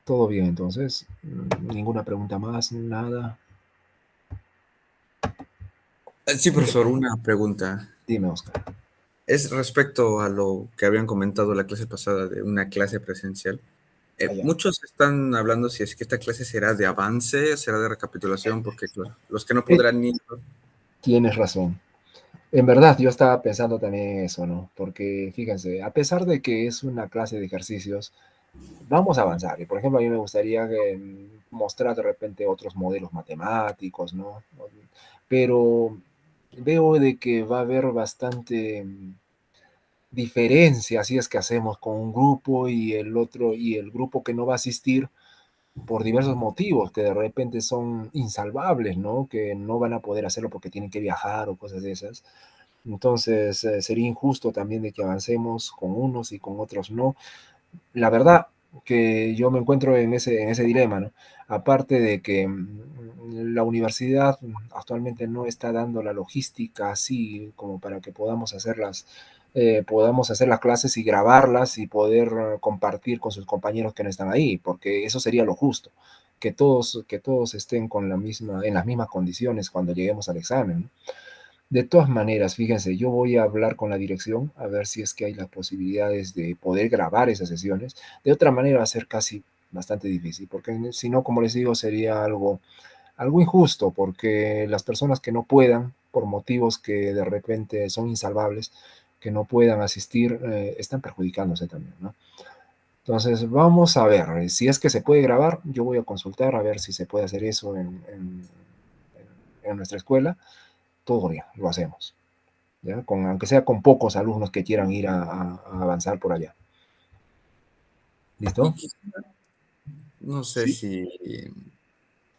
S1: Todo bien, entonces, ninguna pregunta más, nada.
S2: Sí, profesor, una pregunta.
S1: Dime, Oscar.
S2: Es respecto a lo que habían comentado la clase pasada de una clase presencial.
S1: Allá.
S2: Muchos están hablando si es que esta clase será de avance, será de recapitulación, porque claro, los que no podrán ir.
S1: Tienes razón. En verdad, yo estaba pensando también en eso, ¿no? Porque fíjense, a pesar de que es una clase de ejercicios, vamos a avanzar. Y por ejemplo, a mí me gustaría mostrar de repente otros modelos matemáticos, ¿no? Pero veo de que va a haber bastante diferencia si es que hacemos con un grupo y el otro, y el grupo que no va a asistir por diversos motivos que de repente son insalvables, ¿no? Que no van a poder hacerlo porque tienen que viajar o cosas de esas. Entonces, sería injusto también de que avancemos con unos y con otros no. La verdad que yo me encuentro en ese dilema, ¿no? Aparte de que la universidad actualmente no está dando la logística así como para que podamos hacer las clases y grabarlas y poder compartir con sus compañeros que no están ahí, porque eso sería lo justo, que todos estén en las mismas condiciones cuando lleguemos al examen, ¿no? De todas maneras, fíjense, yo voy a hablar con la dirección a ver si es que hay las posibilidades de poder grabar esas sesiones. De otra manera va a ser casi bastante difícil, porque si no, como les digo, sería algo injusto, porque las personas que no puedan, por motivos que de repente son insalvables, que no puedan asistir, están perjudicándose también, ¿no? Entonces, vamos a ver, si es que se puede grabar, yo voy a consultar a ver si se puede hacer eso en nuestra escuela. Todo bien, lo hacemos, ¿ya? Aunque sea con pocos alumnos que quieran ir a avanzar por allá. ¿Listo?
S2: No sé
S1: Sí.
S2: si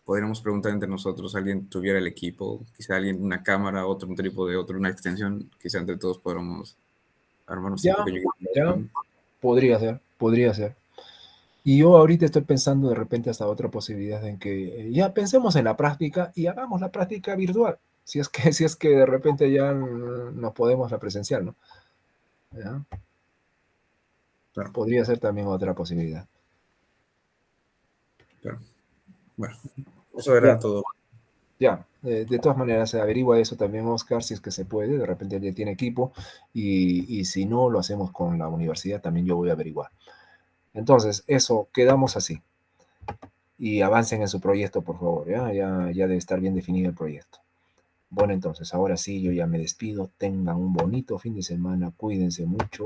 S2: podríamos preguntar entre nosotros, alguien tuviera el equipo, quizá alguien una cámara, otro un trípode, otro una extensión, quizá entre todos podamos armarnos un
S1: Ya,
S2: pequeño
S1: ya,
S2: equipo.
S1: podría ser. Y yo ahorita estoy pensando de repente hasta otra posibilidad en que ya pensemos en la práctica y hagamos la práctica virtual. Si es que de repente ya no podemos la presencial, ¿no? ¿Ya?
S2: Claro.
S1: Podría ser también otra posibilidad.
S2: Claro. Bueno, eso era todo.
S1: Ya, de todas maneras, averigua eso también, Oscar, si es que se puede. De repente ya tiene equipo y si no, lo hacemos con la universidad, también yo voy a averiguar. Entonces, eso, quedamos así. Y avancen en su proyecto, por favor, ¿ya? Ya debe estar bien definido el proyecto. Bueno, entonces, ahora sí, yo ya me despido. Tengan un bonito fin de semana. Cuídense mucho.